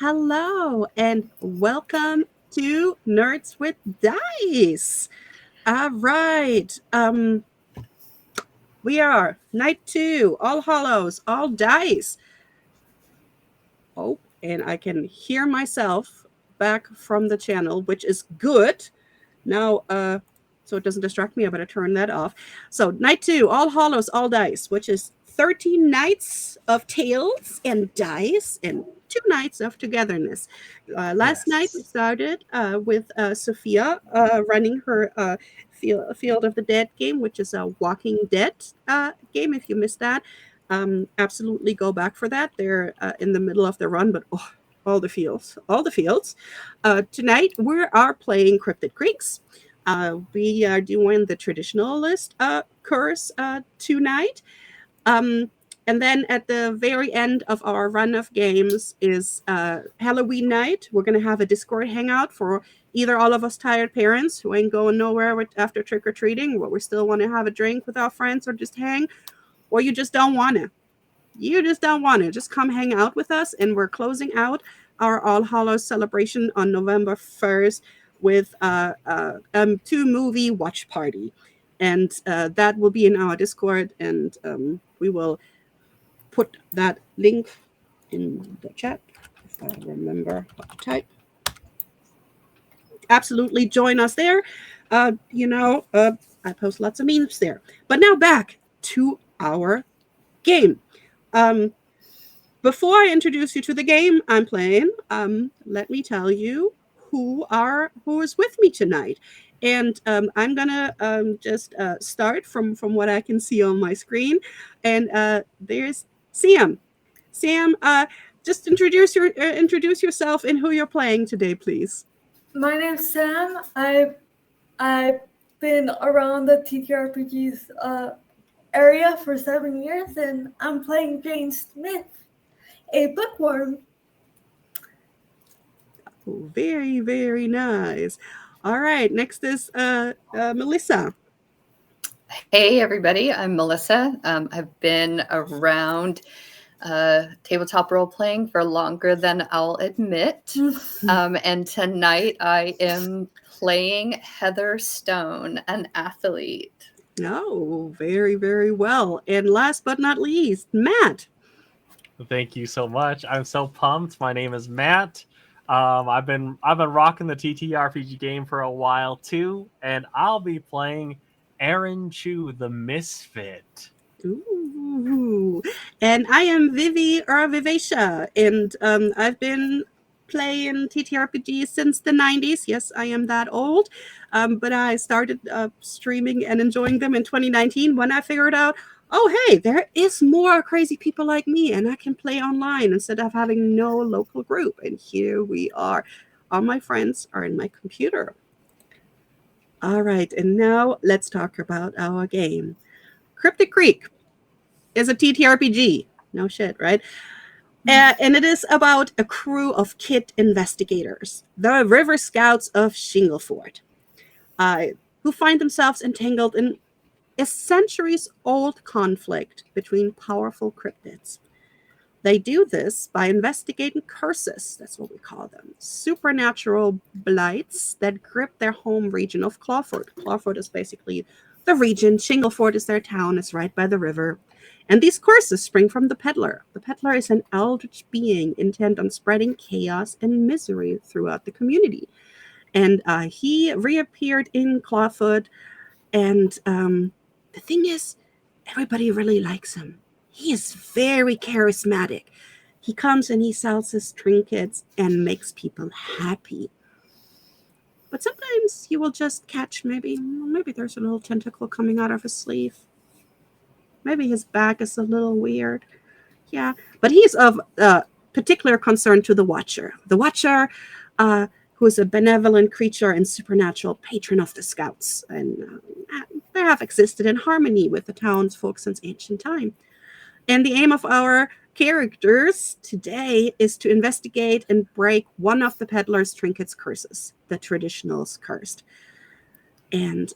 Hello and welcome to Nerds with Dice. All right. We are night 2, all hollows, all dice. Oh, and I can hear myself back from the channel, which is good. Now, so it doesn't distract me, I better turn that off. So, night 2, all hollows, all dice, which is 13 nights of tales and dice and 2 nights of togetherness. Last night we Yes. started with Sophia running her Field of the Dead game, which is a Walking Dead game. If you missed that, absolutely go back for that. They're in the middle of the run, but all the fields, all the fields. Tonight we are playing Cryptid Creeks. We are doing the traditionalist curse tonight. Um, and then at the very end of our run of games is Halloween night. We're going to have a Discord hangout for either all of us tired parents who ain't going nowhere after trick or treating, but we still want to have a drink with our friends or just hang, or you just don't want to. You just don't want to. Just come hang out with us. And we're closing out our All Hallows celebration on November 1st with two movie watch party. And that will be in our Discord. And we will put that link in the chat if I remember what to type. Absolutely join us there. I post lots of memes there. But now back to our game. Um, Before I introduce you to the game I'm playing, let me tell you who is with me tonight. And I'm gonna just start from what I can see on my screen. And there's Sam. Sam, just introduce yourself and who you're playing today, please. My name's Sam. I've been around the TTRPGs area for 7 years, and I'm playing Jane Smith, a bookworm. Oh, very, very nice. All right, next is Melissa. Hey, everybody. I'm Melissa. I've been around tabletop role playing for longer than I'll admit. And tonight I am playing Heather Stone, an athlete. Oh, very, very well. And last but not least, Matt. Thank you so much. I'm so pumped. My name is Matt. I've been rocking the TTRPG game for a while too, and I'll be playing Aaron Chu, the Misfit. Ooh. And I am Vivi or Vivacia, and I've been playing TTRPGs since the 90s. Yes, I am that old. But I started streaming and enjoying them in 2019 when I figured out, oh, hey, there is more crazy people like me, and I can play online instead of having no local group. And here we are. All my friends are in my computer. All right, and now let's talk about our game. Cryptic Creek is a TTRPG. No shit, right? And it is about a crew of kid investigators, the River Scouts of Shingleford, who find themselves entangled in a centuries old conflict between powerful cryptids. They do this by investigating curses, that's what we call them, supernatural blights that grip their home region of Clawford. Clawford is basically the region, Shingleford is their town, it's right by the river. And these curses spring from the peddler. The peddler is an eldritch being intent on spreading chaos and misery throughout the community. And he reappeared in Clawford, and the thing is, everybody really likes him. He is very charismatic. He comes and he sells his trinkets and makes people happy. But sometimes you will just catch maybe there's a little tentacle coming out of his sleeve. Maybe his back is a little weird. Yeah, but he's of particular concern to the Watcher. The Watcher, who is a benevolent creature and supernatural patron of the Scouts, and they have existed in harmony with the townsfolk since ancient time. And the aim of our characters today is to investigate and break one of the peddler's trinkets curses, the traditional's cursed. And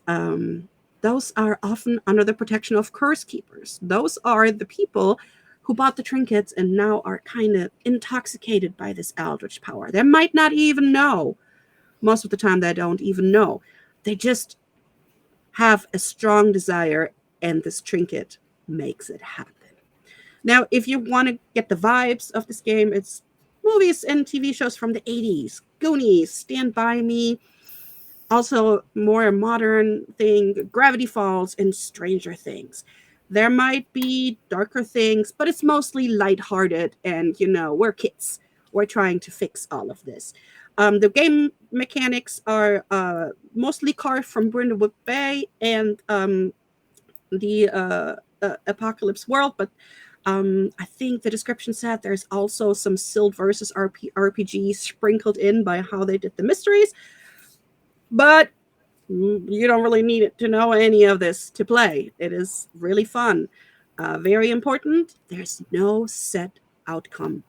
those are often under the protection of curse keepers. Those are the people who bought the trinkets and now are kind of intoxicated by this eldritch power. They might not even know. Most of the time, they don't even know. They just have a strong desire, and this trinket makes it happen. Now, if you want to get the vibes of this game, it's movies and TV shows from the 80s. Goonies, Stand By Me. Also, more modern thing, Gravity Falls and Stranger Things. There might be darker things, but it's mostly lighthearted, and we're kids. We're trying to fix all of this. The game mechanics are mostly carved from Brindlewood Bay and the Apocalypse World, but I think the description said there's also some Sild versus RPG sprinkled in by how they did the mysteries. But you don't really need it to know any of this to play. It is really fun. Very important, there's no set outcome.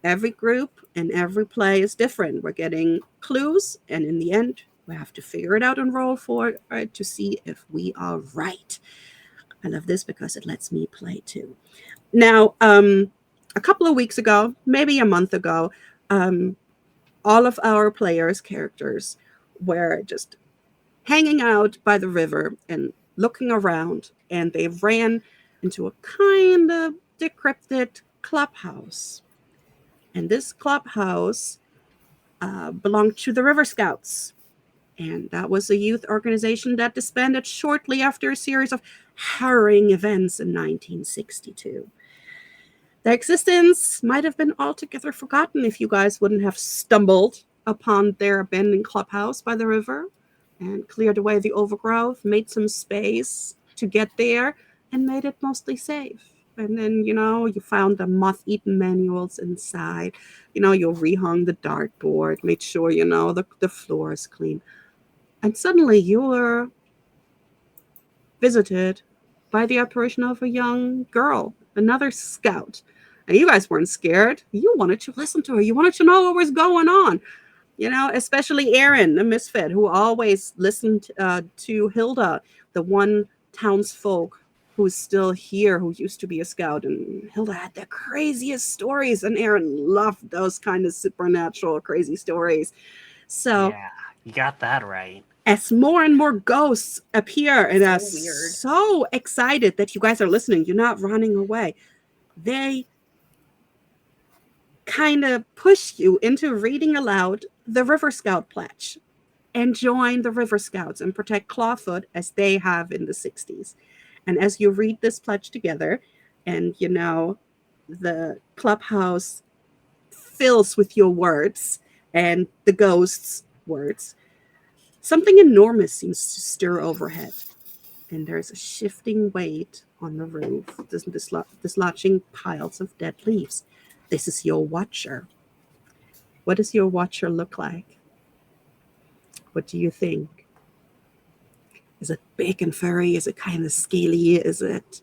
Every group and every play is different. We're getting clues, and in the end, we have to figure it out and roll for it to see if we are right. I love this because it lets me play too. Now, a couple of weeks ago, maybe a month ago, all of our players' characters were just hanging out by the river and looking around, and they ran into a kind of decrepit clubhouse. And this clubhouse belonged to the River Scouts. And that was a youth organization that disbanded shortly after a series of harrowing events in 1962. Their existence might have been altogether forgotten if you guys wouldn't have stumbled upon their abandoned clubhouse by the river and cleared away the overgrowth, made some space to get there, and made it mostly safe. And then, you found the moth-eaten manuals inside. You rehung the dartboard, made sure, the floor is clean. And suddenly you were visited by the apparition of a young girl, another scout. And you guys weren't scared. You wanted to listen to her. You wanted to know what was going on. Especially Aaron, the misfit, who always listened to Hilda, the one townsfolk who's still here, who used to be a scout. And Hilda had the craziest stories, and Aaron loved those kind of supernatural, crazy stories. So yeah, you got that right. As more and more ghosts appear and are weird. so excited that you guys are listening, you're not running away, they kind of push you into reading aloud the River Scout pledge and join the River Scouts and protect Clawfoot as they have in the 60s. And as you read this pledge together, and the clubhouse fills with your words and the ghosts' words, something enormous seems to stir overhead. And there's a shifting weight on the roof, dislodging piles of dead leaves. This is your watcher. What does your watcher look like? What do you think? Is it big and furry? Is it kind of scaly? Is it...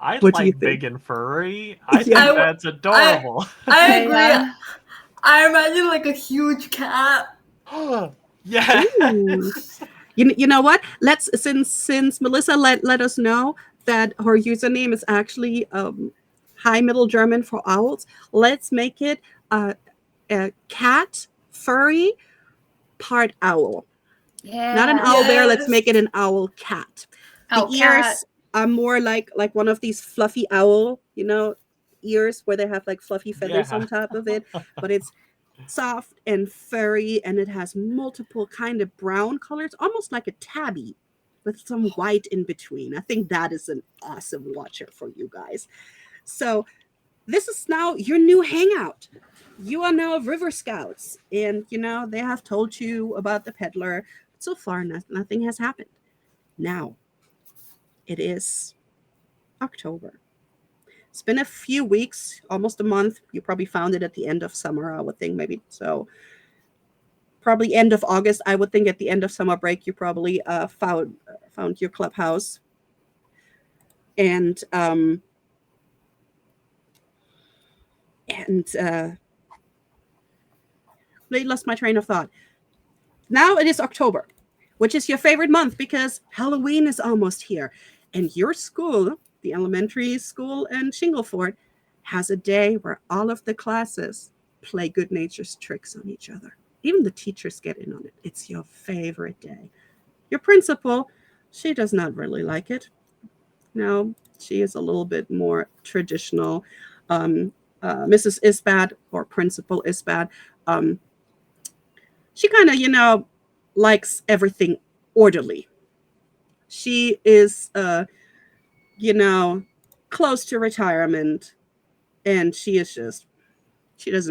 I What do you like think? big and furry. I think Yeah. that's adorable. I agree. Yeah. I imagine like a huge cat. Yeah. Ooh. You know what? Let's since Melissa let us know that her username is actually High Middle German for owls. Let's make it a cat furry part owl. Yeah. Not an owl bear. Let's Yes. make it an owl cat. The Owl ears cat. are more like one of these fluffy owl, ears where they have like fluffy feathers Yeah. on top of it, but it's soft and furry, and it has multiple kind of brown colors, almost like a tabby with some white in between. I think that is an awesome watcher for you guys. So this is now your new hangout. You are now River Scouts, and they have told you about the peddler, but so far nothing has happened. Now it is October. It's been a few weeks, almost a month. You probably found it at the end of summer, I would think, maybe. So probably end of August, I would think. At the end of summer break, you probably found your clubhouse. And I lost my train of thought. Now it is October, which is your favorite month because Halloween is almost here. And your school the elementary school in Shingleford, has a day where all of the classes play good natured tricks on each other. Even the teachers get in on it. It's your favorite day. Your principal, she does not really like it. No, she is a little bit more traditional. Mrs. Isbad, or Principal Isbad, she kind of, likes everything orderly. She is, you know, close to retirement, and she doesn't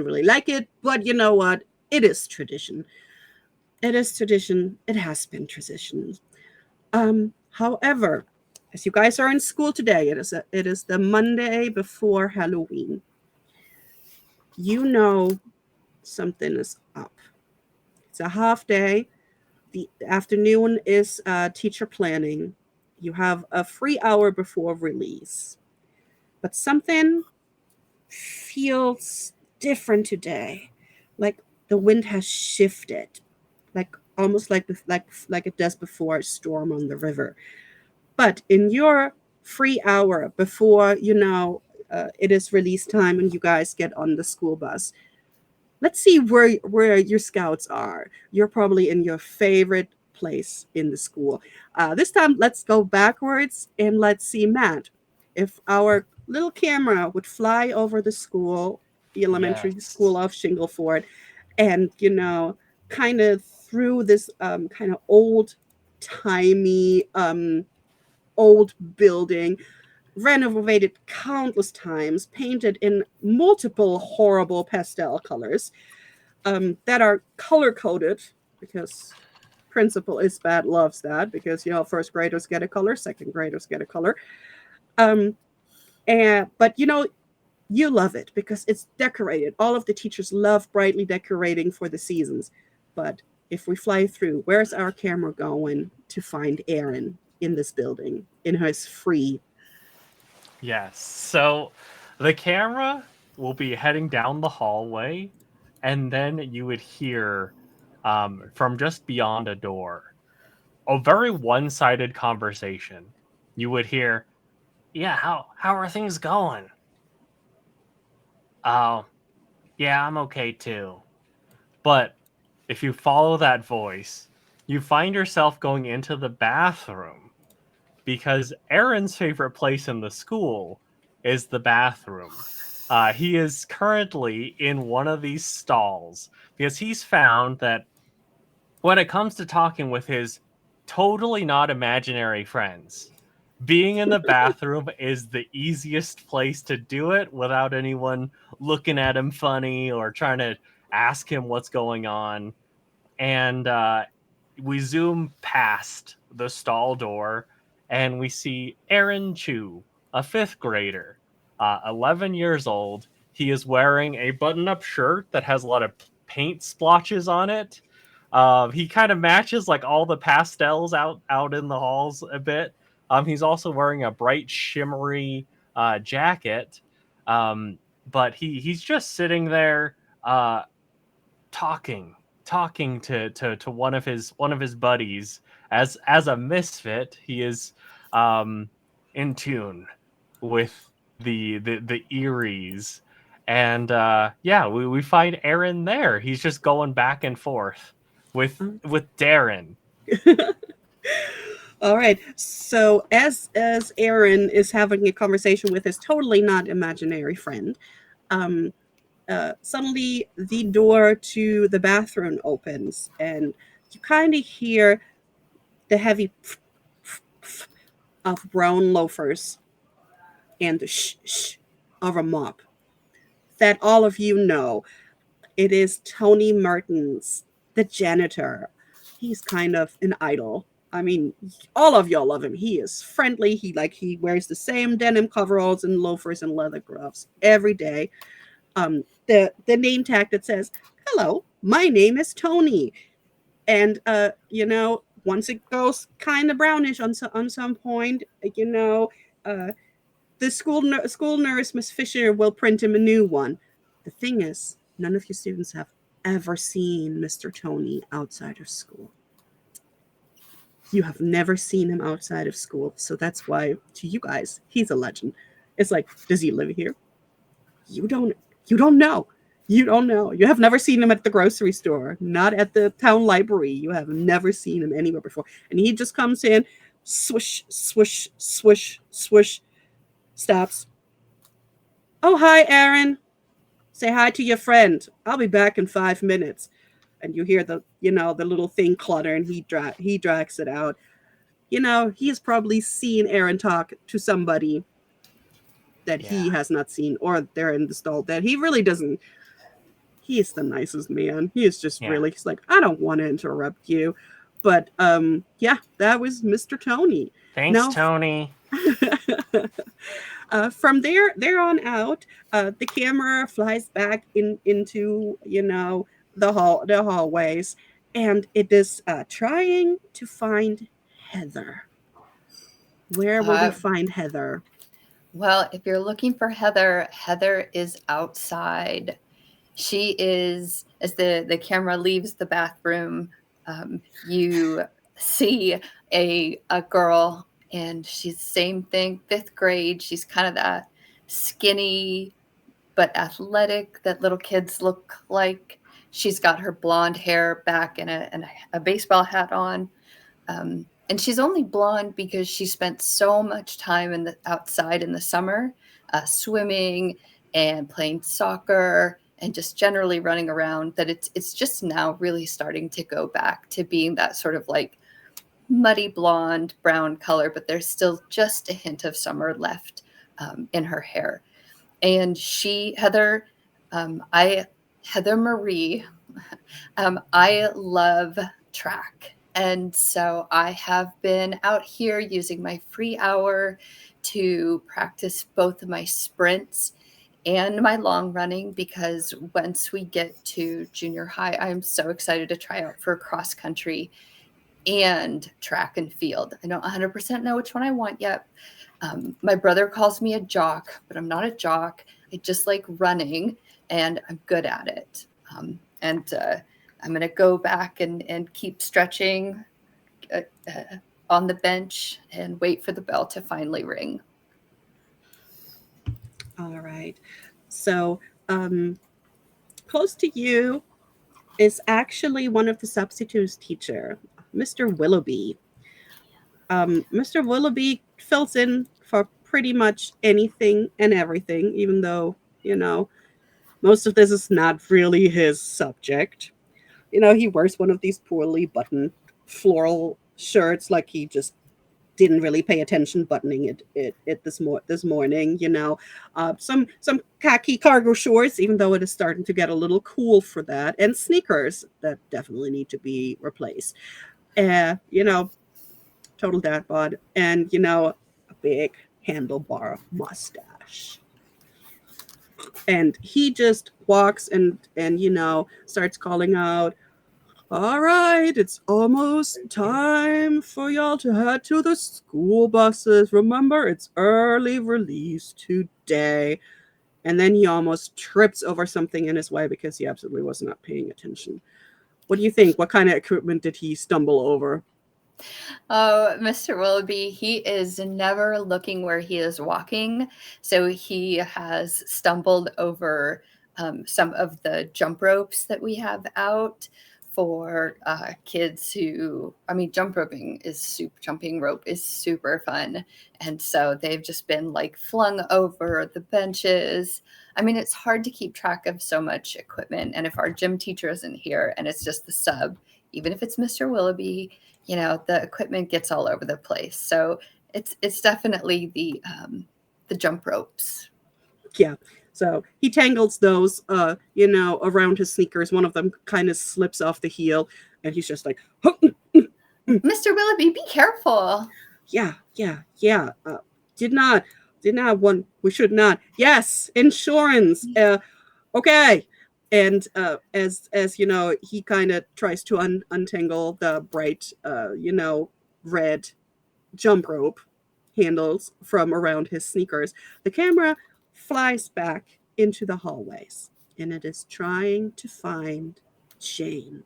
really like it, but you know what? It is tradition. It is tradition. It has been tradition. However, as you guys are in school today, it is the Monday before Halloween. You know something is up. It's a half day. The afternoon is teacher planning. You have a free hour before release. But something feels different today. Like the wind has shifted. Like almost like it does before a storm on the river. But in your free hour before, it is release time and you guys get on the school bus, let's see where your scouts are. You're probably in your favorite place in the school. This time, let's go backwards and let's see, Matt, if our little camera would fly over the school, the elementary school Yes. of Shingleford, and kind of through this kind of old timey old building, renovated countless times, painted in multiple horrible pastel colors that are color coded, because Principal Isbat loves that, because first graders get a color, second graders get a color. But you love it because it's decorated. All of the teachers love brightly decorating for the seasons. But if we fly through, where's our camera going to find Aaron in this building in his free? Yes. So the camera will be heading down the hallway, and then you would hear from just beyond a door a very one-sided conversation. You would hear, "Yeah, how are things going?" "Oh, yeah, I'm okay too." But if you follow that voice, you find yourself going into the bathroom, because Aaron's favorite place in the school is the bathroom. He is currently in one of these stalls because he's found that when it comes to talking with his totally not imaginary friends, being in the bathroom is the easiest place to do it without anyone looking at him funny or trying to ask him what's going on. And we zoom past the stall door and we see Aaron Chu, a fifth grader, 11 years old. He is wearing a button up shirt that has a lot of paint splotches on it. He kind of matches like all the pastels out in the halls a bit. He's also wearing a bright shimmery jacket. But he's just sitting there talking to one of his buddies. As a misfit, he is in tune with the Eries. And yeah, we find Aaron there. He's just going back and forth with Darren. All right. So as Aaron is having a conversation with his totally not imaginary friend, suddenly the door to the bathroom opens, and you kind of hear the heavy of brown loafers and the shh of a mop. That all of you know, it is Tony Mertens, the janitor. He's kind of an idol. I mean, all of y'all love him. He is friendly. He wears the same denim coveralls and loafers and leather gloves every day. The name tag that says, "Hello, my name is Tony," and once it goes kind of brownish on some point, uh, the school nurse, Miss Fisher, will print him a new one. The thing is, none of you students have ever seen Mr. Tony outside of school. You have never seen him outside of school, so that's why to you guys he's a legend. It's like, does he live here? You don't you don't know. You don't know. You have never seen him at the grocery store, not at the town library. You have never seen him anywhere before. And he just comes in, swish, swish, swish, swish, stops. Oh, hi, Aaron. Say hi to your friend. I'll be back in 5 minutes. And you hear the little thing clutter, and he drags it out. He has probably seen Aaron talk to somebody that he Yeah. has not seen, or they're in the stall that he really doesn't. He is the nicest man. He is just Yeah. he's like, I don't want to interrupt you. But yeah, that was Mr. Tony. Thanks, Now, Tony. from there on out, the camera flies back into the hallways, and it is trying to find Heather. Where will we find Heather? Well, if you're looking for Heather, Heather is outside. She is, as the camera leaves the bathroom, you see a girl, and she's the same thing, 5th grade. She's kind of that skinny but athletic that little kids look like. She's got her blonde hair back and a baseball hat on. And she's only blonde because she spent so much time outside in the summer, swimming and playing soccer and just generally running around, that it's just now really starting to go back to being that sort of like muddy blonde brown color, but there's still just a hint of summer left in her hair. And Heather Marie, I love track. And so I have been out here using my free hour to practice both of my sprints and my long running, because once we get to junior high, I'm so excited to try out for cross country and track and field. I don't 100% know which one I want yet. My brother calls me a jock, but I'm not a jock. I just like running, and I'm good at it. And I'm going to go back and keep stretching on the bench and wait for the bell to finally ring. All right. So, close to you is actually one of the substitutes teacher, Mr. Willoughby. Mr. Willoughby fills in for pretty much anything and everything, even though, most of this is not really his subject. He wears one of these poorly buttoned floral shirts, like he just didn't really pay attention buttoning it this morning. Some khaki cargo shorts, even though it is starting to get a little cool for that, and sneakers that definitely need to be replaced. Total dad bod, and a big handlebar mustache. And he just walks and starts calling out, all right, it's almost time for y'all to head to the school buses. Remember, it's early release today. And then he almost trips over something in his way because he absolutely was not paying attention. What do you think? What kind of equipment did he stumble over? Oh, Mr. Willoughby, he is never looking where he is walking. So he has stumbled over some of the jump ropes that we have out for kids who, jumping rope is super fun. And so they've just been like flung over the benches. It's hard to keep track of so much equipment. And if our gym teacher isn't here and it's just the sub, even if it's Mr. Willoughby, the equipment gets all over the place. So it's definitely the jump ropes. Yeah. So he tangles those, around his sneakers. One of them kind of slips off the heel, and he's just like, Mr. Willoughby, be careful. Yeah. Did not want. We should not. Yes, insurance. Okay. And as he kind of tries to untangle the bright, red jump rope handles from around his sneakers, the camera flies back into the hallways, and it is trying to find Jane.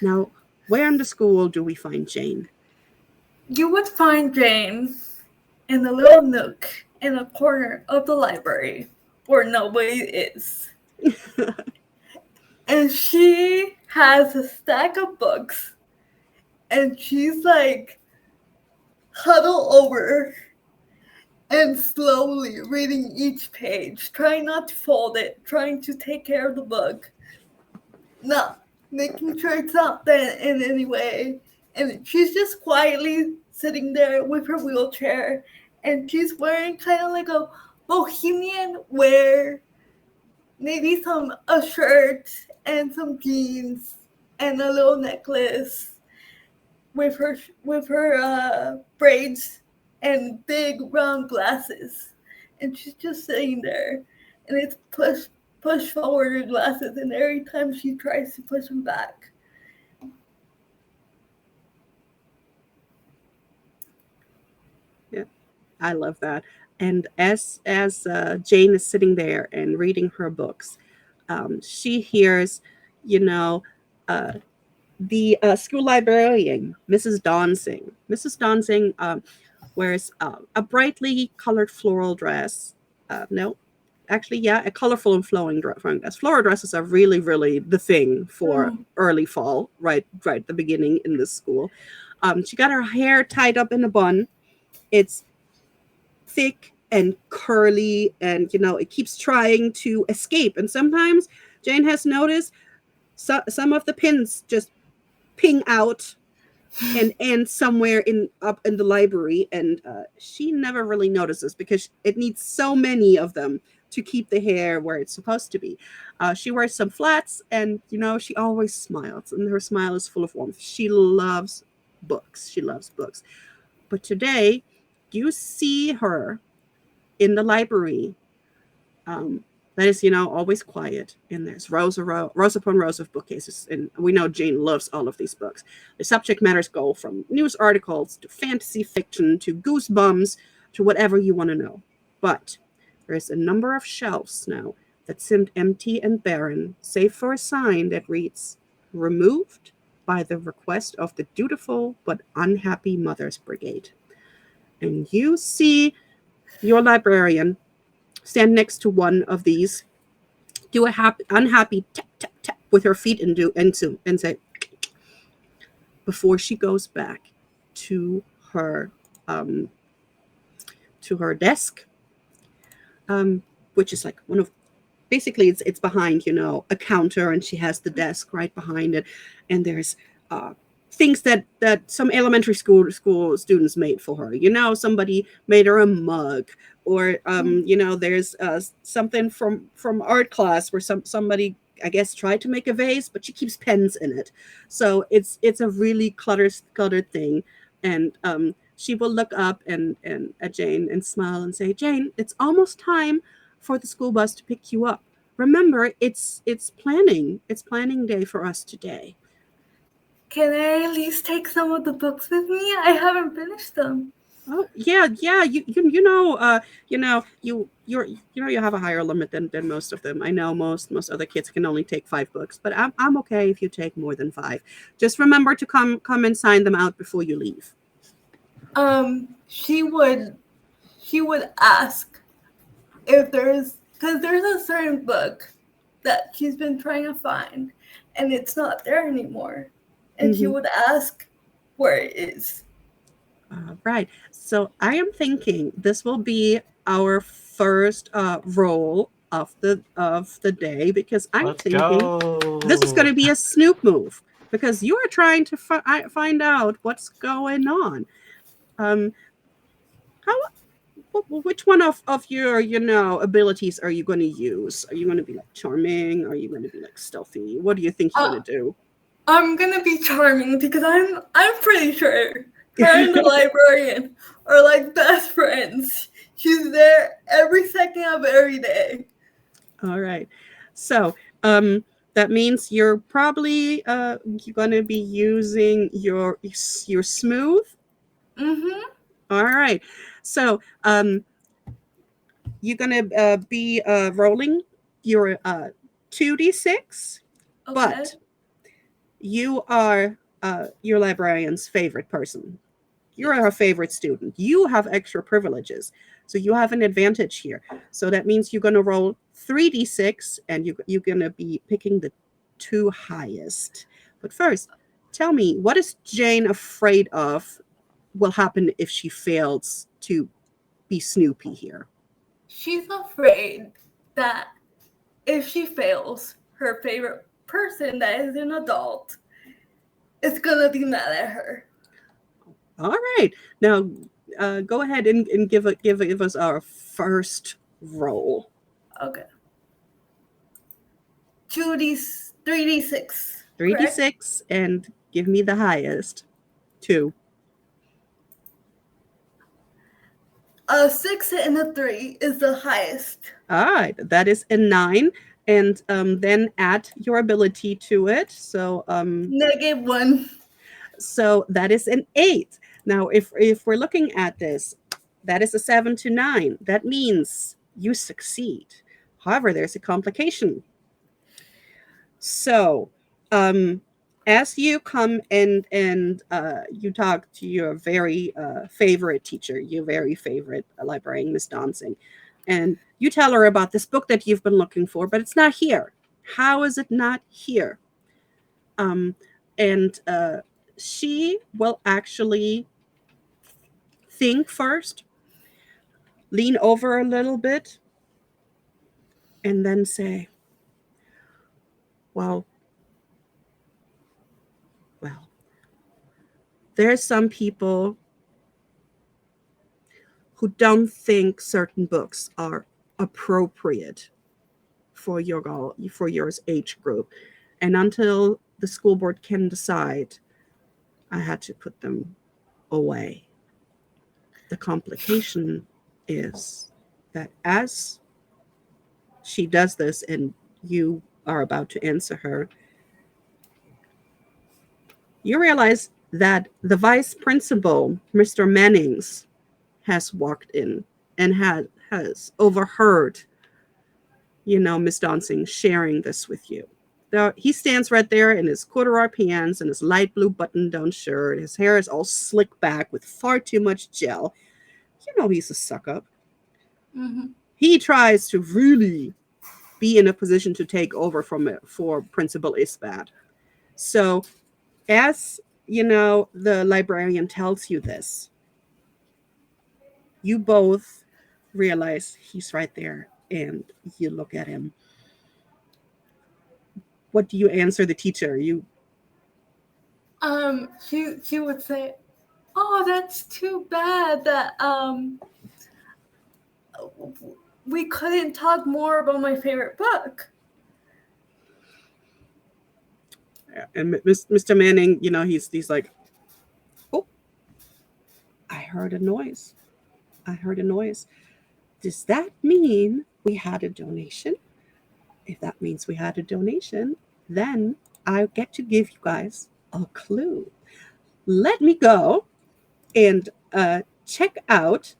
Now, where in the school do we find Jane? you would find Jane in a little nook in a corner of the library where nobody is. And she has a stack of books, and she's like huddled over and slowly reading each page, trying not to fold it, trying to take care of the book, not making sure it's not bent in any way. And she's just quietly sitting there with her wheelchair, and she's wearing kind of like a bohemian wear, maybe a shirt and some jeans and a little necklace with her braids and big round glasses, and she's just sitting there, and it's push forward her glasses, and every time she tries to push them back. Yeah, I love that. And as Jane is sitting there and reading her books, she hears, you know, uh, the school librarian, Mrs. Donsing. Mrs. Donsing wears a brightly colored floral dress. No, actually, yeah, a colorful and flowing dress. Floral dresses are really, really the thing for early fall, right at the beginning in this school. She got her hair tied up in a bun. It's thick and curly, and it keeps trying to escape. And sometimes Jane has noticed some of the pins just ping out and end somewhere up in the library, and she never really notices because it needs so many of them to keep the hair where it's supposed to be. She wears some flats, and she always smiles, and her smile is full of warmth. She loves books. She loves books. But today, you see her in the library. That is, always quiet. And there's rows upon rows of bookcases. And we know Jane loves all of these books. The subject matters go from news articles to fantasy fiction to goosebumps to whatever you want to know. But there's a number of shelves now that seemed empty and barren, save for a sign that reads, "Removed by the request of the dutiful but unhappy Mothers Brigade." And you see your librarian stand next to one of these, do a unhappy tap tap tap with her feet, and say, before she goes back to her desk, which is like one of, basically it's behind a counter, and she has the desk right behind it, and there's things that some elementary school students made for her. Somebody made her a mug, or there's something from art class where somebody, I guess, tried to make a vase, but she keeps pens in it. So it's a really cluttered thing. And she will look up and at Jane and smile and say, "Jane, it's almost time for the school bus to pick you up. Remember, it's planning day for us today." Can I at least take some of the books with me? I haven't finished them. Oh yeah. You have a higher limit than most of them. I know most other kids can only take 5 books, but I'm okay if you take more than 5. Just remember to come and sign them out before you leave. She would ask if because there's a certain book that she's been trying to find, and it's not there anymore. And she would ask where it is. Right. So I am thinking this will be our first roll of the day, because I'm thinking this is going to be a snoop move, because you are trying to find out what's going on. Which one of your abilities are you going to use? Are you going to be like charming? Are you going to be like stealthy? What do you think you're going to do? I'm gonna be charming, because I'm pretty sure her and the librarian are like best friends. She's there every second of every day. All right. So that means you're probably you're gonna be using your smooth. Mm-hmm. All right. So you're gonna be rolling your 2d6, Okay. but you are your librarian's favorite person. You're her favorite student. You have extra privileges. So you have an advantage here. So that means you're going to roll 3d6 and you're going to be picking the 2 highest. But first, tell me, what is Jane afraid of will happen if she fails to be Snoopy here? She's afraid that if she fails, her favorite person that is an adult is gonna be mad at her. All right. Now, go ahead and give us our first roll. Okay. 3d6. 3d6 and give me the highest. 2. A 6 and a 3 is the highest. All right, that is a 9, and then add your ability to it. So -1. so that is an 8. Now, if we're looking at this, that is a 7 to 9. That means you succeed. However, there's a complication. So, as you come and you talk to your very favorite teacher, your very favorite librarian, Miss Dancing, and you tell her about this book that you've been looking for, but it's not here. How is it not here? And she will actually think first, lean over a little bit, and then say, well, there's some people who don't think certain books are appropriate for your age group. And until the school board can decide, I had to put them away. The complication is that as she does this and you are about to answer her, you realize that the vice principal, Mr. Mannings, has walked in and has overheard, Miss Dancing sharing this with you. Now, he stands right there in his corduroy pants and his light blue button-down shirt. His hair is all slicked back with far too much gel. He's a suck-up. Mm-hmm. He tries to really be in a position to take over for Principal Isbad. So, as the librarian tells you this, you both realize he's right there, and you look at him. What do you answer the teacher? She would say, "Oh, that's too bad that we couldn't talk more about my favorite book." And Mr. Manning, he's like, "Oh, I heard a noise. Does that mean we had a donation? If that means we had a donation, then I get to give you guys a clue. Let me go and check out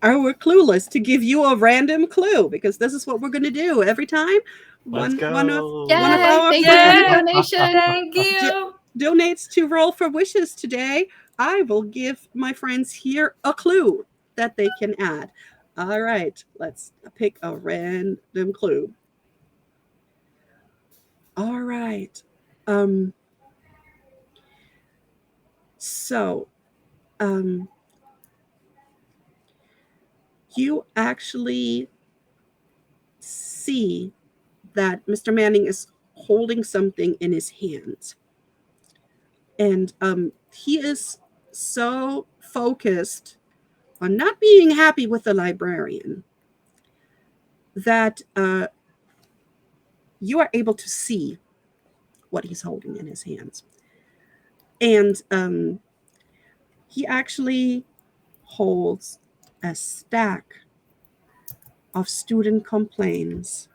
our clue list to give you a random clue, because this is what we're going to do every time. Let's go. One of Yay, our thank friends you for the donation. Thank you. donates to Roll for Wishes today. I will give my friends here a clue that they can add. All right, let's pick a random clue. All right. So, you actually see that Mr. Manning is holding something in his hands. And he is so focused on not being happy with the librarian that you are able to see what he's holding in his hands. And he actually holds a stack of student complaints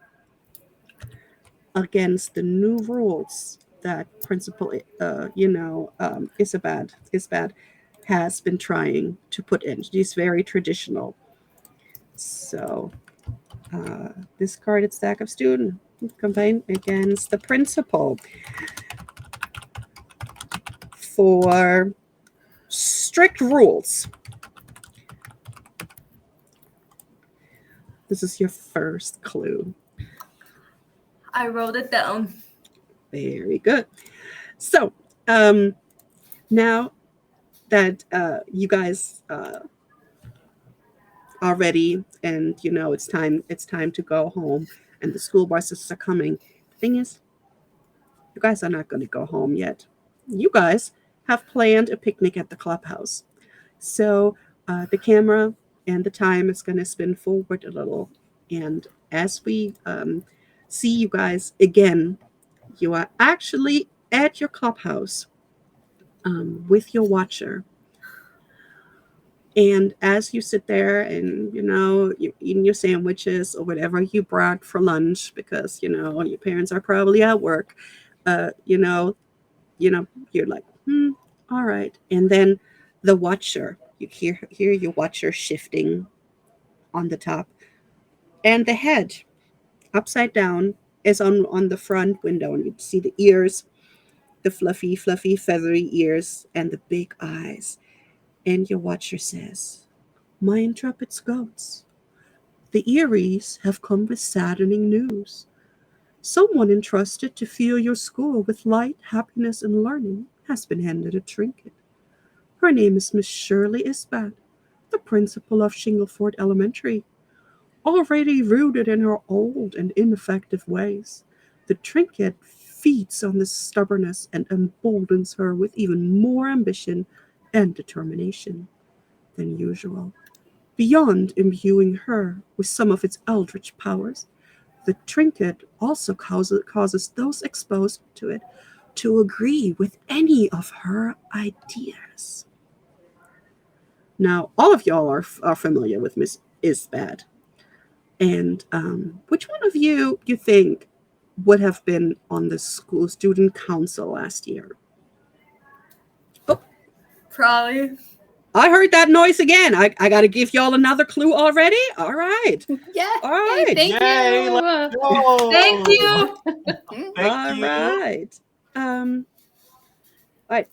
against the new rules that Principal, Isbad has been trying to put in. She's very traditional. So, discarded stack of student complaint against the principal for strict rules. This is your first clue. I wrote it down. Very good. So, now that you guys are ready, and it's time to go home, and the school buses are coming. The thing is, you guys are not going to go home yet. You guys have planned a picnic at the clubhouse. So the camera and the time is going to spin forward a little, and as we see you guys again, you are actually at your clubhouse with your watcher. And as you sit there and you're eating your sandwiches or whatever you brought for lunch, because your parents are probably at work, uh, you know, you're like, all right. And then the watcher, you hear your watcher shifting on the top, and the head upside down is on the front window, and you see the ears, the fluffy, feathery ears, and the big eyes. And your watcher says, "My intrepid scouts, the Eries have come with saddening news. Someone entrusted to fill your school with light, happiness, and learning has been handed a trinket. Her name is Miss Shirley Isbat, the principal of Shingleford Elementary. Already rooted in her old and ineffective ways, the trinket feeds on this stubbornness and emboldens her with even more ambition and determination than usual. Beyond imbuing her with some of its eldritch powers, the trinket also causes those exposed to it to agree with any of her ideas." Now, all of y'all are familiar with Miss Isbad. And which one of you think would have been on the school student council last year? Oh, Probably. I heard that noise again. I got to give y'all another clue already. All right. Yeah. All right. Thank Yay, you. let's go. Thank you. Thank All you. right. Right.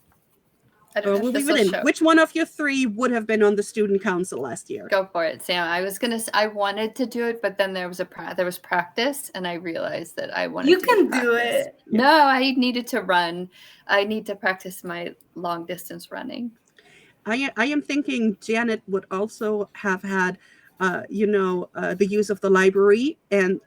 I don't know if We'll this leave will it in. show. Which one of you three would have been on the student council last year? Go for it, Sam. I wanted to do it, but then there was practice, and I realized that I wanted. You to can practice. do it. No, I needed to run. I need to practice my long distance running. I am thinking Janet would also have had, the use of the library and,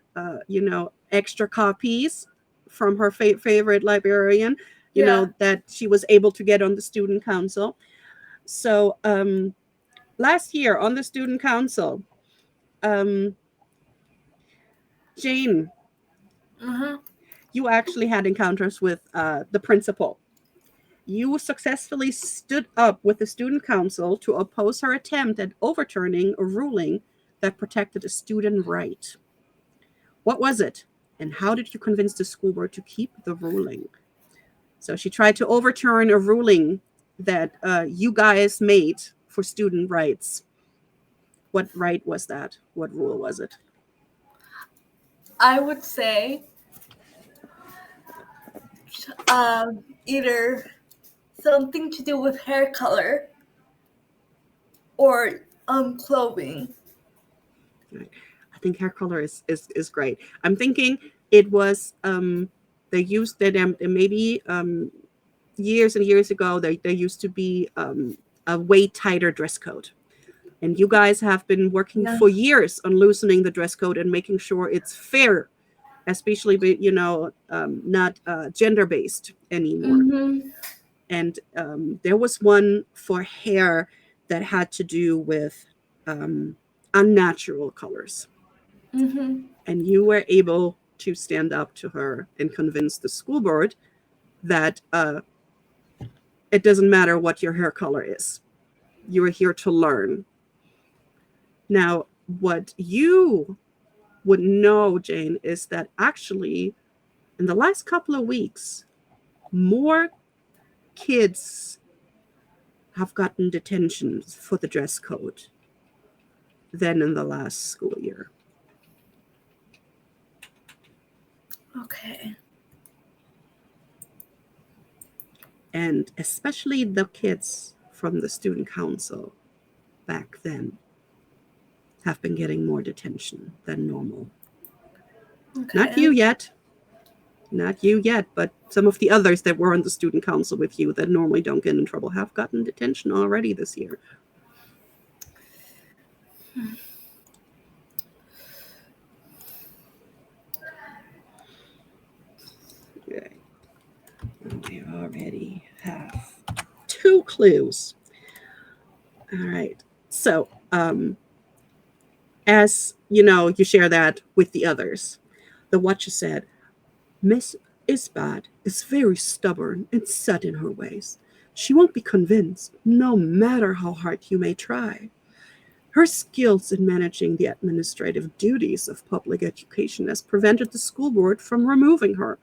extra copies from her favorite librarian, that she was able to get on the student council. So last year on the student council, Jane, you actually had encounters with the principal. You successfully stood up with the student council to oppose her attempt at overturning a ruling that protected a student right. What was it? And how did you convince the school board to keep the ruling? So she tried to overturn a ruling that you guys made for student rights. What right was that? What rule was it? I would say either something to do with hair color or clothing. I think hair color is great. I'm thinking it was they used that maybe years and years ago there used to be a way tighter dress code. And you guys have been working for years on loosening the dress code and making sure it's fair, especially not gender based anymore. And there was one for hair that had to do with unnatural colors. And you were able to stand up to her and convince the school board that it doesn't matter what your hair color is. You are here to learn. Now, what you would know, Jane, is that actually in the last couple of weeks, more kids have gotten detentions for the dress code than in the last school year. Okay. And especially the kids from the student council back then have been getting more detention than normal. Okay. Not you yet. Not you yet, but some of the others that were on the student council with you that normally don't get in trouble have gotten detention already this year. Okay. We already have 2 clues. All right. So, as you know, you share that with the others. The Watcher said, Miss Isbad is very stubborn and set in her ways. She won't be convinced, no matter how hard you may try. Her skills in managing the administrative duties of public education has prevented the school board from removing her.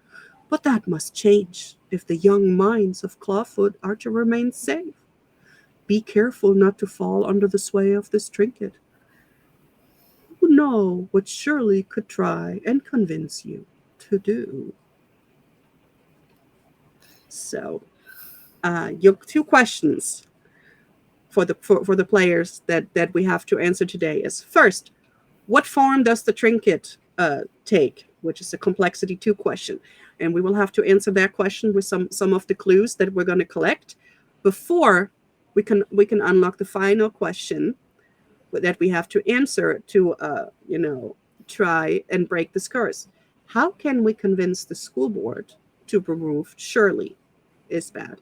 But that must change if the young minds of Clawfoot are to remain safe. Be careful not to fall under the sway of this trinket. Who know what Shirley could try and convince you to do? So, your 2 questions for the players that we have to answer today is, first, what form does the trinket take? Which is a complexity 2 question, and we will have to answer that question with some of the clues that we're going to collect before we can unlock the final question that we have to answer to try and break this curse. How can we convince the school board to remove Shirley Isbad,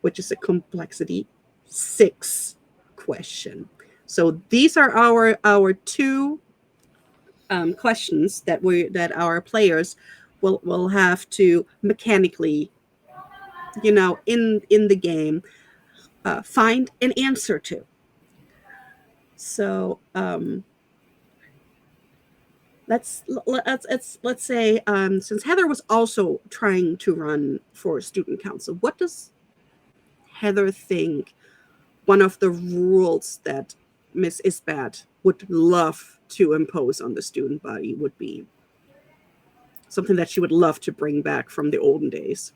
which is a complexity 6 question. So these are our 2 questions that our players will have to mechanically, in the game, find an answer to. So let's say, since Heather was also trying to run for student council, what does Heather think one of the rules that Miss Isbad would love to impose on the student body would be? Something that she would love to bring back from the olden days.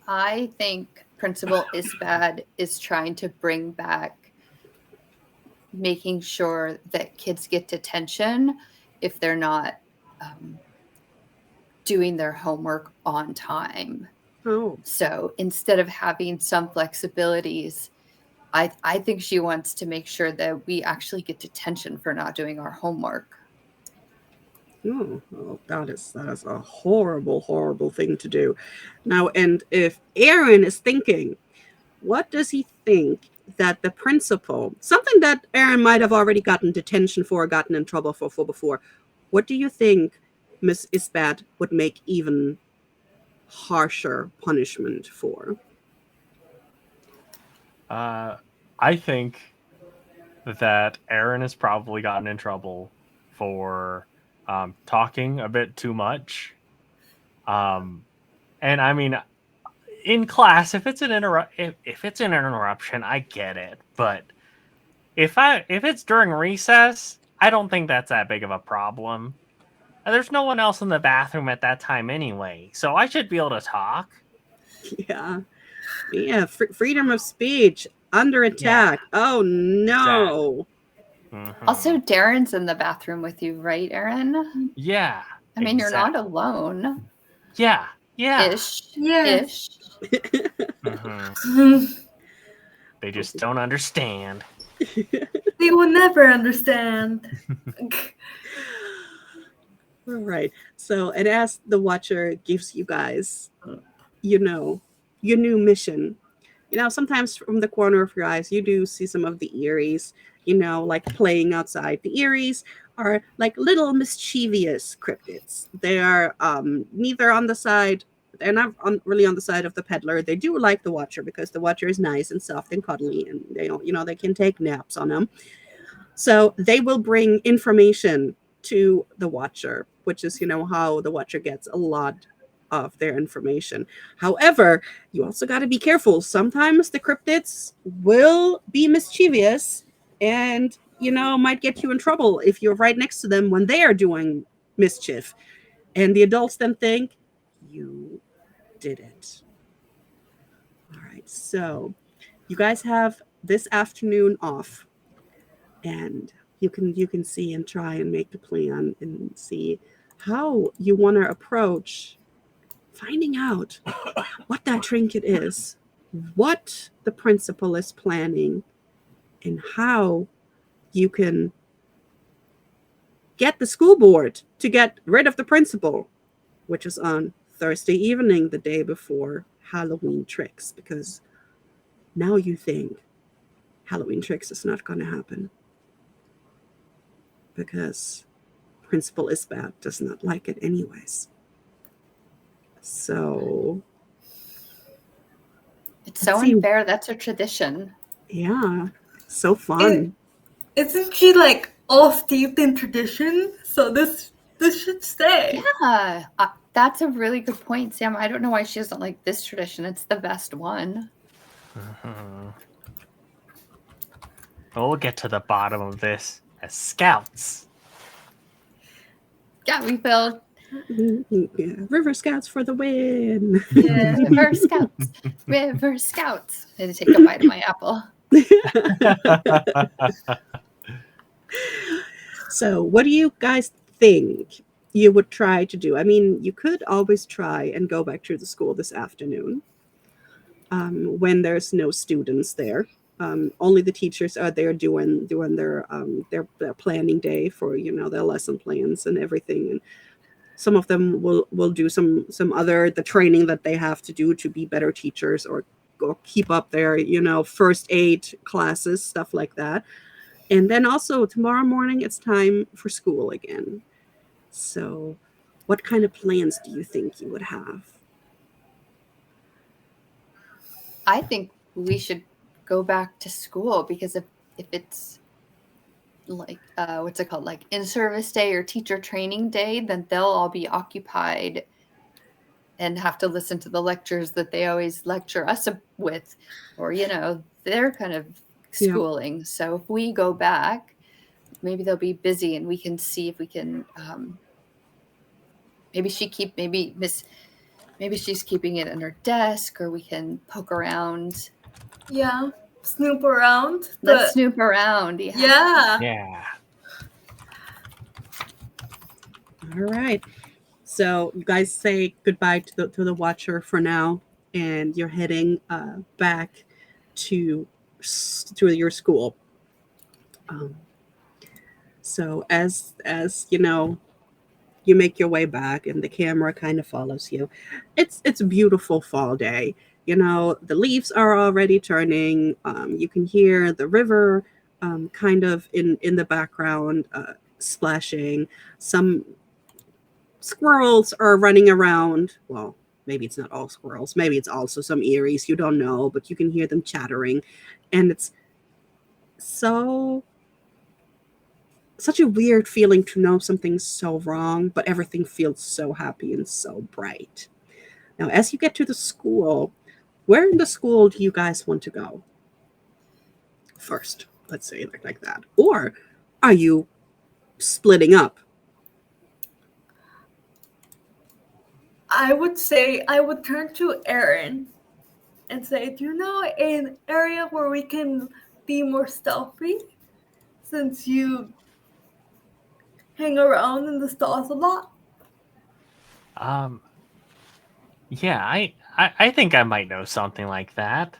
I think Principal Isbad is trying to bring back making sure that kids get detention if they're not doing their homework on time. Oh. So instead of having some flexibilities, I think she wants to make sure that we actually get detention for not doing our homework. Oh, well, that is a horrible, horrible thing to do. Now, and if Aaron is thinking, what does he think that the principal, something that Aaron might have already gotten detention for, gotten in trouble for before, what do you think Miss Isbad would make even harsher punishment for? I think that Aaron has probably gotten in trouble for talking a bit too much. And I mean, in class, if it's an interruption, I get it. But if it's during recess, I don't think that's that big of a problem. There's no one else in the bathroom at that time anyway, so I should be able to talk. Yeah, freedom of speech under attack. Yeah. Oh no. Mm-hmm. Also, Darren's in the bathroom with you, right, Aaron? Yeah. I mean, You're not alone. Yeah. Ish. Yes. Mm-hmm. They just don't understand. They will never understand. All right. So, and as the Watcher gives you guys, your new mission, sometimes from the corner of your eyes, you do see some of the Eries, like playing outside. The Eries are like little mischievous cryptids. They are neither on the side, they're not really on the side of the peddler. They do like the Watcher because the Watcher is nice and soft and cuddly, and they don't, they can take naps on them. So they will bring information to the Watcher, which is, how the Watcher gets a lot of their information. However, you also got to be careful. Sometimes the cryptids will be mischievous and, might get you in trouble if you're right next to them when they are doing mischief. And the adults then think you did it. All right. So you guys have this afternoon off, and you can see and try and make a plan and see how you want to approach finding out what that trinket is, what the principal is planning, and how you can get the school board to get rid of the principal, which is on Thursday evening, the day before Halloween Tricks, because now you think Halloween Tricks is not going to happen because Principal Isbat does not like it anyways. So It's so unfair. That's a tradition. Yeah, so fun. Isn't she like all steeped in tradition? So this should stay. Yeah, that's a really good point, Sam. I don't know why she doesn't like this tradition. It's the best one. We'll get to the bottom of this as scouts. Yeah, we feel Yeah. River Scouts for the win. Yeah. River Scouts. River Scouts. I had to take a bite of my apple. So, what do you guys think you would try to do? I mean, you could always try and go back to the school this afternoon when there's no students there. Only the teachers are there doing their planning day for their lesson plans and everything. And some of them will do some other the training that they have to do to be better teachers or keep up their first aid classes, stuff like that. And then also tomorrow morning it's time for school again. So what kind of plans do you think you would have? I think we should go back to school because if it's like what's it called, like in-service day or teacher training day, then they'll all be occupied and have to listen to the lectures that they always lecture us with, or their kind of schooling. So if we go back, maybe they'll be busy and we can see if we can maybe she's keeping it in her desk, or we can poke around. Yeah, snoop around. Let's snoop around. Yeah. All right. So you guys say goodbye to the Watcher for now, and you're heading back to your school. So as you make your way back, and the camera kind of follows you. It's a beautiful fall day. The leaves are already turning. You can hear the river kind of in the background splashing. Some squirrels are running around. Well, maybe it's not all squirrels. Maybe it's also some eries. You don't know, but you can hear them chattering. And it's such a weird feeling to know something's so wrong, but everything feels so happy and so bright. Now, as you get to the school, where in the school do you guys want to go first? Let's say like that. Or are you splitting up? I would say I would turn to Aaron and say, do you know an area where we can be more stealthy, since you hang around in the stalls a lot? Yeah, I think I might know something like that.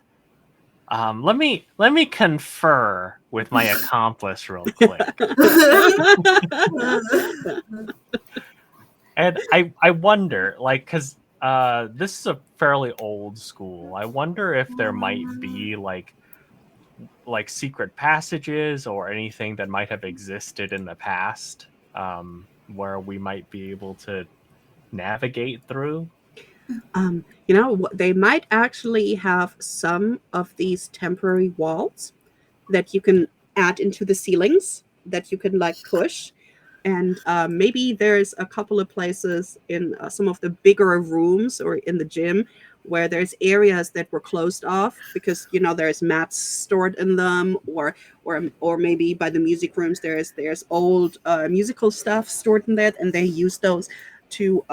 Let me confer with my accomplice real quick. And I wonder, like, because this is a fairly old school. I wonder if there might be like secret passages or anything that might have existed in the past, where we might be able to navigate through. They might actually have some of these temporary walls that you can add into the ceilings that you can push. And maybe there's a couple of places in some of the bigger rooms or in the gym where there's areas that were closed off because there's mats stored in them, or maybe by the music rooms there's old musical stuff stored in that, and they use those to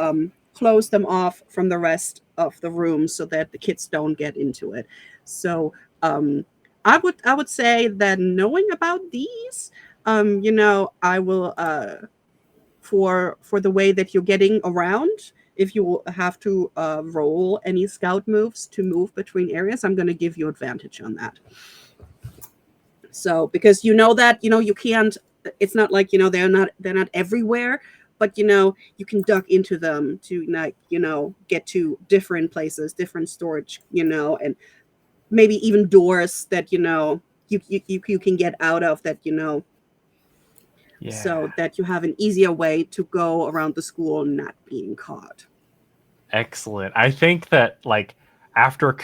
close them off from the rest of the room so that the kids don't get into it. So I would say that knowing about these, I will for the way that you're getting around. If you have to roll any scout moves to move between areas, I'm going to give you advantage on that. So because that you can't. It's not like they're not everywhere, but you can duck into them to get to different places, different storage, and maybe even doors that you can get out of that Yeah. so that you have an easier way to go around the school not being caught. Excellent. I think that after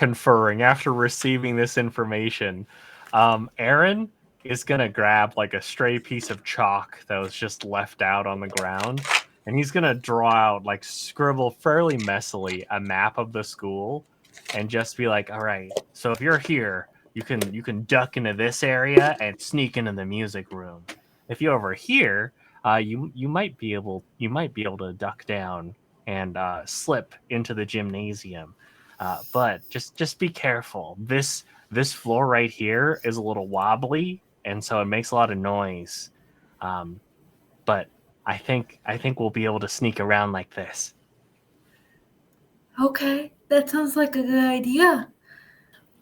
receiving this information, Aaron is gonna grab a stray piece of chalk that was just left out on the ground, and he's gonna draw out, scribble fairly messily a map of the school, and just be like, "All right, so if you're here, you can duck into this area and sneak into the music room. If you're over here, you might be able to duck down and slip into the gymnasium. But just be careful. This floor right here is a little wobbly, and so it makes a lot of noise. But I think we'll be able to sneak around like this." Okay, that sounds like a good idea.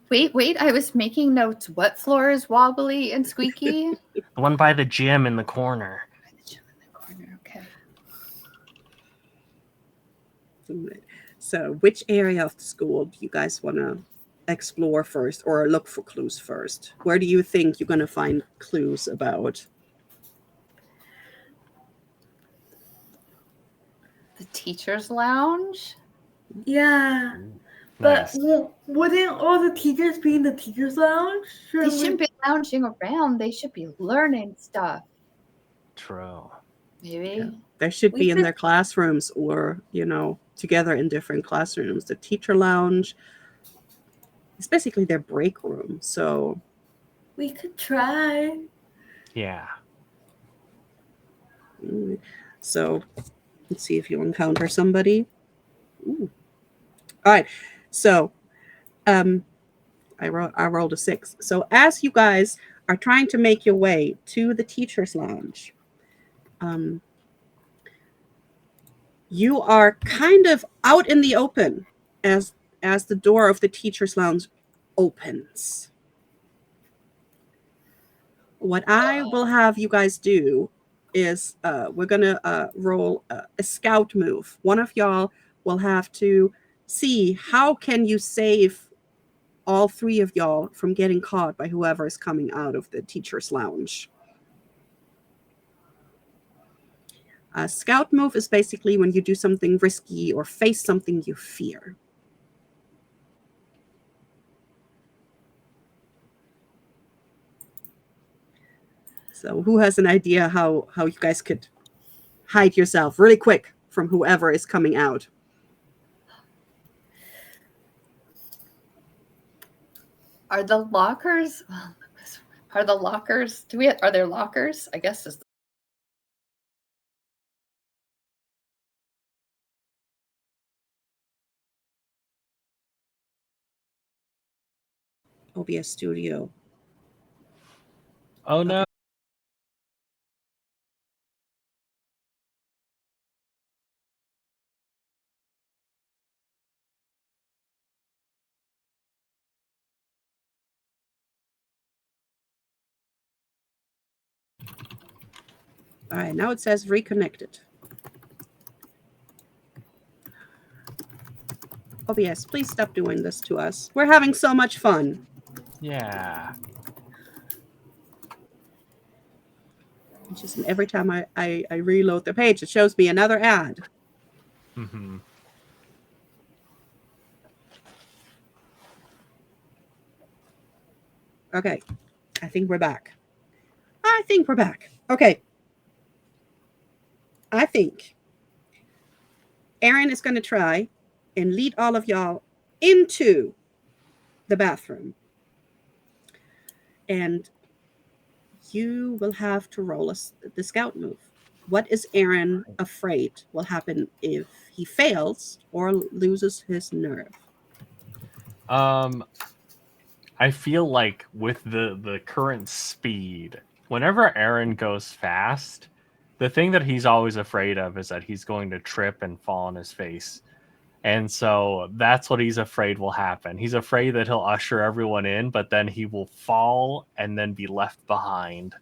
Wait, I was making notes. What floor is wobbly and squeaky? The one by the gym in the corner. By the gym in the corner, okay. So which area of the school do you guys want to explore first or look for clues first? Where do you think you're going to find clues about? The teacher's lounge? Yeah. Nice. But wouldn't all the teachers be in the teacher's lounge? They shouldn't be lounging around. They should be learning stuff. True. Maybe. Yeah. They should be in their classrooms or, together in different classrooms. The teacher lounge is basically their break room. So we could try. Yeah. So let's see if you encounter somebody. Ooh. All right. So I rolled a 6. So as you guys are trying to make your way to the teacher's lounge, you are kind of out in the open as the door of the teacher's lounge opens. What I will have you guys do is we're going to roll a scout move. One of y'all will have to see how can you save all 3 of y'all from getting caught by whoever is coming out of the teacher's lounge. A scout move is basically when you do something risky or face something you fear. So who has an idea how you guys could hide yourself really quick from whoever is coming out? Are the lockers? Are there lockers? I guess is OBS Studio. Oh no. All right, now it says reconnected. OBS, please stop doing this to us. We're having so much fun. Yeah. Just every time I reload the page, it shows me another ad. Mm-hmm. Okay, I think we're back. Okay. I think Aaron is going to try and lead all of y'all into the bathroom. And you will have to roll the scout move. What is Aaron afraid will happen if he fails or loses his nerve? I feel like with the current speed, whenever Aaron goes fast, the thing that he's always afraid of is that he's going to trip and fall on his face. And so that's what he's afraid will happen. He's afraid that he'll usher everyone in, but then he will fall and then be left behind.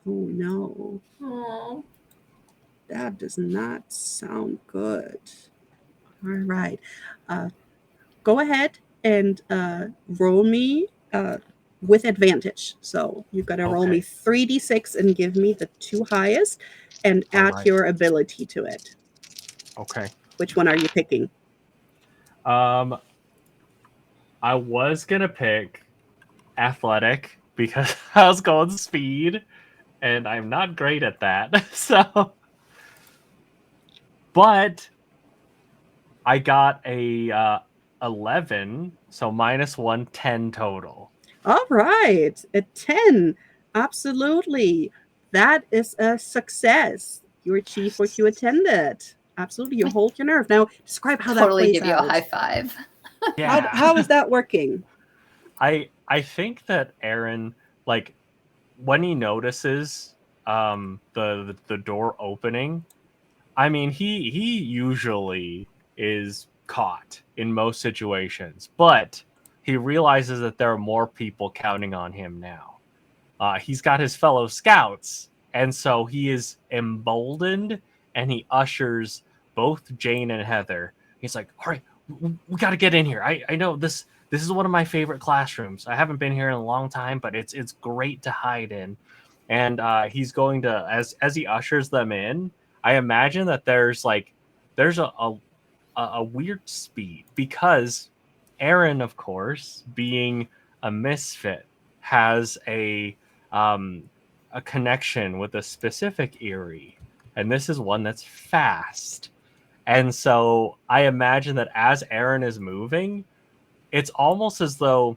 Oh no, Oh. that does not sound good. All right. Go ahead and roll me with advantage. So you've got to roll me Okay. 3d6 and give me the 2 highest and All add right. your ability to it. Okay. Which one are you picking? I was gonna pick athletic because I was going speed, and I'm not great at that. So, but I got a 11, so -1, 10 total. All right, a 10. Absolutely. That is a success. You achieve what you attended. Absolutely. You hold your nerve. Now, describe how that Totally plays give you a out. high five. Yeah. How is that working? I think that Aaron, like, when he notices the door opening, I mean, he usually is caught in most situations, but he realizes that there are more people counting on him now. He's got his fellow scouts, and so he is emboldened, and he ushers both Jane and Heather. He's like, "All right, we got to get in here. I know this. This is one of my favorite classrooms. I haven't been here in a long time, but it's great to hide in." And he's going to, as he ushers them in, I imagine that there's a weird speed because Aaron, of course, being a misfit, has a connection with a specific Eerie, and this is one that's fast. And so I imagine that as Aaron is moving, it's almost as though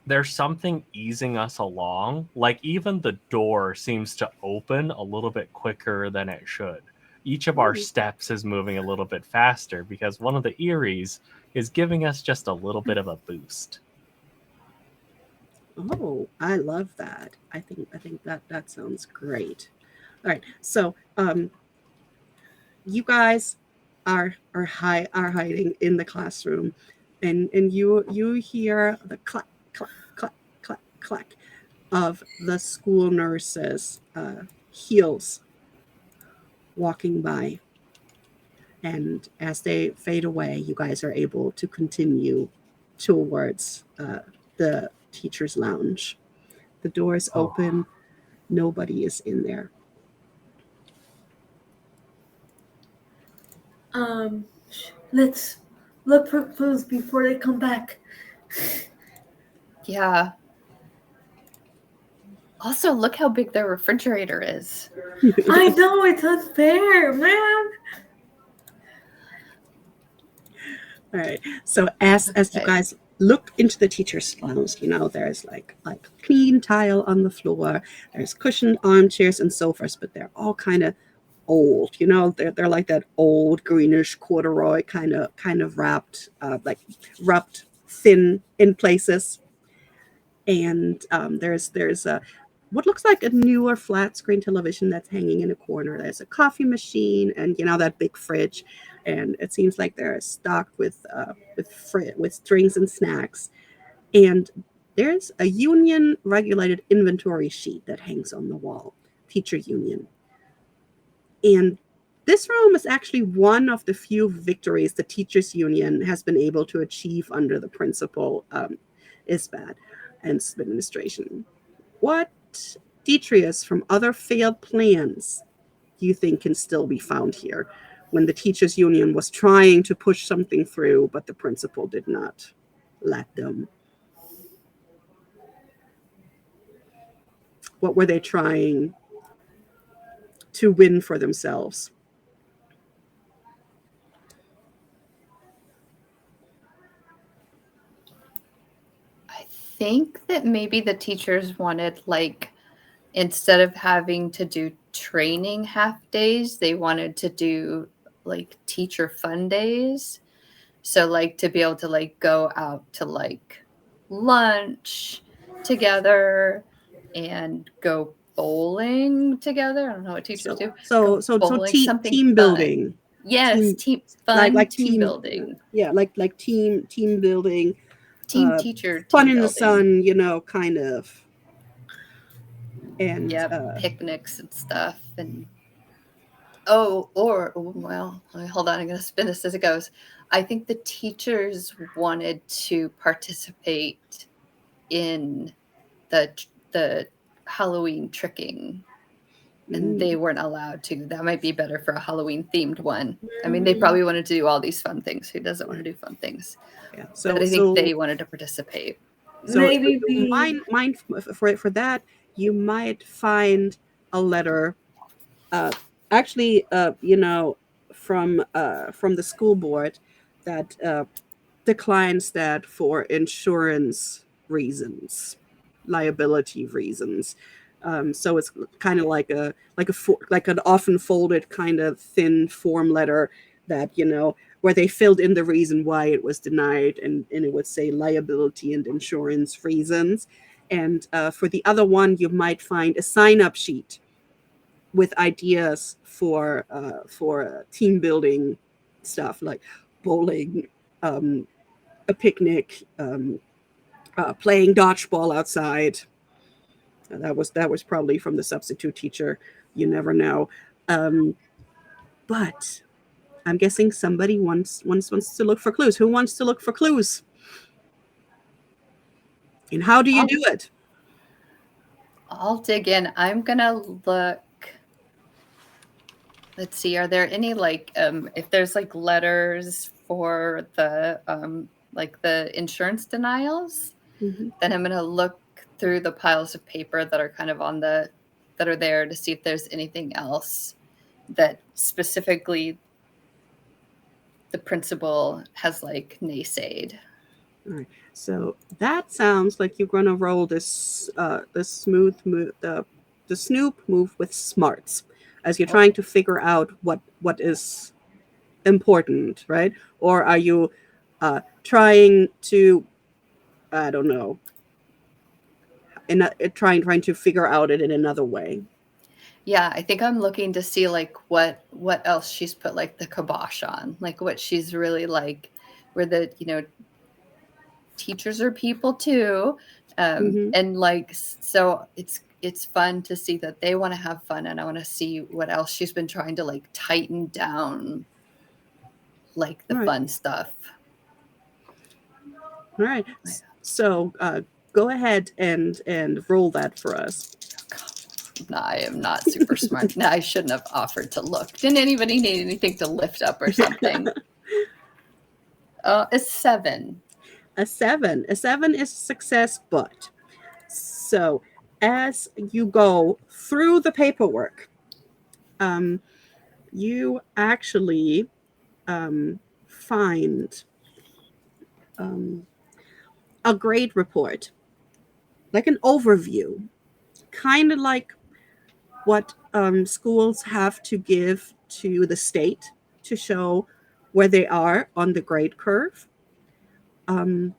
there's something easing us along. Like even the door seems to open a little bit quicker than it should. Each of our steps is moving a little bit faster because one of the Eries is giving us just a little bit of a boost. Oh, I love that. I think that sounds great. All right. So, you guys are hiding in the classroom, and you hear the clack clack clack clack clack of the school nurses' heels walking by. And as they fade away, you guys are able to continue towards the teacher's lounge. The doors open. Nobody is in there. Let's look for clues before they come back. Yeah. Also, look how big their refrigerator is. I know, it's unfair, man. All right. So as you Okay. guys look into the teacher's lounge, there's like clean tile on the floor. There's cushioned armchairs and sofas, but they're all kind of old. They're like that old greenish corduroy kind of wrapped, like wrapped thin in places. And there's a what looks like a newer flat screen television that's hanging in a corner. There's a coffee machine and that big fridge, and it seems like they're stocked with drinks and snacks. And there's a union regulated inventory sheet that hangs on the wall, teacher union. And this room is actually one of the few victories the teachers union has been able to achieve under the principal Isbad and administration. What Detrius from other failed plans do you think can still be found here when the teachers union was trying to push something through, but the principal did not let them? What were they trying to win for themselves? I think that maybe the teachers wanted, like, instead of having to do training half days, they wanted to do like teacher fun days. So like to be able to like go out to like lunch together and go bowling together. I don't know what teachers do. So Bowling, something team fun. building. Yes, team fun, like team building. Yeah, like team building. Teacher Fun team in the building. sun, kind of. And Yeah, picnics and stuff. And well, hold on, I'm gonna spin this as it goes. I think the teachers wanted to participate in the Halloween tricking, and they weren't allowed to. That might be better for a Halloween themed one. I mean, they probably wanted to do all these fun things. Who doesn't want to do fun things? Yeah. But I think they wanted to participate. So Maybe mine for that, you might find a letter, actually, from the school board that declines that for insurance reasons, liability reasons. So it's kind of like like an often folded kind of thin form letter that where they filled in the reason why it was denied, and it would say liability and insurance reasons. And for the other one, you might find a sign-up sheet with ideas for team building stuff like bowling, a picnic, playing dodgeball outside. That was probably from the substitute teacher. You never know. But I'm guessing somebody wants to look for clues. Who wants to look for clues? And how do you do it? I'll dig in. I'm gonna look. Let's see. Are there any like if there's like letters for the like the insurance denials? Mm-hmm. Then I'm gonna look through the piles of paper that are kind of that are there to see if there's anything else that specifically the principal has like naysayed. All right. So that sounds like you're going to roll this the smooth move, the snoop move with smarts, as you're trying to figure out what is important, right? Or are you trying to, I don't know, trying to figure out it in another way? Yeah, I think I'm looking to see like what else she's put like the kibosh on, like what she's really like, where the teachers are people too, and like so it's fun to see that they want to have fun, and I want to see what else she's been trying to like tighten down, like the fun stuff. All right. So go ahead and roll that for us. No, I am not super smart. No, I shouldn't have offered to look. Didn't anybody need anything to lift up or something? A 7. A 7. A 7 is a success, but so as you go through the paperwork, you actually find a grade report, like an overview, kind of like what schools have to give to the state to show where they are on the grade curve. And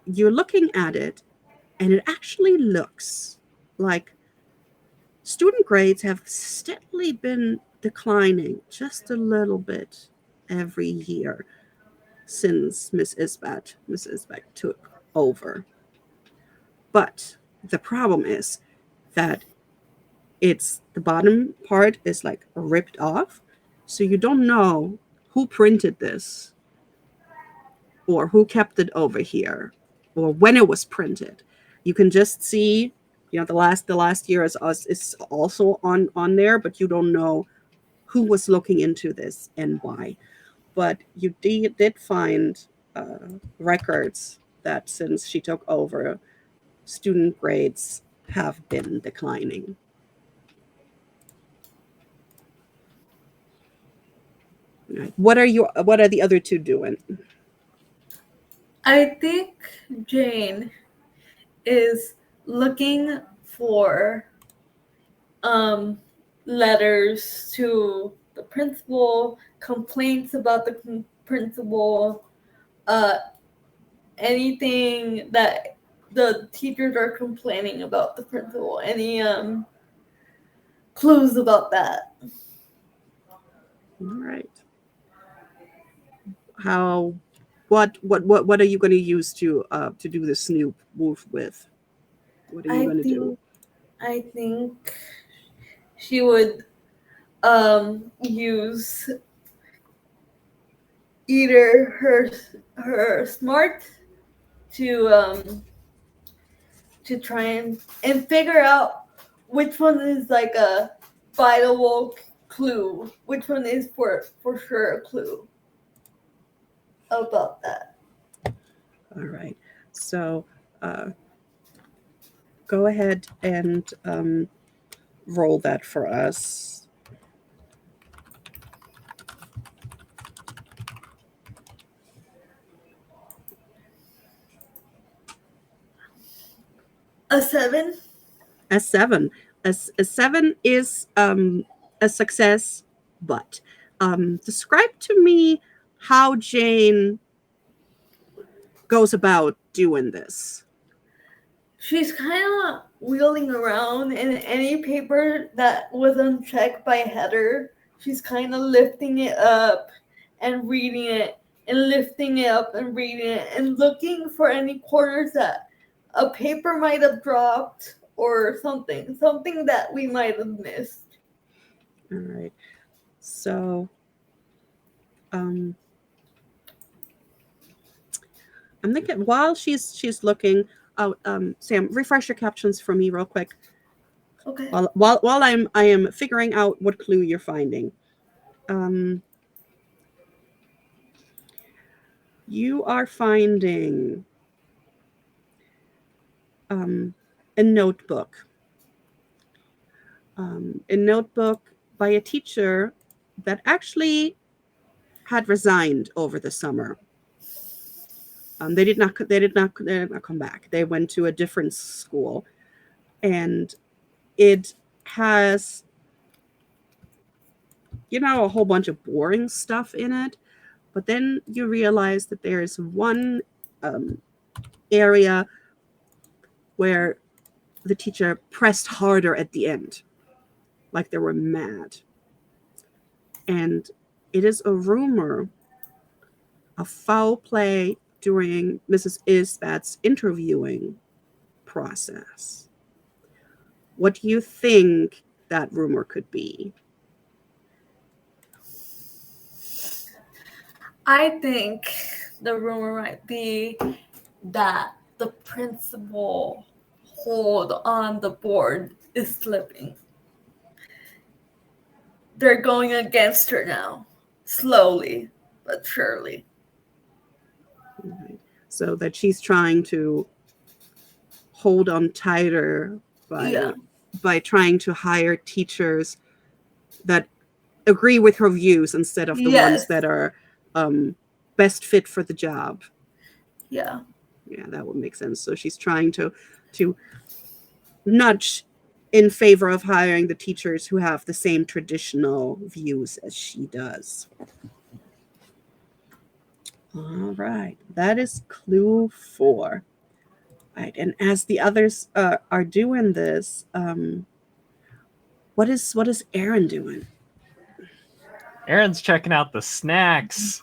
you're looking at it, and it actually looks like student grades have steadily been declining just a little bit every year since Miss Isbeth took over. But the problem is that the bottom part is like ripped off, so you don't know who printed this or who kept it over here or when it was printed. You can just see, the last year is also on there, but you don't know who was looking into this and why. But you did find records that since she took over, student grades have been declining. Right. What are the other two doing? I think Jane is looking for letters to the principal, complaints about the principal, anything that the teachers are complaining about the principal, any clues about that. All right. What are you going to use to do the snoop move with? What are you going to do? I think she would use either her smart to try and figure out which one is like a vital clue, which one is for sure a clue about that. All right. So go ahead and roll that for us. A 7. A 7. A 7 is a success, but describe to me how Jane goes about doing this. She's kind of wheeling around, and any paper that was unchecked by Heather, she's kind of lifting it up and reading it, and lifting it up and reading it, and looking for any corners that a paper might have dropped or something that we might have missed. All right. So I'm thinking while she's looking. Oh, Sam, refresh your captions for me real quick. Okay. While I am figuring out what clue you're finding. You are finding a notebook. A notebook by a teacher that actually had resigned over the summer. They did not come back. They went to a different school, and it has, a whole bunch of boring stuff in it. But then you realize that there is one area where the teacher pressed harder at the end, like they were mad. And it is a rumor of foul play during Mrs. Isbat's interviewing process. What do you think that rumor could be? I think the rumor might be that the principal hold on the board is slipping. They're going against her now, slowly but surely. Right. So that she's trying to hold on tighter by trying to hire teachers that agree with her views instead of the ones that are best fit for the job. Yeah, that would make sense. So she's trying to nudge in favor of hiring the teachers who have the same traditional views as she does. All right, that is clue 4. Right, and as the others are doing this, what is Aaron doing? Aaron's checking out the snacks.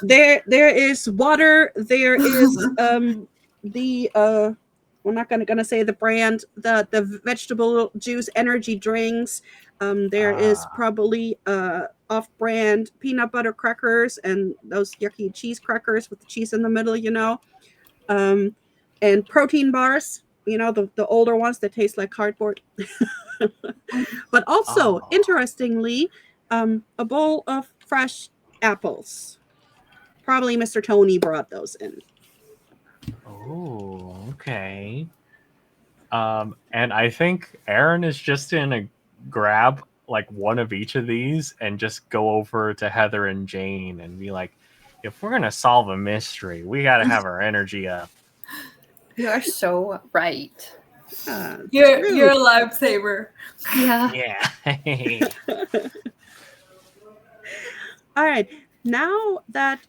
There is water. There is the we're not gonna say the brand, the vegetable juice energy drinks. There is probably off-brand peanut butter crackers and those yucky cheese crackers with the cheese in the middle, and protein bars. The older ones that taste like cardboard. But also, interestingly, a bowl of fresh apples. Probably Mr. Tony brought those in. Oh, okay. And I think Aaron is just gonna grab like one of each of these and just go over to Heather and Jane and be like, if we're gonna solve a mystery, we gotta have our energy up. You are so right. You're a lifesaver. Yeah. Yeah. All right. Now that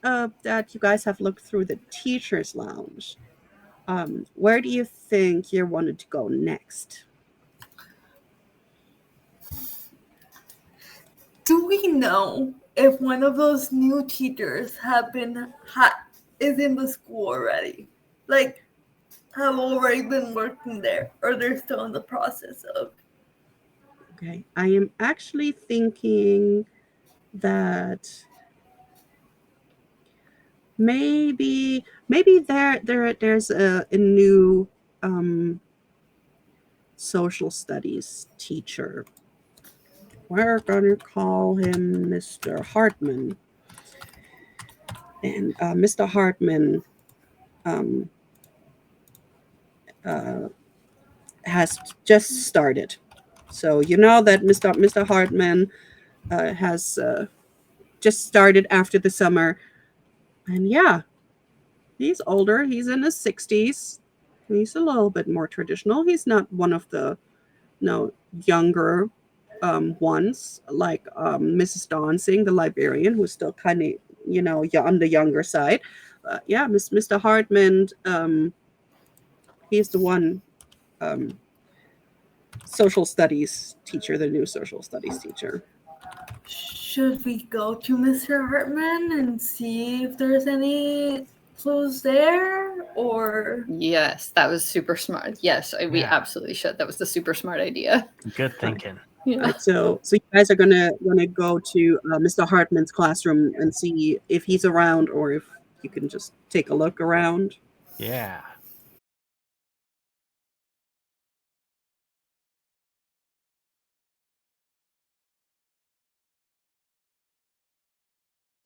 that you guys have looked through the teachers' lounge, where do you think you wanted to go next? Do we know if one of those new teachers is in the school already? Like, have already been working there, or they're still in the process of? Okay. I am actually thinking that maybe there's a new social studies teacher. We're gonna call him Mr. Hartman. And Mr. Hartman um, uh, has just started. So you know that Mr. Hartman has just started after the summer, and yeah, he's older. He's in his 60s. He's a little bit more traditional. He's not one of the younger ones like Mrs. Donsing, the librarian, who's still kind of on the younger side. Yeah, Mr. Hartman, he's the one um, social studies teacher, the new social studies teacher. Should we go to Mr. Hartman and see if there's any clues there, or? Yes, that was super smart. Yes, we Yeah. absolutely should. That was the super smart idea. Good thinking. Yeah. Right, so you guys are gonna go to Mr. Hartman's classroom and see if he's around, or if you can just take a look around. Yeah.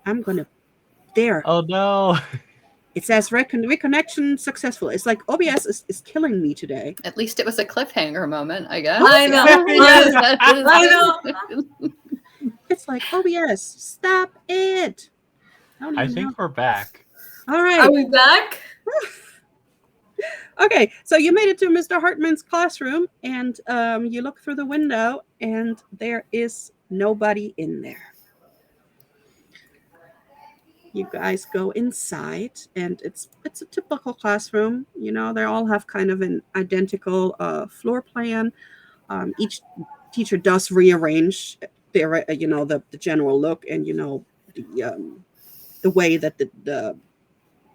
I'm gonna there. Oh no. It says reconnection successful. It's like OBS is killing me today. At least it was a cliffhanger moment, I guess. I know. I know. It's like OBS, stop it. don't I even know. think we're back. All right. Are we back? Okay, so you made it to Mr. Hartman's classroom, and you look through the window, and there is nobody in there. You guys go inside, and it's a typical classroom. They all have kind of an identical floor plan. Each teacher does rearrange their, the general look, and the way that the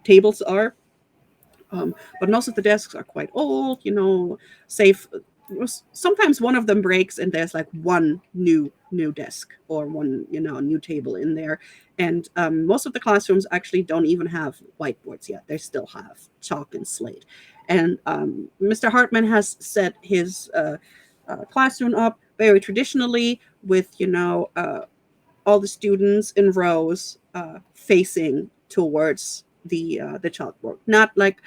tables are. But most of the desks are quite old, safe. Sometimes one of them breaks and there's like one new desk or one new table in there. And most of the classrooms actually don't even have whiteboards yet. They still have chalk and slate. And Mr. Hartman has set his classroom up very traditionally with all the students in rows facing towards the chalkboard, not like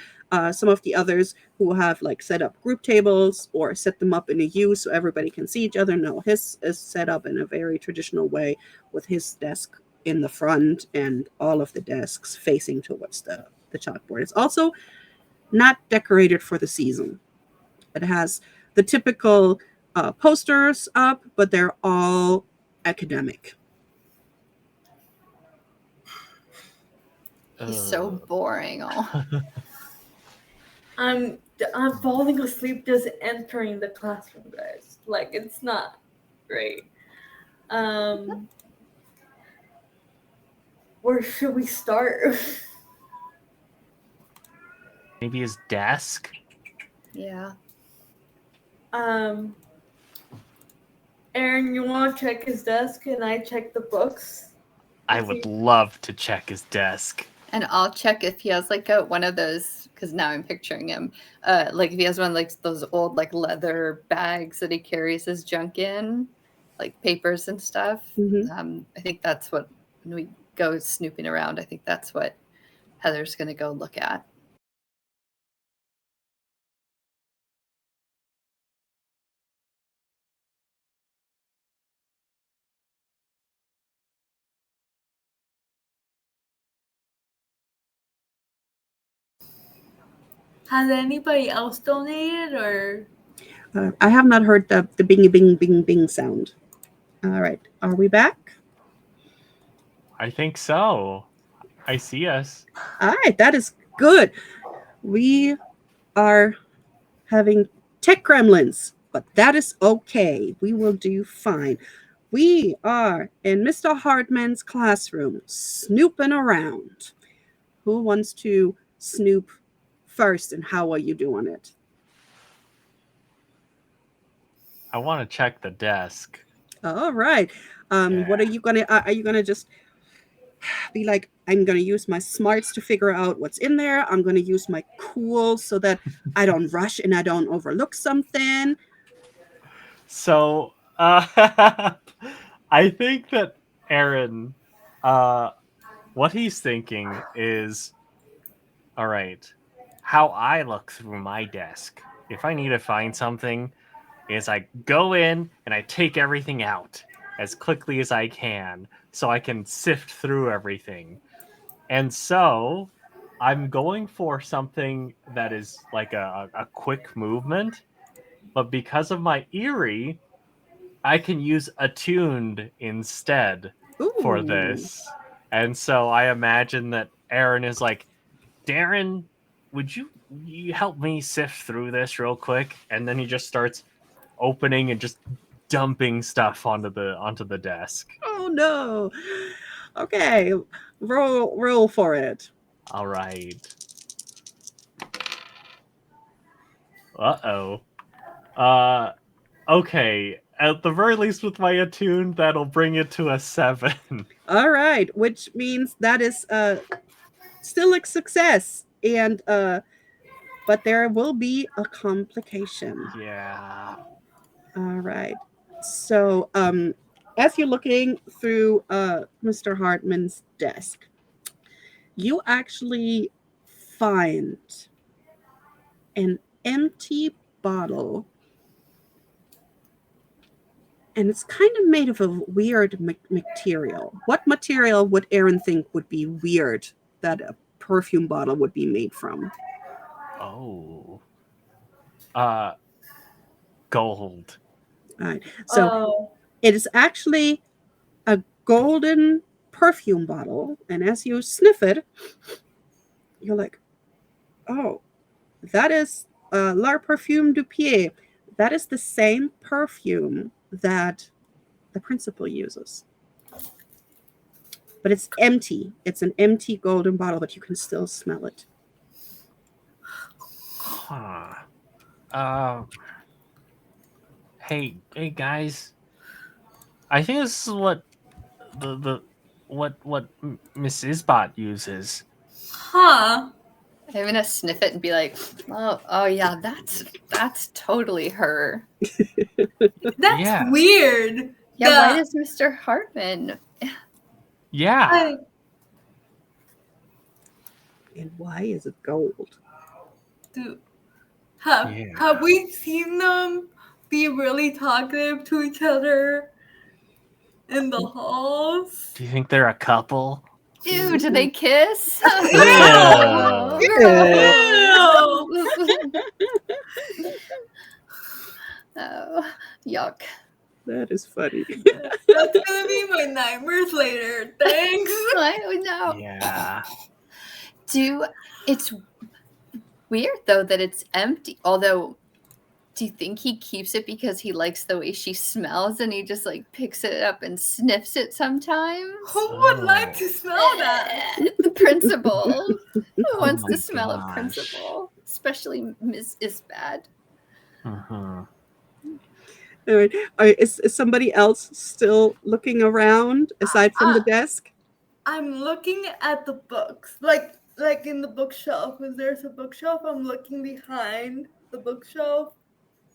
some of the others who have like set up group tables or set them up in a U so everybody can see each other. No, his is set up in a very traditional way with his desk in the front and all of the desks facing towards the chalkboard. It's also not decorated for the season. It has the typical posters up, but they're all academic. He's so boring. Oh. I'm falling asleep just entering the classroom, guys. Like, it's not great. Where should we start? Maybe his desk. Yeah. Aaron, you want to check his desk and I check the books? I would love to check his desk. And I'll check if he has like one of those, because now I'm picturing him, like if he has one of like those old like leather bags that he carries his junk in, like papers and stuff. Mm-hmm. I think that's what, when we go snooping around, I think that's what Heather's going to go look at. Has anybody else donated or? I have not heard the bing, bing, bing, bing sound. All right. Are we back? I think so. I see us. All right. That is good. We are having tech gremlins, but that is okay. We will do fine. We are in Mr. Hartman's classroom, snooping around. Who wants to snoop first, and how are you doing it? I want to check the desk. All right. What are you gonna? Are you gonna just be like, I'm gonna use my smarts to figure out what's in there. I'm gonna use my cool so that I don't rush and I don't overlook something. So, I think that Aaron, what he's thinking is, all right, how I look through my desk. If I need to find something, is I go in and I take everything out as quickly as I can so I can sift through everything. And so I'm going for something that is like a quick movement, but because of my Eerie, I can use attuned instead for Ooh. this. And so I imagine that Aaron is like, Darren, would you help me sift through this real quick? And then he just starts opening and just dumping stuff onto the desk. Oh no. Okay. Roll for it. All right. Uh-oh. Okay. At the very least with my attuned, that'll bring it to a 7. All right, which means that is still a success. And but there will be a complication. Yeah. All right. So as you're looking through Mr. Hartman's desk, you actually find an empty bottle, and it's kind of made of a weird material. What material would Aaron think would be weird that a perfume bottle would be made from? Oh. Gold. All right. So it is actually a golden perfume bottle, and as you sniff it, you're like, oh, that is La Parfume du Pied. That is the same perfume that the principal uses. But it's empty. It's an empty golden bottle, but you can still smell it. Huh. Hey guys. I think this is what what Miss Isbot uses. Huh. I'm gonna sniff it and be like, oh yeah, that's totally her. That's weird. Yeah, why does Mr. Hartman? Yeah. And why is it gold? Dude, have we seen them be really talkative to each other in the halls? Do you think they're a couple? Ew, do they kiss? Yeah. Oh, yuck. That is funny. That's gonna be my nightmares later. Thanks. I know. Yeah. It's weird though that it's empty. Although, do you think he keeps it because he likes the way she smells and he just like picks it up and sniffs it sometimes? Who would like to smell that? The principal. Who wants my to smell a gosh. principal? Especially Ms. Isbad. Uh-huh. All right. Is somebody else still looking around aside from the desk? I'm looking at the books, like in the bookshelf. If there's a bookshelf, I'm looking behind the bookshelf,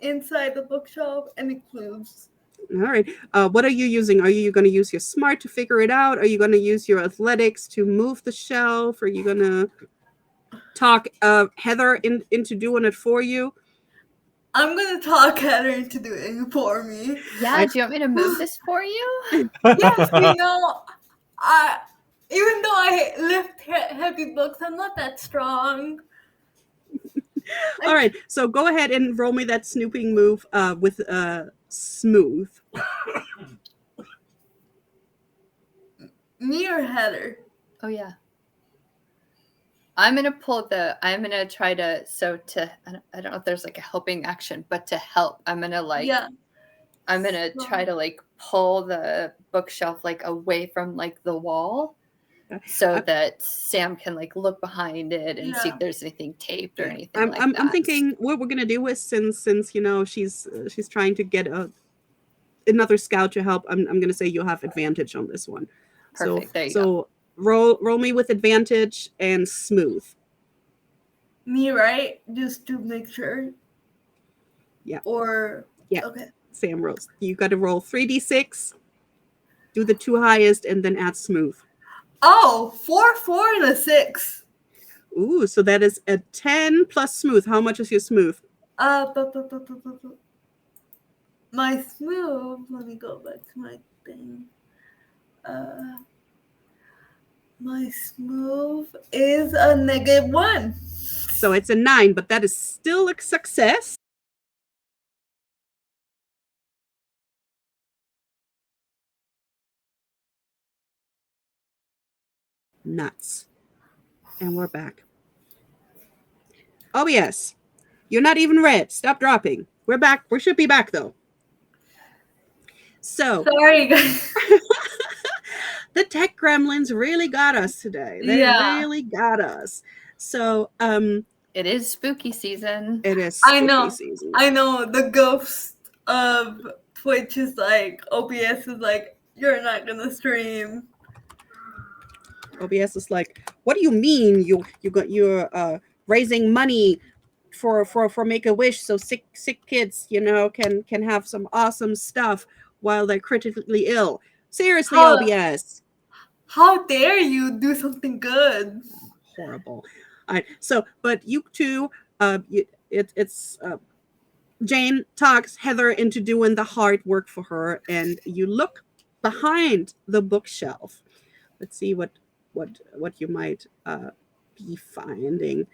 inside the bookshelf, any clues. All right. What are you using? Are you going to use your smart to figure it out? Are you going to use your athletics to move the shelf? Are you going to talk Heather into doing it for you? I'm going to talk Heather into doing it for me. Yeah, do you want me to move this for you? Yes, even though I lift heavy books, I'm not that strong. All right, so go ahead and roll me that snooping move with smooth. Me or Heather? Oh yeah. I'm gonna try to I don't know if there's like a helping action, but to help, I'm gonna try to like pull the bookshelf like away from like the wall, so that Sam can like look behind it and see if there's anything taped or anything like that. I'm thinking what we're gonna do is since she's trying to get another scout to help. I'm gonna say you'll have advantage on this one. Perfect. There you go. Roll me with advantage and smooth. Me, right? Just to make sure. Yeah. Or yeah. Okay. Sam rolls. You got to roll 3d6. Do the two highest and then add smooth. Oh, 4, and a 6. Ooh, so that is a 10 plus smooth. How much is your smooth? My smooth. Let me go back to my thing. My smooth is a -1. So it's a 9, but that is still a success. Nuts. And we're back. Oh, yes. You're not even red. Stop dropping. We're back. We should be back, though. So. Sorry, guys. The tech gremlins really got us today. They really got us. So, it is spooky season. It is spooky season. I know. The ghost of Twitch is like, OBS is like, you're not gonna stream. OBS is like, what do you mean you're raising money for Make-A-Wish so sick kids, can have some awesome stuff while they're critically ill. Seriously, OBS. How dare you do something good? Horrible. All right. So, but you two, it's Jane talks Heather into doing the hard work for her, and you look behind the bookshelf. Let's see what you might be finding.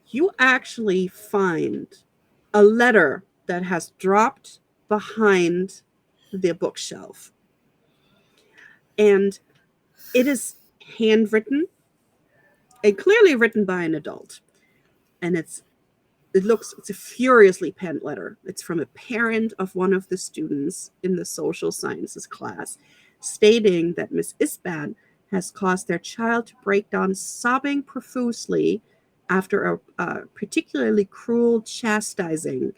You actually find a letter that has dropped behind the bookshelf. And it is handwritten and clearly written by an adult. And it's a furiously penned letter. It's from a parent of one of the students in the social sciences class, stating that Miss Isban has caused their child to break down sobbing profusely after a particularly cruel chastising,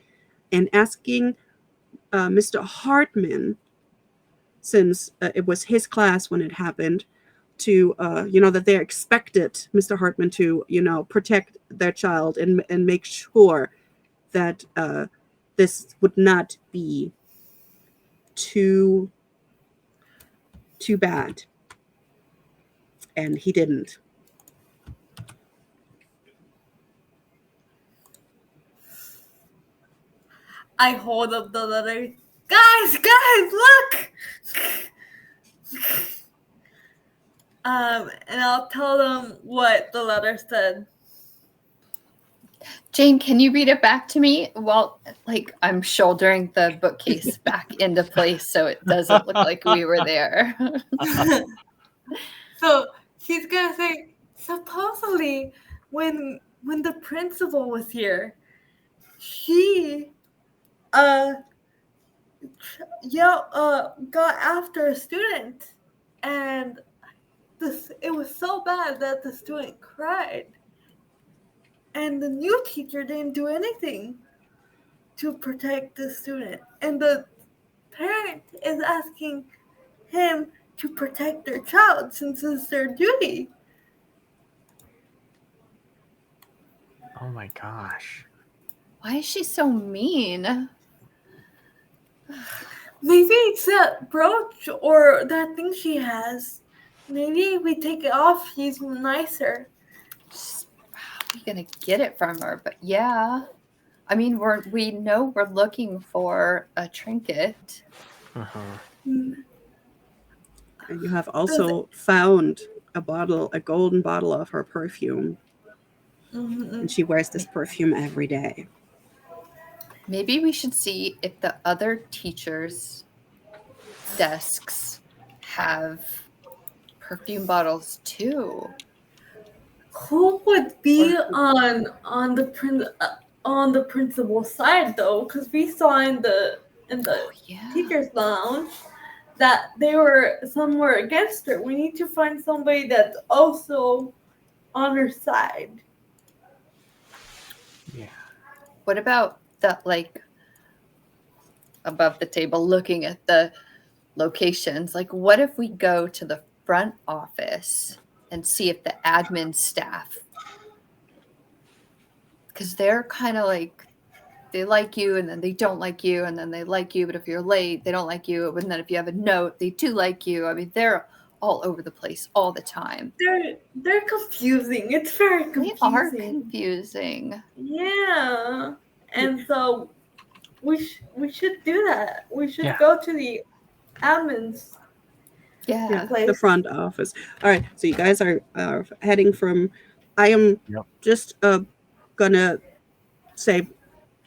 and asking Mr. Hartman, since it was his class when it happened, to that they expected Mr. Hartman to protect their child and make sure that this would not be too bad. And he didn't. I hold up the letter. Guys, look! And I'll tell them what the letter said. Jane, can you read it back to me? Well, like I'm shouldering the bookcase back into place so it doesn't look like we were there. So she's gonna say, supposedly when the principal was here, she got after a student, and it was so bad that the student cried, and the new teacher didn't do anything to protect the student, and the parent is asking him to protect their child since it's their duty. Oh my gosh. Why is she so mean? Maybe it's that brooch or that thing she has. Maybe if we take it off, she's nicer. How are we gonna get it from her? But yeah, I mean, we know we're looking for a trinket. Uh-huh. And you have also found a golden bottle of her perfume. and she wears this perfume every day. Maybe we should see if the other teachers' desks have perfume bottles too. Who would be Or- on the principal side though? Because we saw in the Yeah. teachers' lounge that they were somewhere against her. We need to find somebody that's also on her side. Yeah. What about that, like, above the table looking at the locations? Like, what if we go to the front office and see if the admin staff, because they're kind of like, they like you and then they don't like you and then they like you, but if you're late they don't like you, and then if you have a note they do like you. I mean, they're all over the place all the time. They're confusing. It's very confusing. They are confusing. Yeah, and so we should do that. We should Yeah. go to the admins. Yeah. Place. The front office. All right, so you guys are heading from. I am just gonna say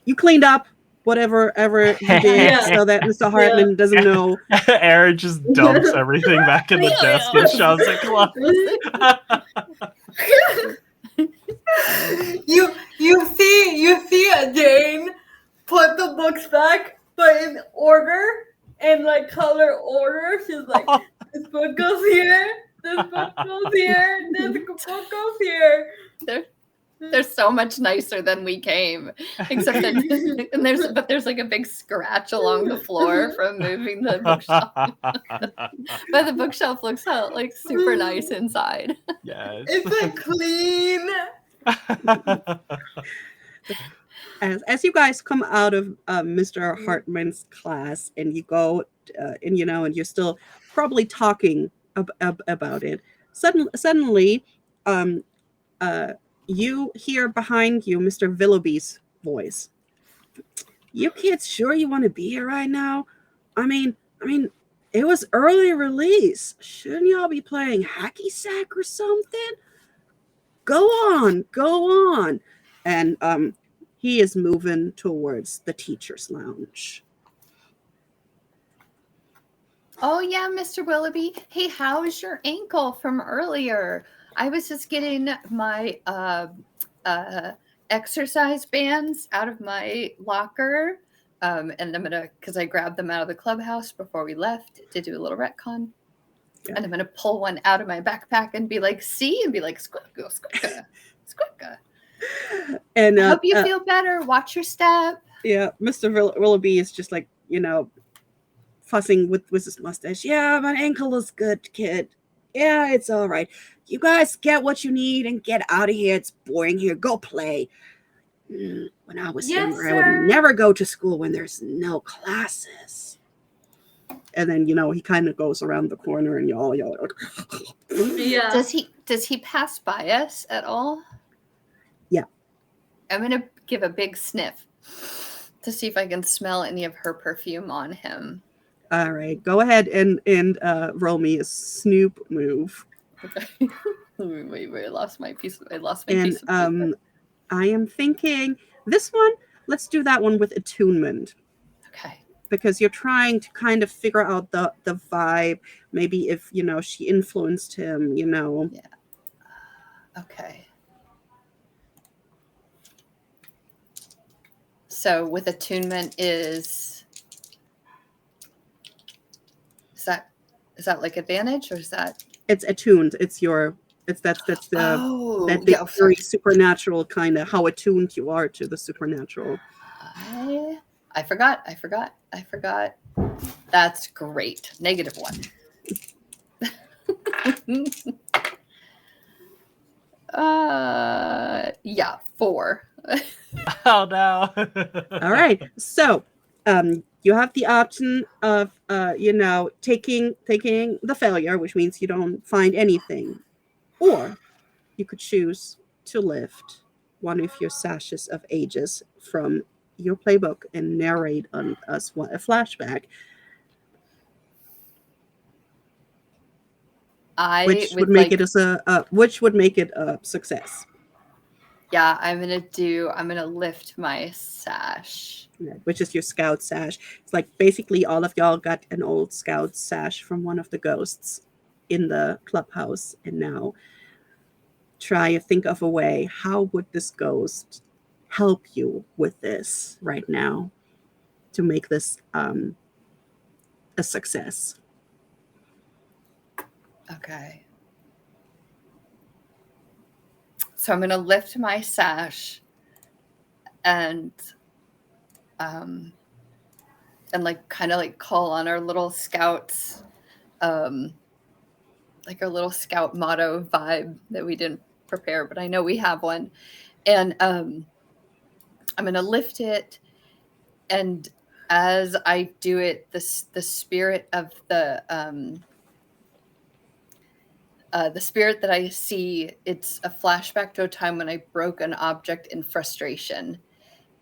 you cleaned up whatever ever you did, Yeah. so that Mr. Hartman doesn't know. Aaron just dumps everything back in the desk and shoves it close. You see Jane put the books back, but in order, in like color order. She's like, this book goes here, this book goes here, this book goes here. They're so much nicer than we came, except that and there's like a big scratch along the floor from moving the bookshelf. But the bookshelf looks like super nice inside. Yes. It's like clean. As you guys come out of Mr. Hartman's class and you go and and you're still probably talking about it, suddenly you hear behind you Mr. Willoughby's voice. You kids sure you want to be here right now? I mean, it was early release. Shouldn't y'all be playing hacky sack or something? Go on. And he is moving towards the teacher's lounge. Oh yeah, Mr. Willoughby. Hey, how's your ankle from earlier? I was just getting my exercise bands out of my locker. And I'm gonna, because I grabbed them out of the clubhouse before we left to do a little retcon. Yeah. And I'm gonna pull one out of my backpack and be like, see, and be like, squicka, squicka, squicka. And I hope you feel better. Watch your step. Yeah, Mr. Willoughby is just like, fussing with his mustache. Yeah, my ankle is good, kid. Yeah, it's all right. You guys get what you need and get out of here. It's boring here. Go play. When I was younger, I would never go to school when there's no classes. And then, he kind of goes around the corner and y'all. Yeah. Does he pass by us at all? Yeah. I'm going to give a big sniff to see if I can smell any of her perfume on him. All right, go ahead and roll me a snoop move. Okay. Wait, I lost my piece of piece of paper. I am thinking this one, let's do that one with attunement. Okay. Because you're trying to kind of figure out the vibe, maybe if, she influenced him, Yeah. Okay. So with attunement is that like advantage, or is that? It's attuned. It's the very supernatural kind of how attuned you are to the supernatural. I forgot. That's great. -1. Yeah, 4. Oh no. All right. So you have the option of taking the failure, which means you don't find anything, or you could choose to lift one of your sashes of ages from your playbook and narrate on us a flashback, which would make it a success. Yeah, I'm gonna lift my sash. which is your scout sash. It's like basically all of y'all got an old scout sash from one of the ghosts in the clubhouse, and now try to think of a way. How would this ghost help you with this right now to make this a success? Okay. So I'm gonna lift my sash and like kind of like call on our little scouts, like our little scout motto vibe that we didn't prepare, but I know we have one. And I'm gonna lift it, and as I do it, the spirit of the spirit that I see, it's a flashback to a time when I broke an object in frustration.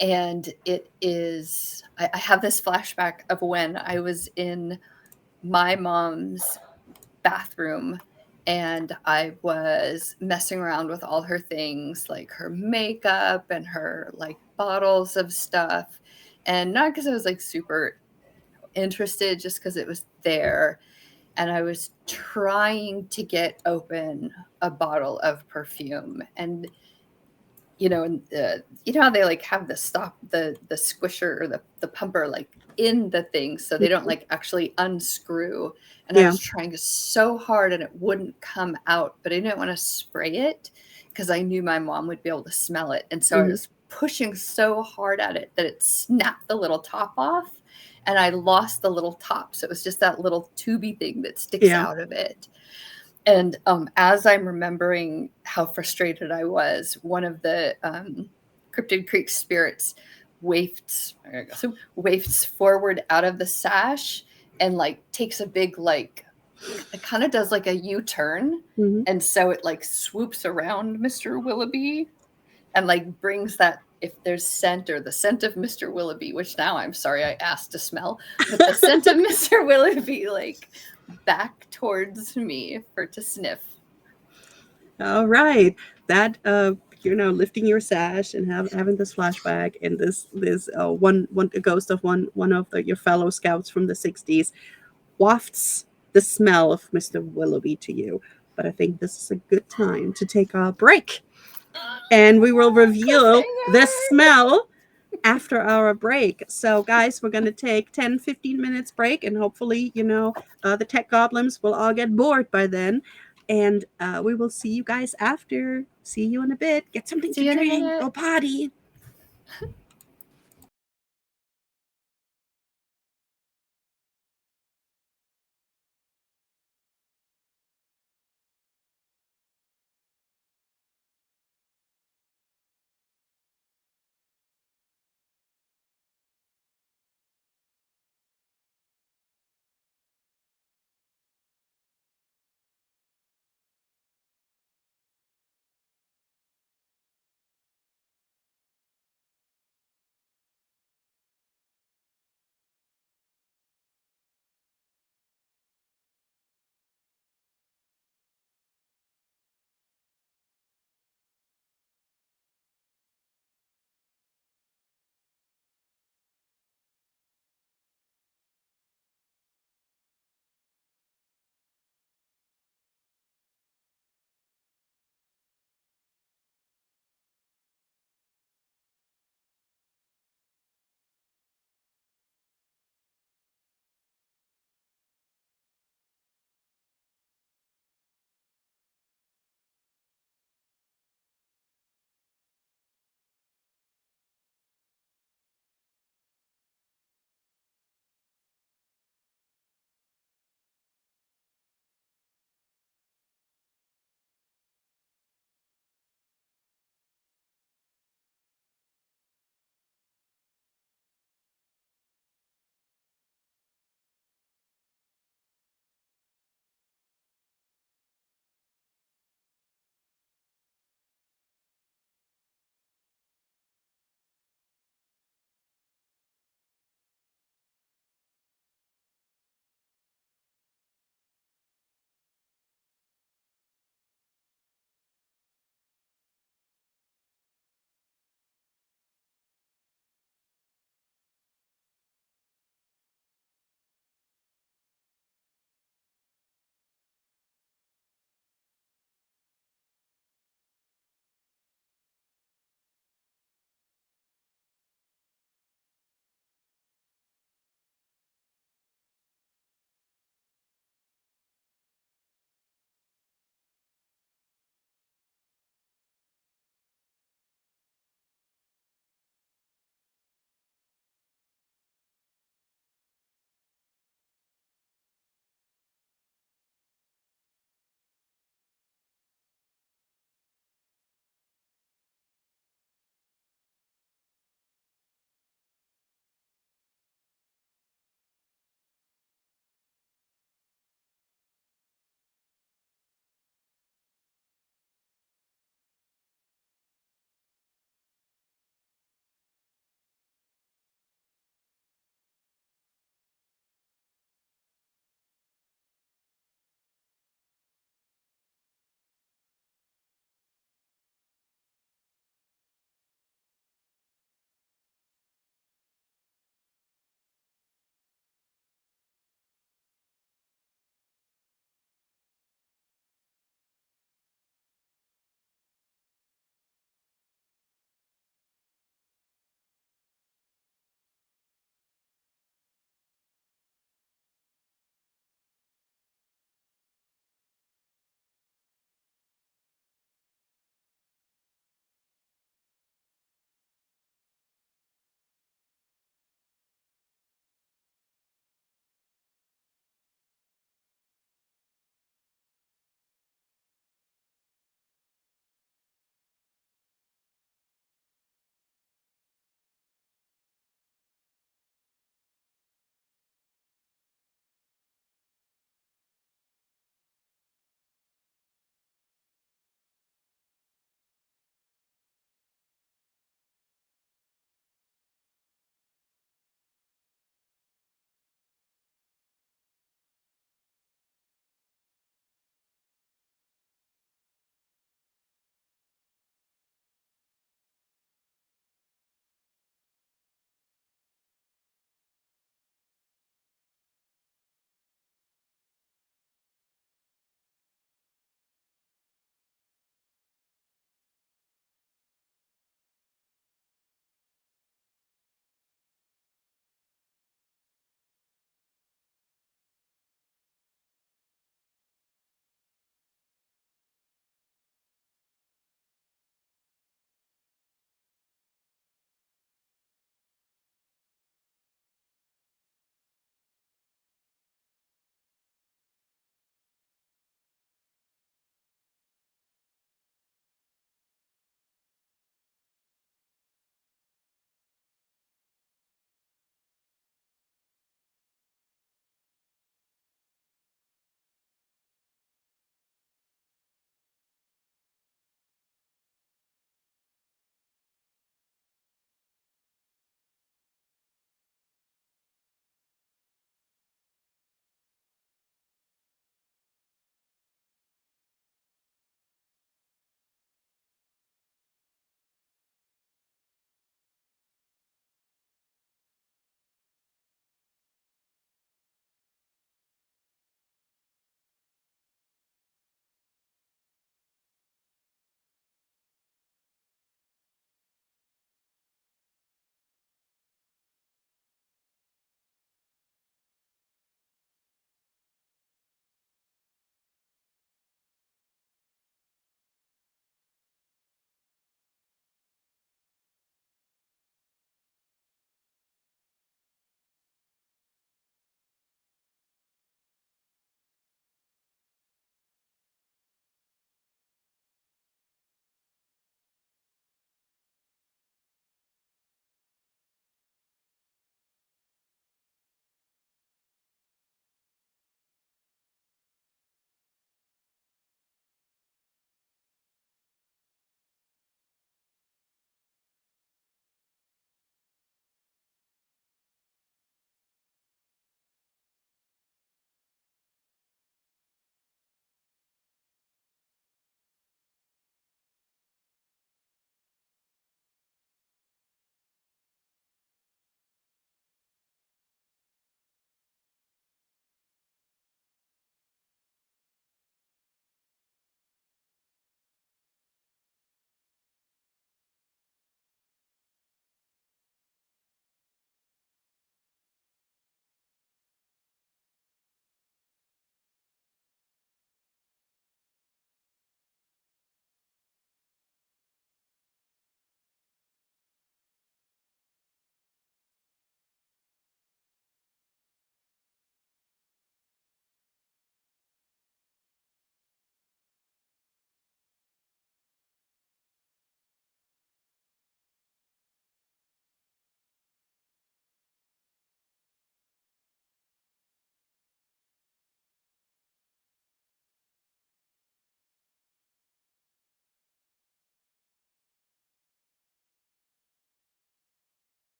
And it is, I have this flashback of when I was in my mom's bathroom and I was messing around with all her things, like her makeup and her like bottles of stuff. And not because I was like super interested, just because it was there. And I was trying to get open a bottle of perfume. And you know, and you know how they like have the squisher or the pumper like in the thing so they don't like actually unscrew. And I Yeah. was trying so hard and it wouldn't come out, but I didn't want to spray it because I knew my mom would be able to smell it. And so I was pushing so hard at it that it snapped the little top off and I lost the little top. So it was just that little tubey thing that sticks out of it. And as I'm remembering how frustrated I was, one of the Cryptid Creek spirits wafts forward out of the sash and like takes a big like, it kind of does like a U-turn. And so it like swoops around Mr. Willoughby and like brings that, if there's scent or the scent of Mr. Willoughby, which now I'm sorry I asked to smell, but the scent of Mr. Willoughby like back towards me to sniff. All right. That lifting your sash and having this flashback and this a ghost of one of your fellow scouts from the 60s wafts the smell of Mr. Willoughby to you. But I think this is a good time to take a break. And we will reveal the smell after our break. So guys, we're going to take 10-15 minutes break, and hopefully, the tech goblins will all get bored by then. And we will see you guys after. See you in a bit. Get something to drink. Go potty.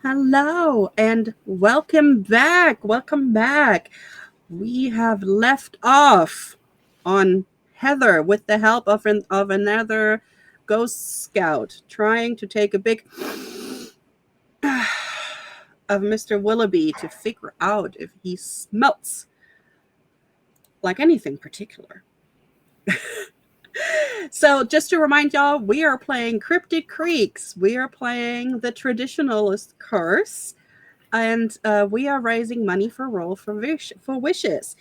Hello and welcome back. Welcome back. We have left off on Heather with the help of another ghost scout trying to take a big of Mr. Willoughby to figure out if he smelts like anything particular. So just to remind y'all, we are playing Cryptid Creeks. We are playing the Traditionalist Curse. And we are raising money for Roll for Wishes.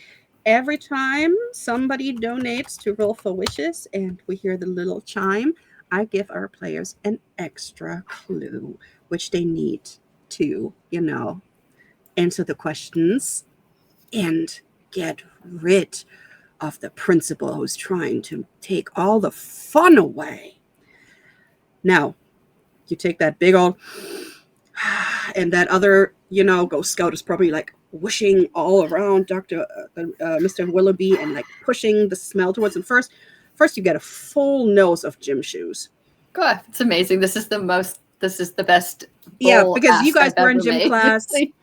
Every time somebody donates to Roll for Wishes and we hear the little chime, I give our players an extra clue, which they need to, answer the questions and get rid of the principal who's trying to take all the fun away. Now, you take that big old, and that other, Ghost Scout is probably like whooshing all around Mr. Willoughby and like pushing the smell towards him. First you get a full nose of gym shoes. God, it's amazing. This is the best. Yeah, because you guys I've were in ever gym made. class. He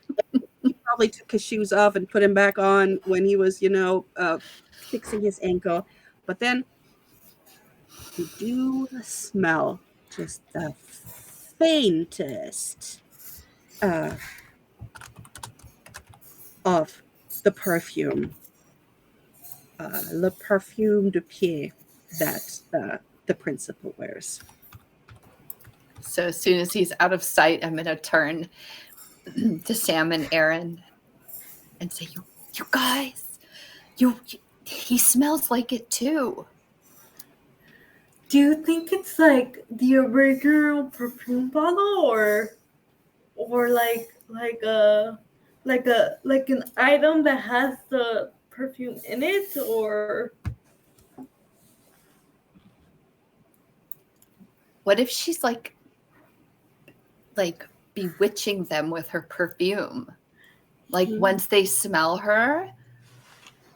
probably took his shoes off and put him back on when he was, fixing his ankle. But then you do smell just the faintest of the perfume, le parfum de pied that the principal wears. So as soon as he's out of sight, I'm going to turn to Sam and Aaron and say, "You guys, he smells like it too." Do you think it's like the original perfume bottle, or like an item that has the perfume in it, or What if she's like bewitching them with her perfume? Like once they smell her,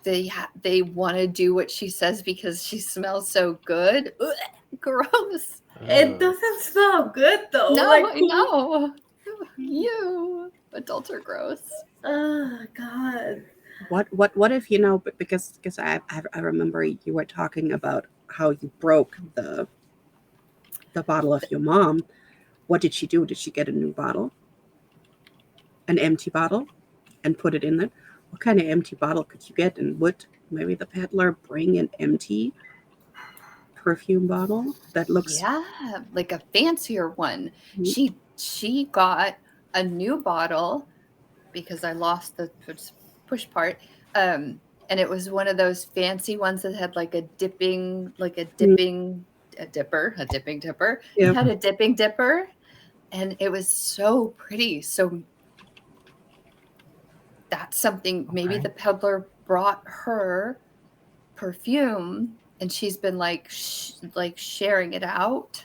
they want to do what she says because she smells so good. Ugh, gross. it doesn't smell good though. No, like, I know. You adults are gross. Oh God. What if because I remember you were talking about how you broke the bottle of your mom. What did she do? Did she get a new bottle? An empty bottle? And put it in there? What kind of empty bottle could you get? And would maybe the peddler bring an empty perfume bottle that looks... Yeah, like a fancier one. Mhm. She got a new bottle because I lost the push part. And it was one of those fancy ones that had like a dipping tipper. Yeah. It had a dipping dipper, and it was so pretty. So that's something. Maybe the peddler brought her perfume, and she's been like sharing it out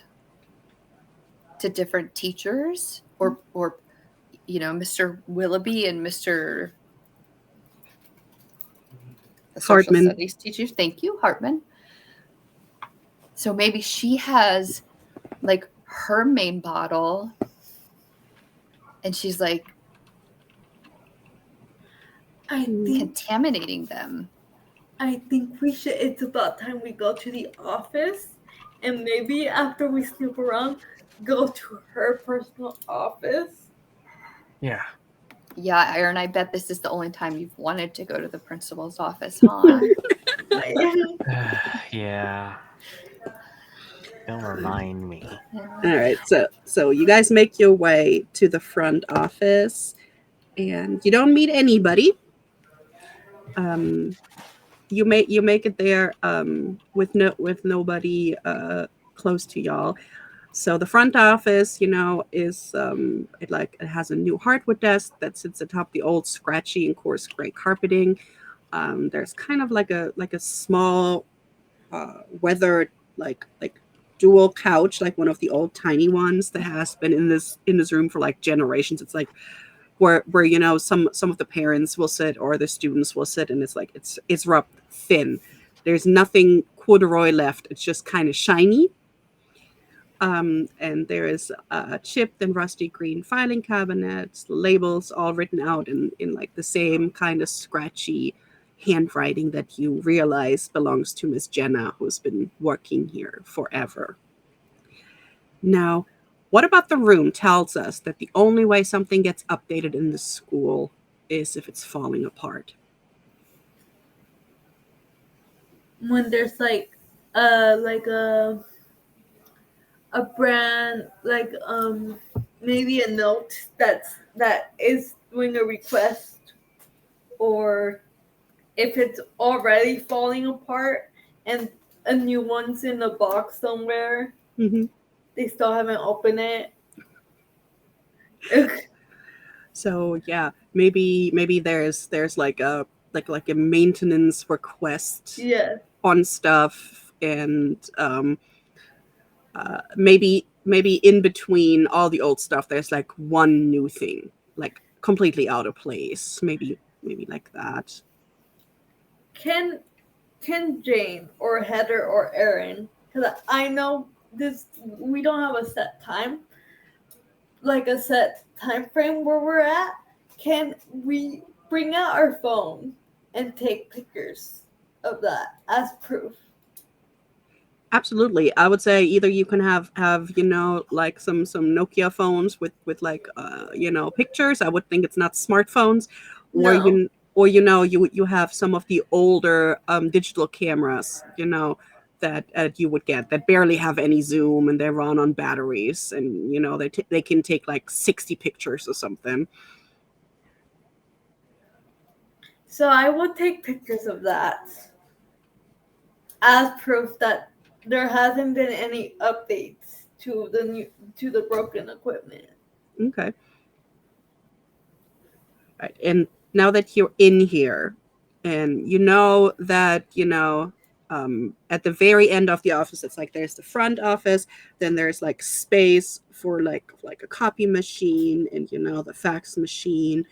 to different teachers, or Mr. Willoughby and Mr. the social Hartman. studies teacher. Thank you, Hartman. So maybe she has like her main bottle, and she's like contaminating them. I think we should. It's about time we go to the office, and maybe after we snoop around, go to her personal office. Yeah. Yeah, Aaron, I bet this is the only time you've wanted to go to the principal's office, huh? Yeah. Don't remind me. All right, so you guys make your way to the front office, and you don't meet anybody. You make it there with nobody close to y'all. So the front office, is it has a new hardwood desk that sits atop the old scratchy and coarse gray carpeting. There's kind of like a small weathered like dual couch, like one of the old tiny ones that has been in this room for like generations. It's like where some of the parents will sit or the students will sit, and it's like it's rubbed thin. There's nothing corduroy left. It's just kind of shiny. And there is chipped and rusty green filing cabinets, labels all written out in like the same kind of scratchy handwriting that you realize belongs to Miss Jenna, who's been working here forever. Now, what about the room tells us that the only way something gets updated in the school is if it's falling apart? When there's like a brand, like maybe a note that is doing a request, or if it's already falling apart and a new one's in a box somewhere, Mm-hmm. they still haven't opened it. So yeah, maybe there's like a like a maintenance request Yeah. on stuff, and maybe in between all the old stuff, there's like one new thing, like completely out of place. Maybe like that. Can Jane or Heather or Erin, because I know this, we don't have a set time, like a set time frame where we're at. Can we bring out our phone and take pictures of that as proof? Absolutely. I would say either you can have like some Nokia phones with like pictures. I would think it's not smartphones, or No. you have some of the older digital cameras, that you would get that barely have any zoom, and they run on batteries, and they can take like 60 pictures or something. So I would take pictures of that as proof that there hasn't been any updates to the broken equipment. Okay. Right. And now that you're in here, and you know that, at the very end of the office, it's like there's the front office, then there's like space for like a copy machine, and the fax machine,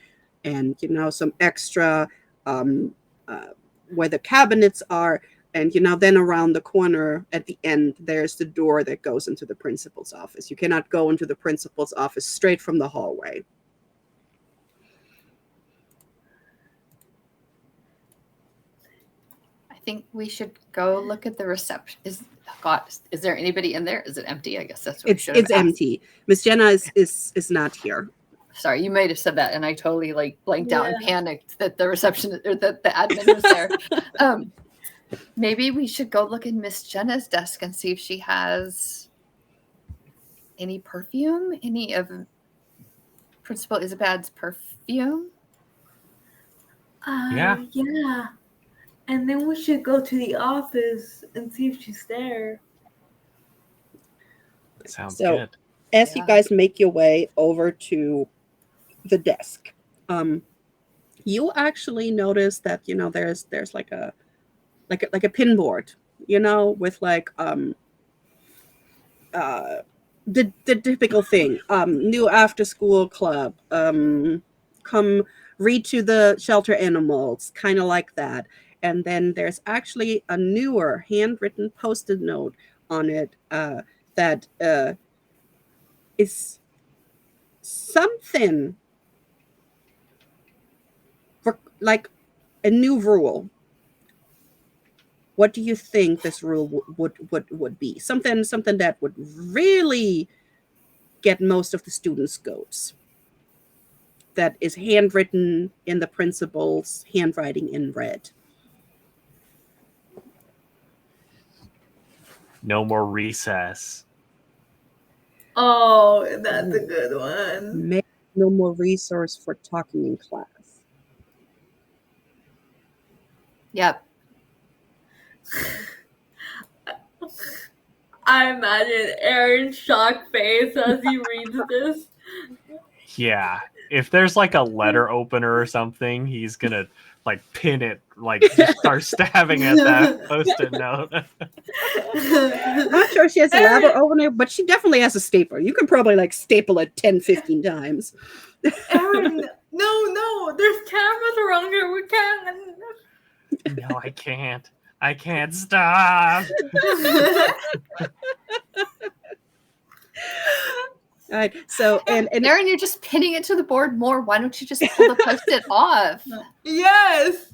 and some extra um, uh, where the cabinets are, and then around the corner at the end, there's the door that goes into the principal's office. You cannot go into the principal's office straight from the hallway. I think we should go look at the reception. Is there anybody in there? Is it empty? I guess that's what we should have It's asked. empty. Miss Jenna is not here. Sorry, you might have said that, and I totally blanked out and panicked that the reception or that the admin was there. Maybe we should go look in Miss Jenna's desk and see if she has any perfume, any of Principal Isabad's perfume. Yeah. Yeah. And then we should go to the office and see if she's there. Sounds So, good. as you guys make your way over to the desk, you actually notice that there's like a pinboard, with like the typical thing, new after school club, come read to the shelter animals, kind of like that. And then there's actually a newer handwritten post-it note on it, that is something for like a new rule. What do you think this rule would be? Something that would really get most of the students' goats. That is handwritten in the principal's handwriting in red. No more recess. Oh, that's a good one. Make no more resource for talking in class. Yep. I imagine Aaron's shocked face as he reads this. Yeah. If there's like a letter opener or something, he's gonna pin it, just start stabbing at that post-it note. I'm not sure she has a letter opener, but she definitely has a stapler. You can probably staple it 10, 15 times. Aaron, no, there's cameras around here. We can't. No, I can't. I can't stop. All right. So and Aaron, you're just pinning it to the board more. Why don't you just pull the post-it off? Yes.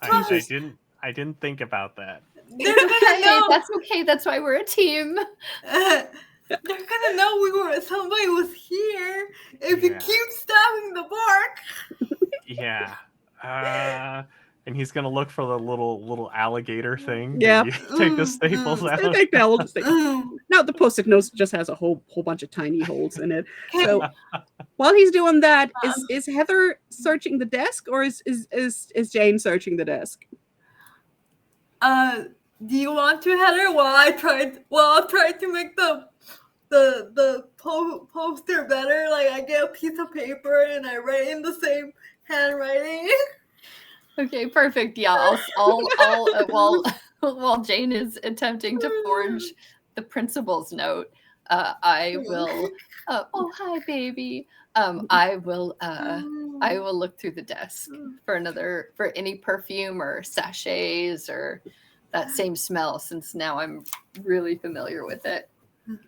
I didn't think about that. They're gonna know. That's okay. That's why we're a team. They're gonna know somebody was here if you Yeah. keep stabbing the bark. Yeah. And he's gonna look for the little alligator thing. Yeah. that you take the staples I out. think that will just take. Now the post-it note just has a whole bunch of tiny holes in it. So while he's doing that, is Heather searching the desk, or is Jane searching the desk? Do you want to, Heather? While I try to make the poster better. Like I get a piece of paper and I write in the same handwriting. Okay, perfect. Yeah, while Jane is attempting to forge the principal's note, I will. Oh, hi, baby. I will look through the desk for any perfume or sachets or that same smell, since now I'm really familiar with it.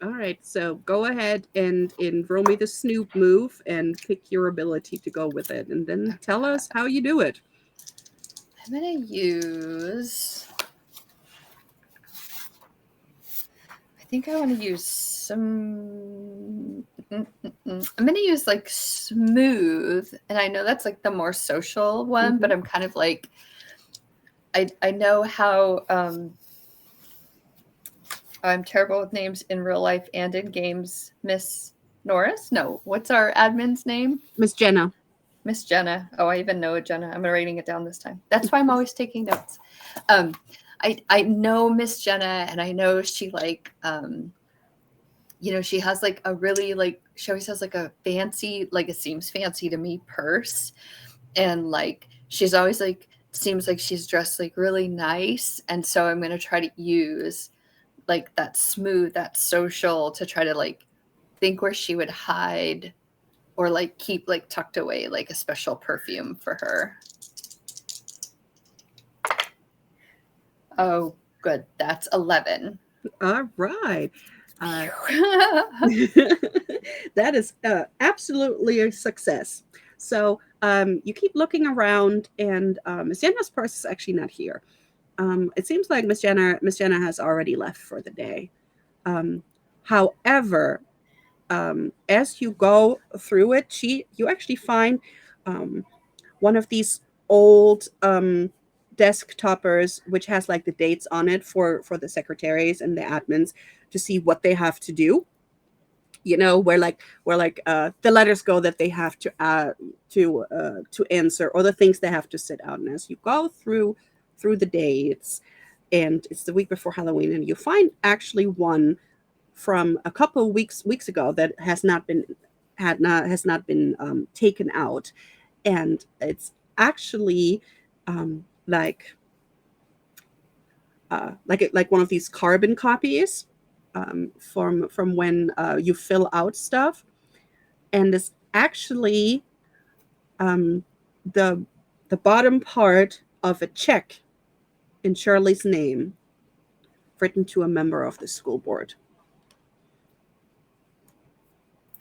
All right, so go ahead and roll me the snoop move and pick your ability to go with it, and then tell us how you do it. I'm gonna use. I think I want to use some. I'm gonna use like smooth, and I know that's like the more social one, but I'm kind of like. I know how. I'm terrible with names in real life and in games. Miss Norris? No, what's our admin's name? Miss Jenna. Miss Jenna. Oh, I even know it, Jenna. I'm writing it down this time. That's why I'm always taking notes. I know Miss Jenna, and I know she like, she has like a really like, she always has like a fancy, like it seems fancy to me, purse. And like, she's always like, seems like she's dressed like really nice. And so I'm going to try to use like that smooth, that social to try to like think where she would hide or like keep like tucked away like a special perfume for her. Oh, good. That's 11. All right. That is absolutely a success. So you keep looking around, and Miss Jenna's purse is actually not here. It seems like Miss Jenna has already left for the day. However, as you go through it, you actually find one of these old desk toppers, which has like the dates on it for the secretaries and the admins to see what they have to do. Where the letters go that they have to answer, or the things they have to sit out. And as you go through the dates, and it's the week before Halloween, and you find actually one from a couple weeks ago that has not been taken out, and it's actually like one of these carbon copies from when you fill out stuff, and it's actually the bottom part of a check in Shirley's name written to a member of the school board.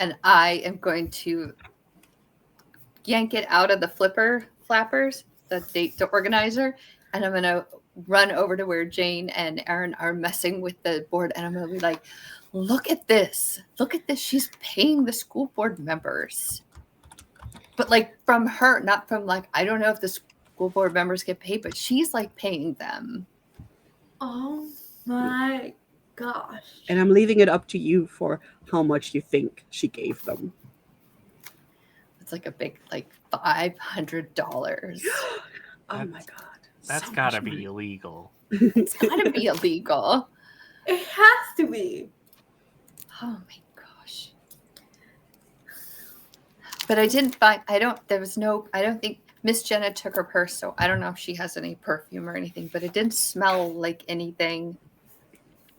And I am going to yank it out of the flappers, the organizer, and I'm going to run over to where Jane and Aaron are messing with the board, and I'm going to be like, look at this. She's paying the school board members. But like from her, not from like, I don't know if the school board members get paid, but she's like paying them. Oh my gosh. And I'm leaving it up to you for how much you think she gave them. It's like a big, like $500. Oh my God. That's gotta be illegal. It's gotta be illegal. It has to be. Oh my gosh. But I didn't find, I don't think Miss Jenna took her purse, so I don't know if she has any perfume or anything, but it didn't smell like anything.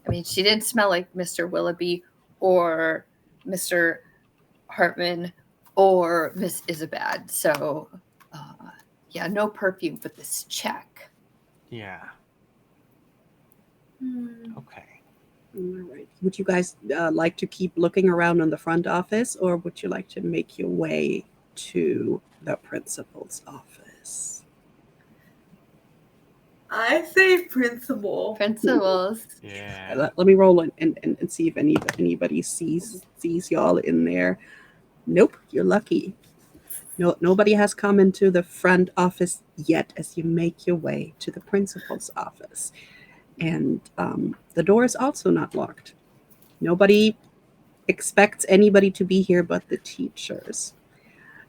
I mean, she didn't smell like Mr. Willoughby or Mr. Hartman or Miss Isabad. So, yeah, no perfume, but this check. Yeah. Okay. All right. Would you guys like to keep looking around on the front office, or would you like to make your way to the principal's office? I say principal. Principals. Yeah. Let me roll and see if anybody sees y'all in there. Nope, you're lucky. No, nobody has come into the front office yet as you make your way to the principal's office. And the door is also not locked. Nobody expects anybody to be here but the teachers.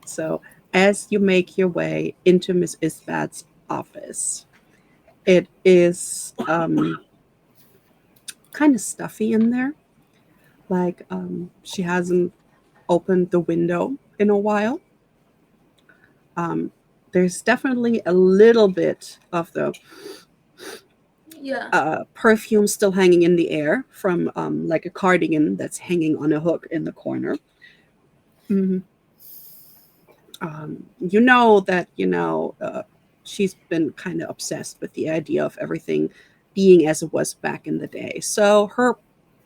So as you make your way into Miss Isbat's office, it is kind of stuffy in there. Like she hasn't opened the window in a while. There's definitely a little bit of the Yeah. perfume still hanging in the air from like a cardigan that's hanging on a hook in the corner. Mm-hmm. You know that she's been kind of obsessed with the idea of everything being as it was back in the day. So her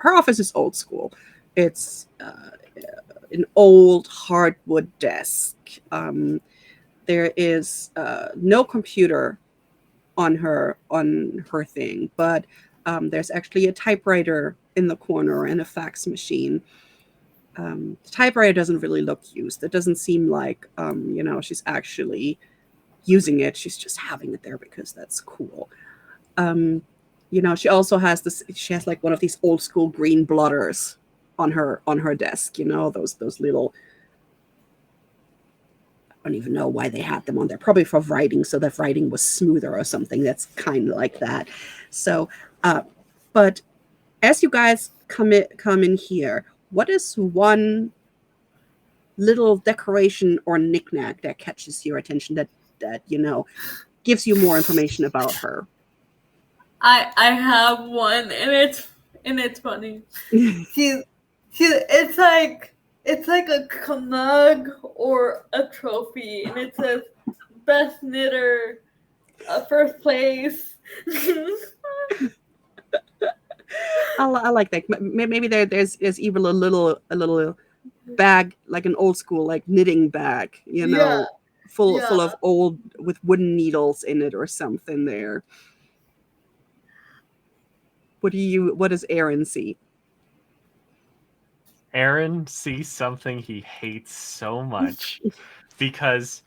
office is old school. It's an old hardwood desk. There is no computer on her thing, but there's actually a typewriter in the corner and a fax machine. The typewriter doesn't really look used. It doesn't seem like she's actually using it. She's just having it there because that's cool. She also has this. She has like one of these old school green blotters on her desk. Those little. I don't even know why they had them on there. Probably for writing, so that writing was smoother or something. That's kind of like that. So, but as you guys come in here, what is one little decoration or knickknack that catches your attention that gives you more information about her? I have one, and it's funny. It's like a mug or a trophy, and it says best knitter, first place. I like that. Maybe there's even a little bag, like an old school like knitting bag, full of old with wooden needles in it or something there. What does Aaron see? Aaron sees something he hates so much because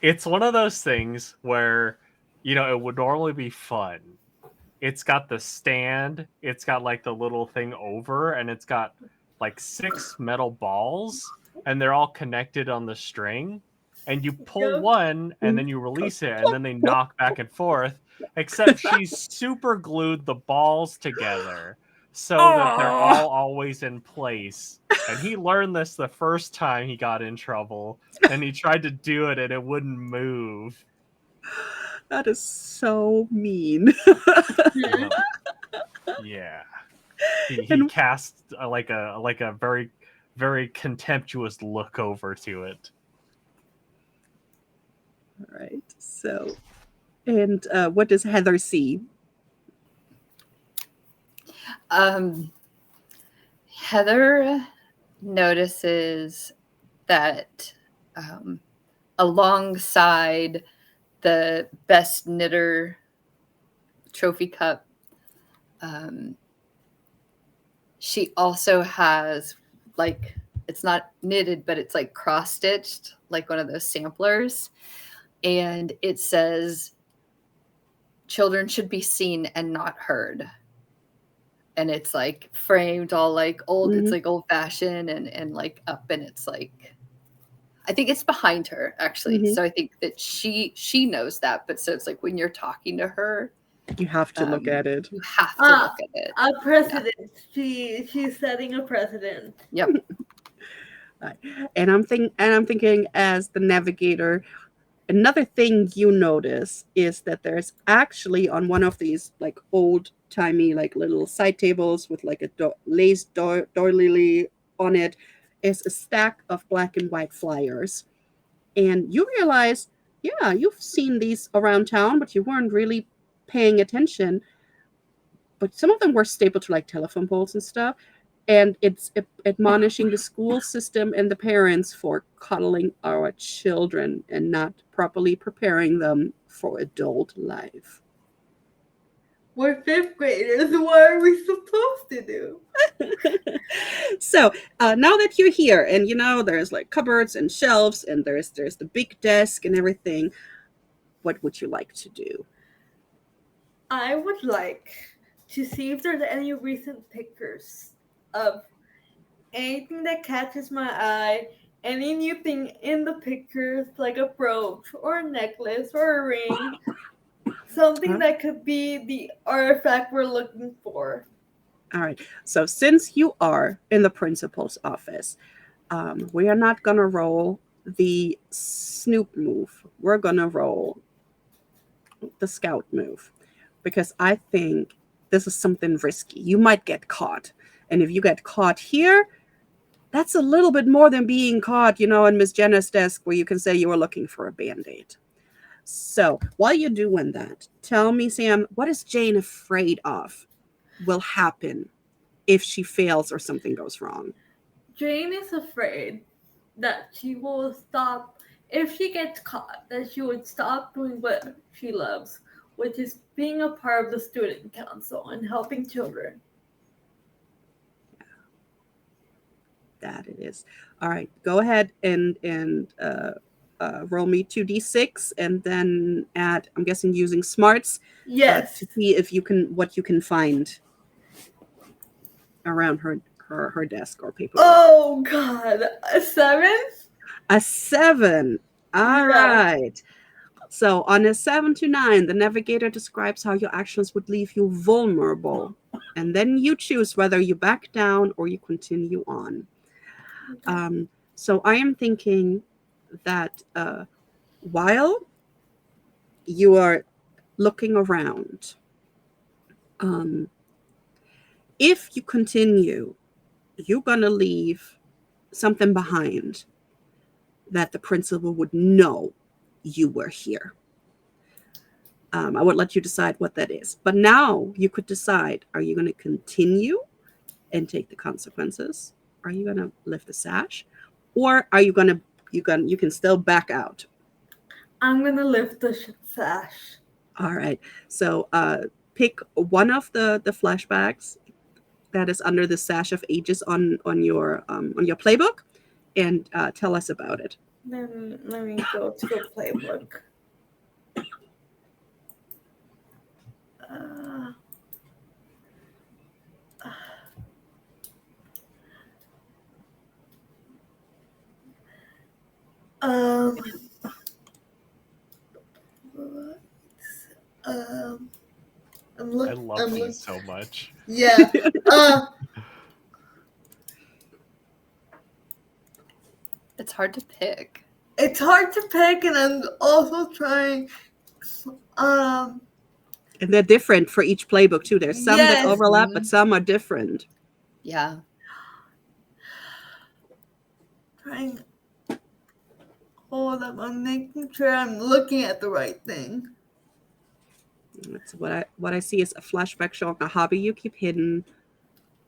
it's one of those things where it would normally be fun. It's got the stand, it's got like the little thing over, and it's got like 6 metal balls, and they're all connected on the string. And you pull one, and then you release it, and then they knock back and forth. Except she's super glued the balls together so that they're all always in place. And he learned this the first time he got in trouble, and he tried to do it, and it wouldn't move. That is so mean. Yeah. He cast like a very, very contemptuous look over to it. All right. So, and what does Heather see? Heather notices that alongside the best knitter trophy cup, she also has, like, it's not knitted, but it's like cross-stitched, like one of those samplers. And it says, children should be seen and not heard. And it's like framed all like old, it's like old fashioned and like up, and it's like, I think it's behind her actually. So I think that she knows that, but so it's like when you're talking to her, you have to look at it. You have to look at it. A precedent. Yeah. She's setting a precedent. Yep. And I'm thinking as the navigator, another thing you notice is that there's actually on one of these like old timey like little side tables with like a lace doily on it is a stack of black and white flyers. And you realize, yeah, you've seen these around town, but you weren't really paying attention. but some of them were stapled to like telephone poles and stuff. And it's admonishing the school system and the parents for coddling our children and not properly preparing them for adult life. We're fifth graders. What are we supposed to do? So now that you're here, and there's like cupboards and shelves, and there's the big desk and everything, what would you like to do? I would like to see if there's any recent pictures of anything that catches my eye, any new thing in the pictures, like a brooch or a necklace or a ring, something that could be the artifact we're looking for. All right. So since you are in the principal's office, we are not going to roll the snoop move. We're going to roll the scout move because I think this is something risky. You might get caught. And if you get caught here, that's a little bit more than being caught, in Miss Jenna's desk where you can say you were looking for a Band-Aid. So while you're doing that, tell me, Sam, what is Jane afraid of will happen if she fails or something goes wrong? Jane is afraid that she will stop, if she gets caught, that she would stop doing what she loves, which is being a part of the student council and helping children. That it is. All right, go ahead and roll me 2d6 and then add, I'm guessing using smarts, Yes. to see if what you can find around her desk or paper. Oh God, a 7? A 7. All right. So on a 7 to 9, the navigator describes how your actions would leave you vulnerable, and then you choose whether you back down or you continue on. So I am thinking that while you are looking around, if you continue, you're going to leave something behind that the principal would know you were here. I would let you decide what that is. But now you could decide, are you going to continue and take the consequences? Are you going to lift the sash? Or are you going to, you can still back out? I'm going to lift the sash. All right. So pick one of the flashbacks that is under the sash of ages on your playbook and tell us about it. Let me go to the playbook. I love these so much. Yeah. It's hard to pick. It's hard to pick, and I'm also trying. And they're different for each playbook too. There's some that overlap, but some are different. Yeah. Trying. Hold up, I'm making sure I'm looking at the right thing. That's what I see is a flashback showing a hobby you keep hidden,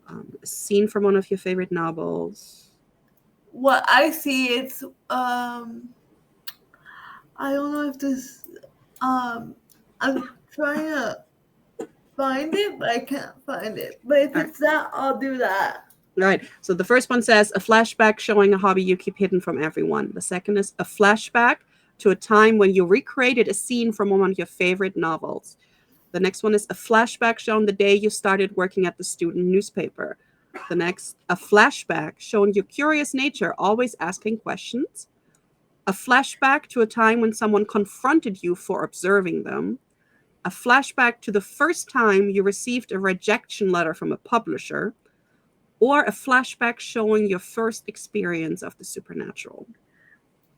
a scene from one of your favorite novels. What I see, it's I don't know if this I'm trying to find it, but I can't find it. But if it's that, I'll do that. All right. So the first one says a flashback showing a hobby you keep hidden from everyone. The second is a flashback to a time when you recreated a scene from one of your favorite novels. The next one is a flashback showing the day you started working at the student newspaper. The next, a flashback showing your curious nature, always asking questions. A flashback to a time when someone confronted you for observing them. A flashback to the first time you received a rejection letter from a publisher. Or a flashback showing your first experience of the supernatural.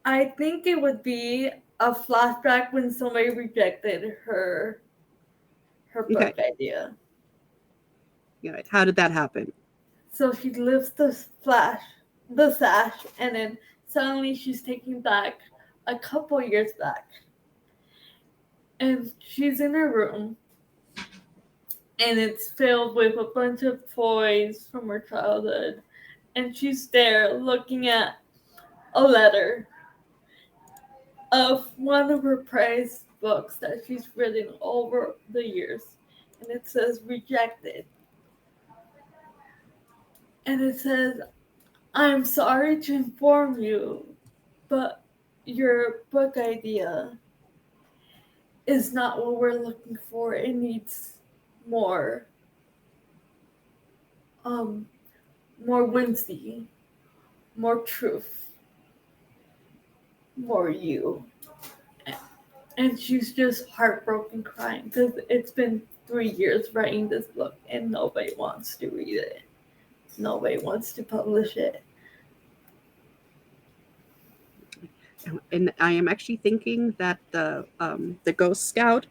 I think it would be a flashback when somebody rejected her book idea. Yeah, how did that happen? So she lifts the sash, and then suddenly she's taking back a couple years back. And she's in her room, and it's filled with a bunch of toys from her childhood. And she's there looking at a letter of one of her prized books that she's written over the years. And it says rejected. And it says, I'm sorry to inform you, but your book idea is not what we're looking for. It needs more more whimsy, more truth, more you. And she's just heartbroken crying because it's been 3 years writing this book and nobody wants to read it. Nobody wants to publish it. And I am actually thinking that the Ghost Scout,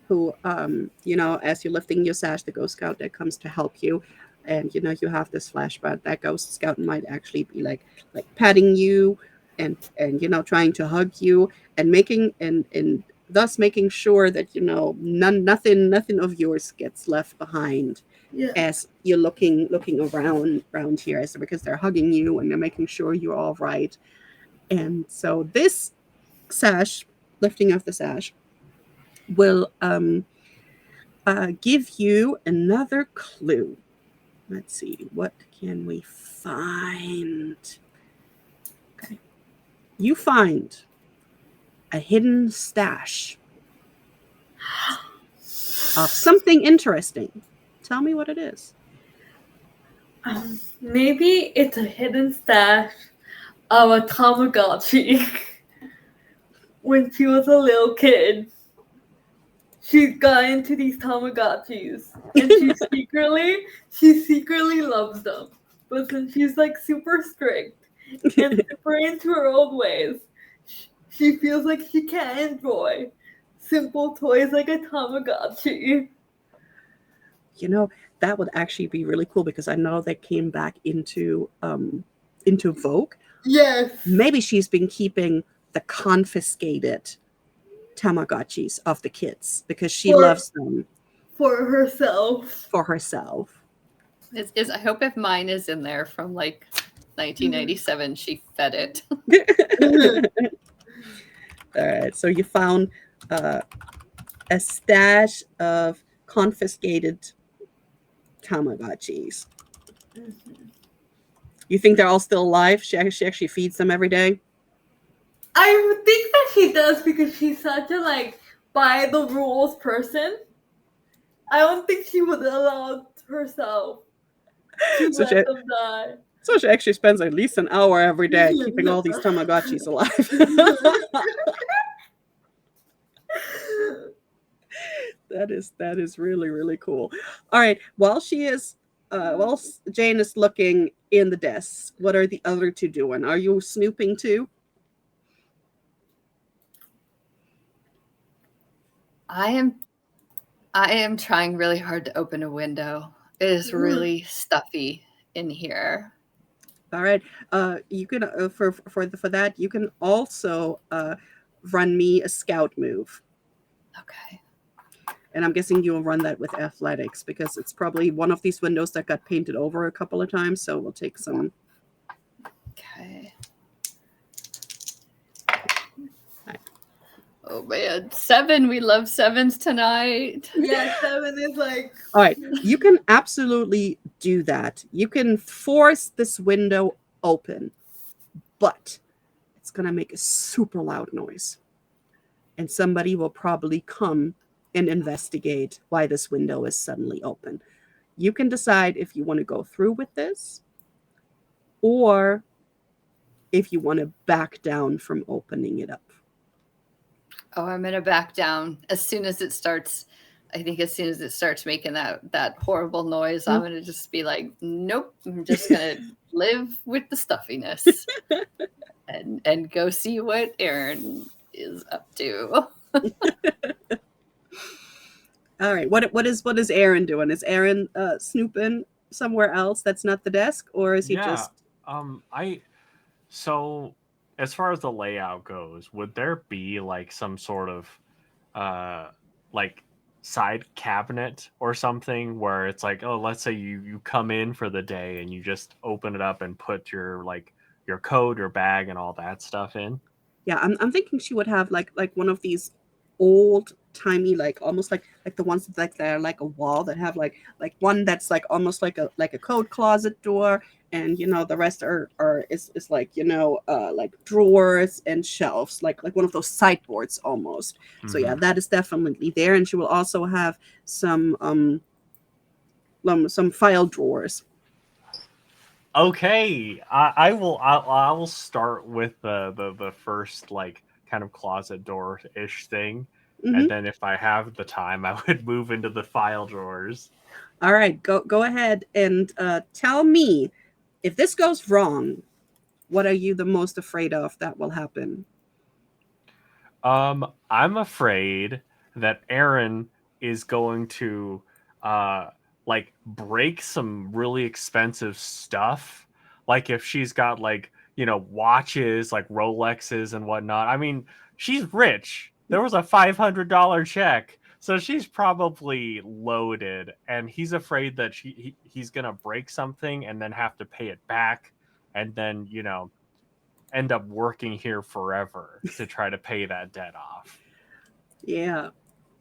who as you're lifting your sash, the Ghost Scout that comes to help you, and you have this flashback. That Ghost Scout might actually be like patting you, and trying to hug you, and thus making sure that nothing of yours gets left behind. Yeah. As you're looking around here, because they're hugging you and they're making sure you're all right. And so this sash, lifting of the sash, will give you another clue. Let's see, what can we find? Okay. You find a hidden stash of something interesting. Tell me what it is. Maybe it's a hidden stash of a Tamagotchi. When she was a little kid, she got into these Tamagotchis, and she secretly loves them. But since she's like super strict and super into her old ways, she feels like she can't enjoy simple toys like a Tamagotchi. That would actually be really cool, because I know they came back into Vogue. Yes. Maybe she's been keeping the confiscated Tamagotchis of the kids because she loves them for herself. I hope if mine is in there from like 1997, she fed it. All right, so you found a stash of confiscated Tamagotchis. Mm-hmm. You think they're all still alive? She actually feeds them every day? I would think that she does, because she's such a by the rules person. I don't think she would allow herself to let them die. So she actually spends at least an hour every day keeping all these Tamagotchis alive. That is really, really cool. All right, while Jane is looking in the desk, what are the other two doing? Are you snooping too? I am trying really hard to open a window. It is really stuffy in here. All right. You can for that you can also run me a scout move. Okay. And I'm guessing you'll run that with athletics, because it's probably one of these windows that got painted over a couple of times. So we'll take some. Okay. Oh man, 7. We love 7s tonight. Yeah, 7 is All right, you can absolutely do that. You can force this window open, but it's going to make a super loud noise. And somebody will probably come and investigate why this window is suddenly open. You can decide if you want to go through with this, or if you want to back down from opening it up. Oh, I'm going to back down as soon as it starts. I think as soon as it starts making that horrible noise, I'm going to just be like, nope, I'm just going to live with the stuffiness and go see what Aaron is up to. All right. What is Aaron doing? Is Aaron snooping somewhere else that's not the desk, or is he just? So as far as the layout goes, would there be some sort of side cabinet or something where it's like, oh, let's say you come in for the day and you just open it up and put your your coat, your bag, and all that stuff in. Yeah, I'm thinking she would have like one of these old timey, like almost like the ones that like they're like a wall that have like one that's like almost like a coat closet door, and the rest are is like like drawers and shelves, like one of those sideboards almost. So yeah, Mhm. that is definitely there, and she will also have some file drawers. Okay, I will start with the first like kind of closet door ish thing, and Hmm. then if I have the time, I would move into the file drawers. All right, go ahead and tell me if this goes wrong. What are you the most afraid of that will happen? I'm afraid that Aaron is going to uh like break some really expensive stuff. Like if she's got like, watches, like Rolexes and whatnot. I mean, she's rich. There was a $500 check. So she's probably loaded, and he's afraid that he's gonna break something and then have to pay it back, and then end up working here forever to try to pay that debt off. Yeah,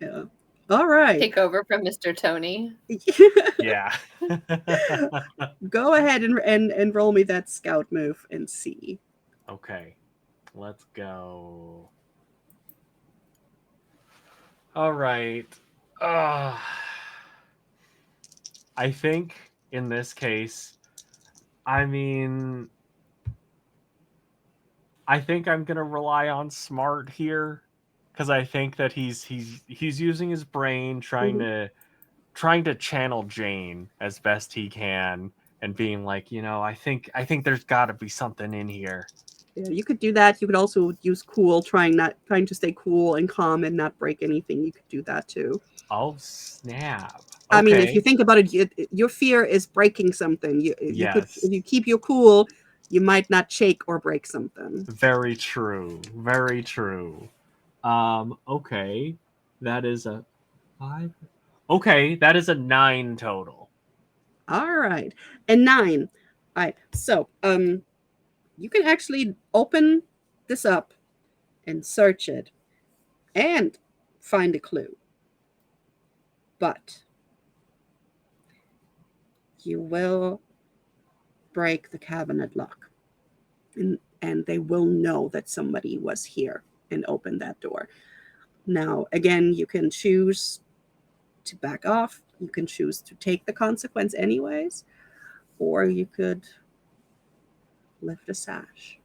yeah. All right. Take over from Mr. Tony. Yeah. Go ahead and roll me that scout move and see. Okay. Let's go. All right. Uh, I think in this case, I mean, I think I'm gonna rely on smart here because I think that he's using his brain, Mhm. trying to channel Jane as best he can, and being like, I think there's got to be something in here. Yeah, you could do that. You could also use cool, trying to stay cool and calm and not break anything. You could do that too. Oh snap! I mean, if you Okay. think about it, your fear is breaking something. You could, Yes. if you keep your cool, you might not shake or break something. Very true. Very true. Okay. That is a 5. Okay, that is a 9 total. All right, and 9. All right, so you can actually open this up and search it and find a clue, but you will break the cabinet lock, and they will know that somebody was here and opened that door. Now, again, you can choose to back off, you can choose to take the consequence anyways, or you could lift a sash.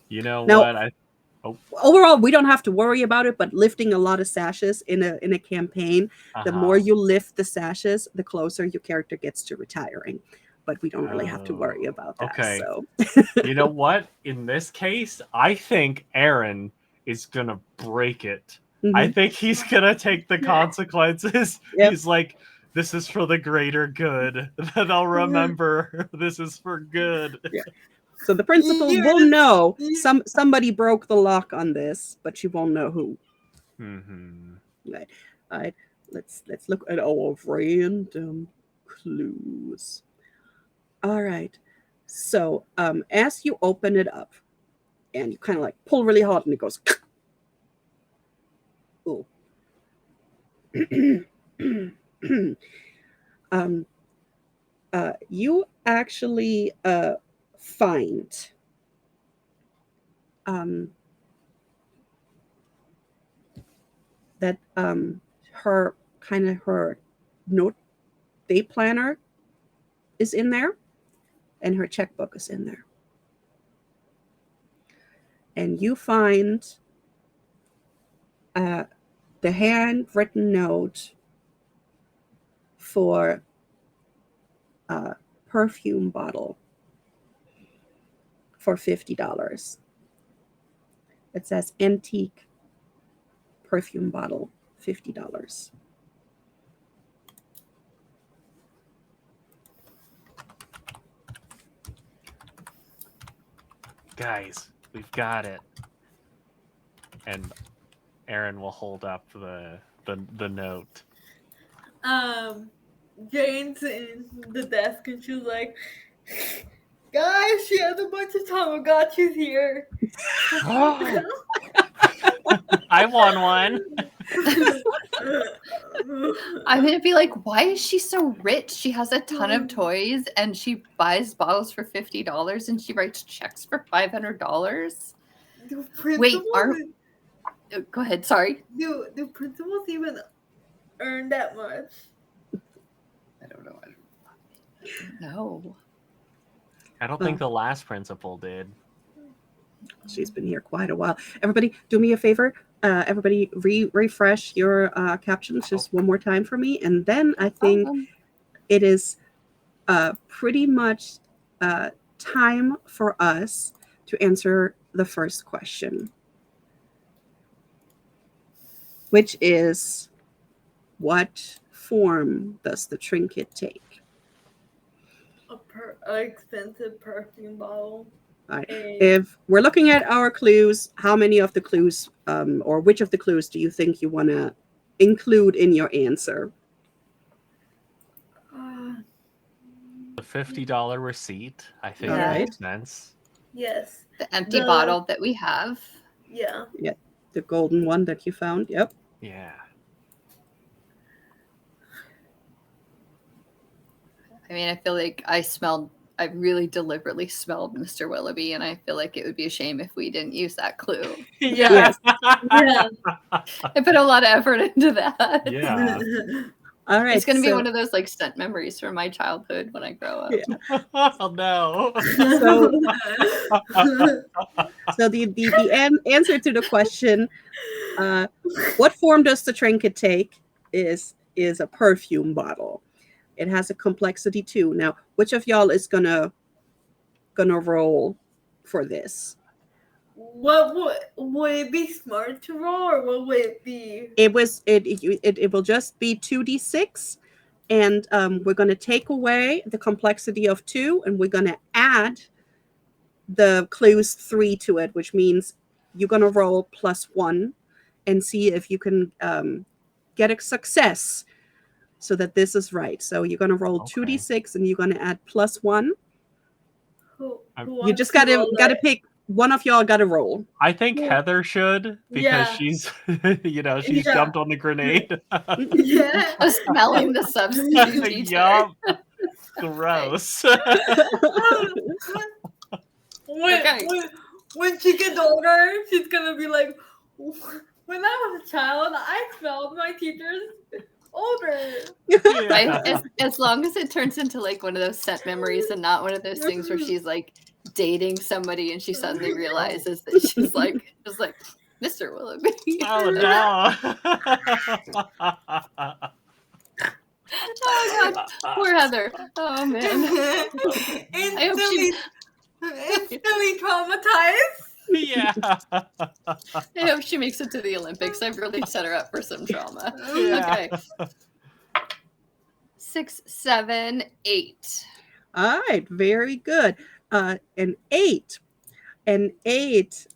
You know Now, what? Oh, overall, we don't have to worry about it, but lifting a lot of sashes in a campaign, the more uh-huh. you lift the sashes, the closer your character gets to retiring. But we don't really have to worry Oh, about that. okay. So You know what? In this case, I think Aaron is gonna break it. I mhm. think he's gonna take the consequences. Yep. He's like, this is for the greater good. They'll remember this is for good. Yeah. So the principal You're will the, know you- somebody broke the lock on this, but she won't know who. Mm-hmm. Right. All right. Let's look at our random clues. All right. So as you open it up and you kind of like pull really hard and it goes oh. um, you actually find um, that her note day planner is in there and her checkbook is in there. And you find uh, the handwritten note for a perfume bottle for $50. It says antique perfume bottle, $50. Guys, we've got it. And Aaron will hold up the the note. Jane's in the desk and she's like, guys, she has a bunch of Tamagotchis here. I won one. I'm gonna be like, why is she so rich? She has a ton of toys and she buys bottles for $50 and she writes checks for $500. Wait, go ahead. Sorry. Do principals even earn that much? I don't know. No. I don't think the last principal did. She's been here quite a while. Everybody, do me a favor. Everybody, refresh your captions just one more time for me, and then I think it is pretty much time for us to answer the first question, which is, what form does the trinket take? An expensive perfume bottle. All right. If we're looking at our clues, how many of the clues, or which of the clues do you think you want to include in your answer? The $50 receipt, I think Yeah. makes sense. Yes. The empty bottle that we have. Yeah. Yeah, the golden one that you found. Yep. Yeah. I mean, I feel like I really deliberately smelled Mr. Willoughby, and I feel like it would be a shame if we didn't use that clue. Yes. Yeah. I put a lot of effort into that. Yeah. All right. It's going to be one of those like scent memories from my childhood when I grow up. Yeah. Oh no. So the answer to the question, what form does the trinket take, is a perfume bottle. It has a complexity 2. Now, which of y'all is gonna roll for this? What would it be smart to roll, or what would it be? It will just be 2d6, and we're going to take away the complexity of 2, and we're going to add the clues 3 to it, which means you're going to roll +1 and see if you can get a success so that this is right. So you're going to roll 2d6 and you're going to add +1. You just gotta pick. One of y'all gotta roll. I think Heather should, because she's she's jumped on the grenade. Yeah. Smelling the substitute. Yup. Gross. When she gets older, she's gonna be like, when I was a child, I smelled my teacher's odor. Yeah. As long as it turns into like one of those scent memories and not one of those things where she's like dating somebody and she suddenly realizes that she's like Mr. Willoughby. Oh no. Oh god, poor Heather. Oh man. Instantly traumatized. Yeah. I hope she makes it to the Olympics. I've really set her up for some trauma. Yeah. Okay. 6, 7, 8. All right, very good. An 8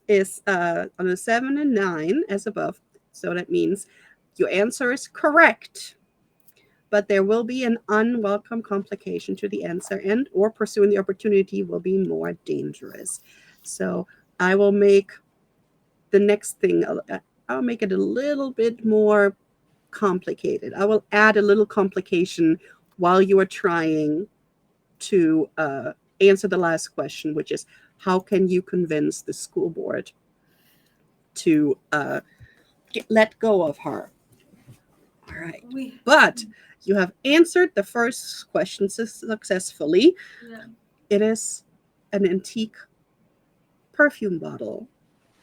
is on a 7 and 9 as above. So that means your answer is correct, but there will be an unwelcome complication to the answer, and or pursuing the opportunity will be more dangerous. So I will make the next thing, I'll make it a little bit more complicated. I will add a little complication while you are trying to answer the last question, which is, how can you convince the school board to let go of her? All right. But you have answered the first question successfully. Yeah. It is an antique perfume bottle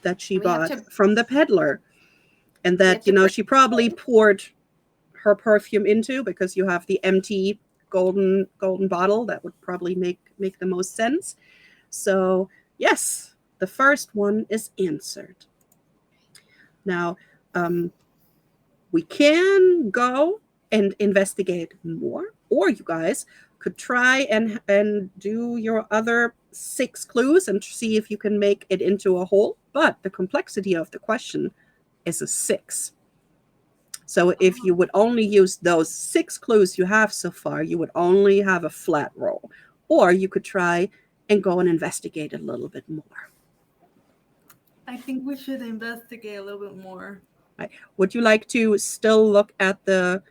that she bought from the peddler, and that she probably poured her perfume into, because you have the empty golden bottle. That would probably make the most sense. So yes, the first one is answered. Now we can go and investigate more, or you guys could try and do your other 6 clues and see if you can make it into a whole. But the complexity of the question is a 6. So if you would only use those 6 clues you have so far, you would only have a flat roll. Or you could try and go and investigate a little bit more. I think we should investigate a little bit more. Right. Would you like to still look at the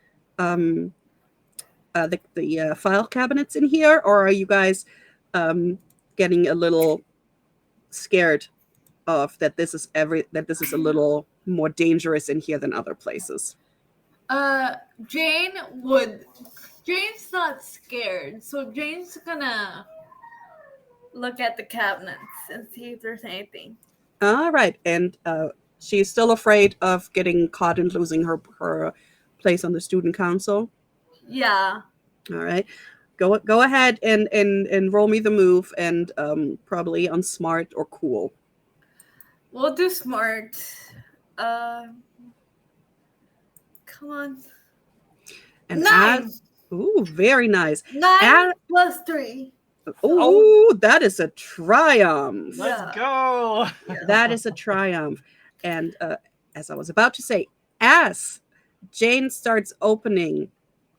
file cabinets in here, or are you guys getting a little scared of that this is a little more dangerous in here than other places? Jane's not scared, so Jane's gonna look at the cabinets and see if there's anything. All right, and she's still afraid of getting caught and losing her place on the student council. Yeah. All right, go ahead and roll me the move, and probably on smart or cool. We'll do smart. Come on. And 9. Ooh, very nice. 9 plus 3. Ooh, that is a triumph. Let's go. That is a triumph. And as I was about to say, as Jane starts opening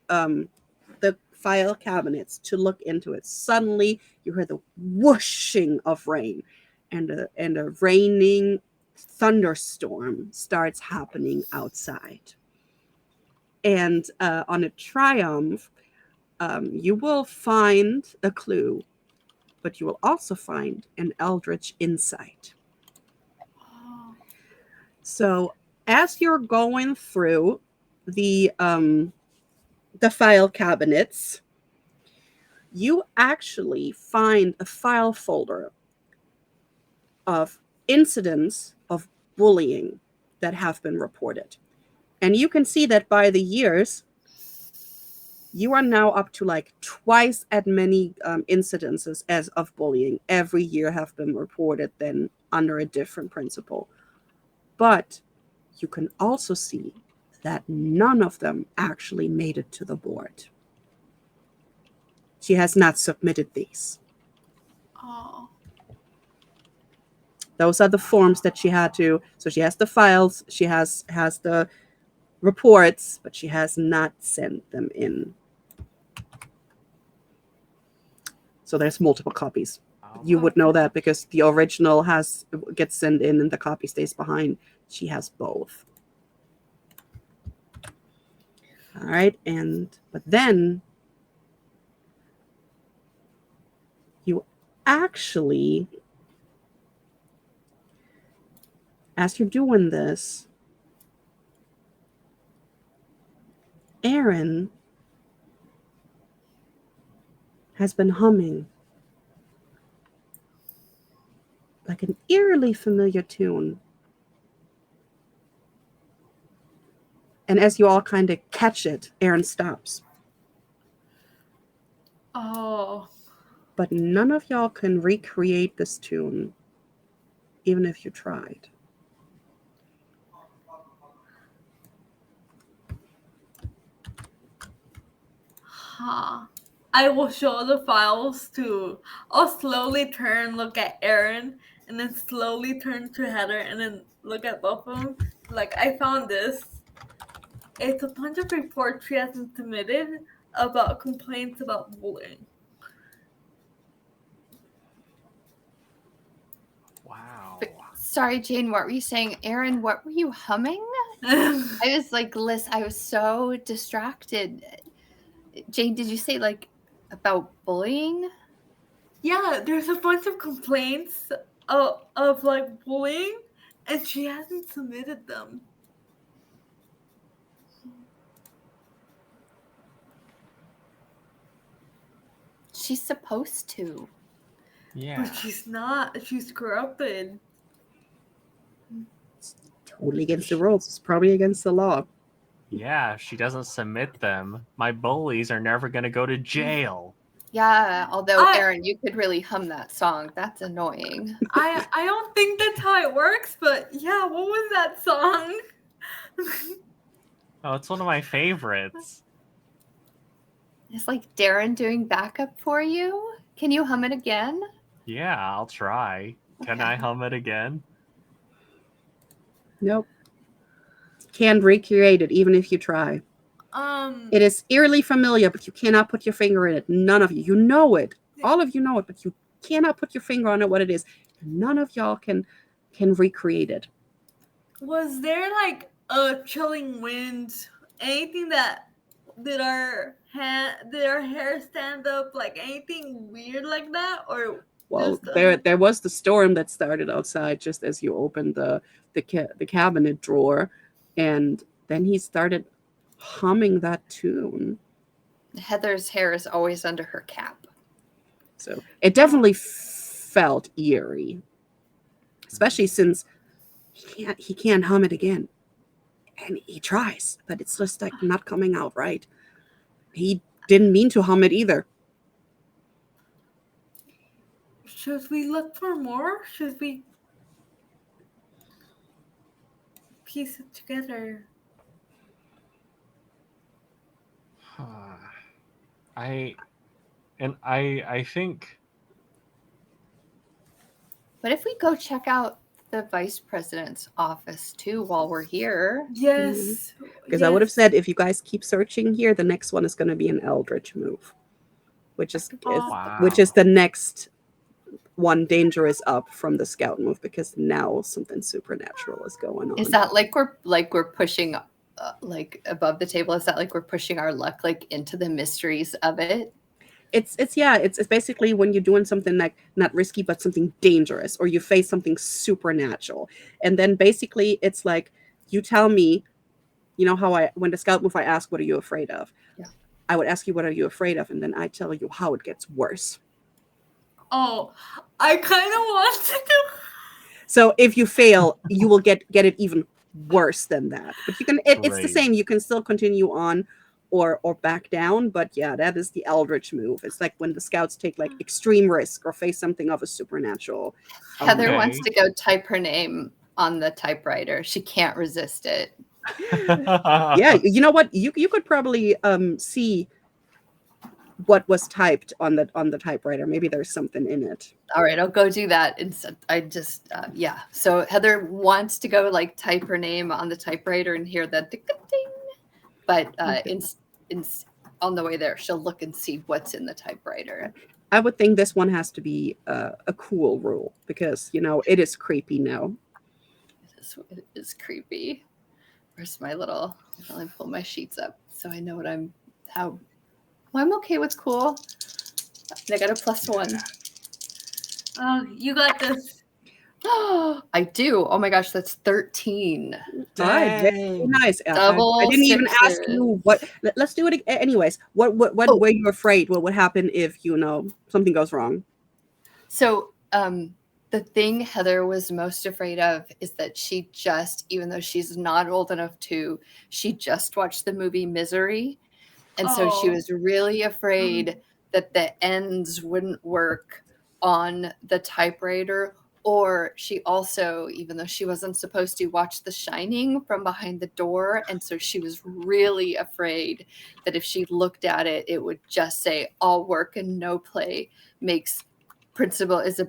the file cabinets to look into it, suddenly you hear the whooshing of rain, and a raining thunderstorm starts happening outside. And on a triumph, you will find a clue, but you will also find an eldritch insight. So as you're going through the file cabinets, you actually find a file folder of incidents of bullying that have been reported. And you can see that by the years, you are now up to like twice as many incidences as of bullying every year have been reported then under a different principle. But you can also see that none of them actually made it to the board. She has not submitted these. Oh. Those are the forms that she had to. So she has the files, she has the reports, but she has not sent them in. So there's multiple copies. You would know that because the original gets sent in and the copy stays behind. She has both. All right, but then you actually, as you're doing this, Aaron has been humming like an eerily familiar tune. And as you all kind of catch it, Aaron stops. Oh. But none of y'all can recreate this tune, even if you tried. Huh. I will show the files to. I'll slowly turn, look at Aaron, and then slowly turn to Heather, and then look at both of them. Like, I found this. It's a bunch of reports she hasn't submitted about complaints about bullying. Wow. Sorry, Jane, what were you saying? Aaron, what were you humming? I was like, I was so distracted. Jane, did you say like about bullying? Yeah, there's a bunch of complaints of like bullying, and she hasn't submitted them. She's supposed to. Yeah. But she's not. She's corrupted. It's totally against the rules. It's probably against the law. Yeah, if she doesn't submit them, my bullies are never going to go to jail. Yeah, although Aaron, you could really hum that song. That's annoying. I don't think that's how it works, but yeah, what was that song? Oh, it's one of my favorites. It's like Darren doing backup for you. Can you hum it again? Yeah, I'll try. Can Okay. I hum it again? Nope. Can't recreate it, even if you try. It is eerily familiar, but you cannot put your finger in it. None of you. You know it. All of you know it, but you cannot put your finger on it, what it is. None of y'all can recreate it. Was there like a chilling wind? Anything that did our hair stand up? Like anything weird like that, or Well, just there was the storm that started outside just as you opened the cabinet drawer, and then he started humming that tune. Heather's hair is always under her cap. So it definitely felt eerie, especially since he can't hum it again, and he tries, but it's just like not coming out right. He didn't mean to hum it either. Should we look for more? Should we piece it together? I think. But if we go check out the vice president's office too while we're here. Yes. Because I would have said, if you guys keep searching here, the next one is going to be an Eldritch move, which is the next one dangerous up from the scout move, because now something supernatural is going on. Is that like we're pushing like above the table? Is that like we're pushing our luck like into the mysteries of it? It's basically when you're doing something like not risky but something dangerous, or you face something supernatural, and then basically it's like you tell me, you know how when the scout move I ask what are you afraid of? Yeah. I would ask you what are you afraid of, and then I tell you how it gets worse. Oh, I kind of want to do. So if you fail, you will get it even worse than that. But you can it's the Great. same. You can still continue on or back down. But yeah, that is the Eldritch move. It's like when the scouts take like extreme risk or face something of a supernatural. Heather Okay. wants to go type her name on the typewriter. She can't resist it. Yeah, you know what? You could probably see what was typed on the typewriter. Maybe there's something in it. All right, I'll go do that instead. I just yeah. So Heather wants to go like type her name on the typewriter and hear the ding, but on the way there, she'll look and see what's in the typewriter. I would think this one has to be a cool rule, because you know it is creepy now. It is creepy. Where's my little? I'll pull my sheets up so I know what I'm. How? Well, I'm okay with cool. I got a +1. Oh, you got this. I do. Oh my gosh, that's 13. All right, very nice. Double I didn't even ask sixes. you what. Let's do it anyways. What were you afraid? What would happen if something goes wrong? So the thing Heather was most afraid of is that she just, even though she's not old enough to, she just watched the movie Misery. And so she was really afraid that the ends wouldn't work on the typewriter. Or she also, even though she wasn't supposed to, watch The Shining from behind the door. And so she was really afraid that if she looked at it, it would just say all work and no play makes Principal is a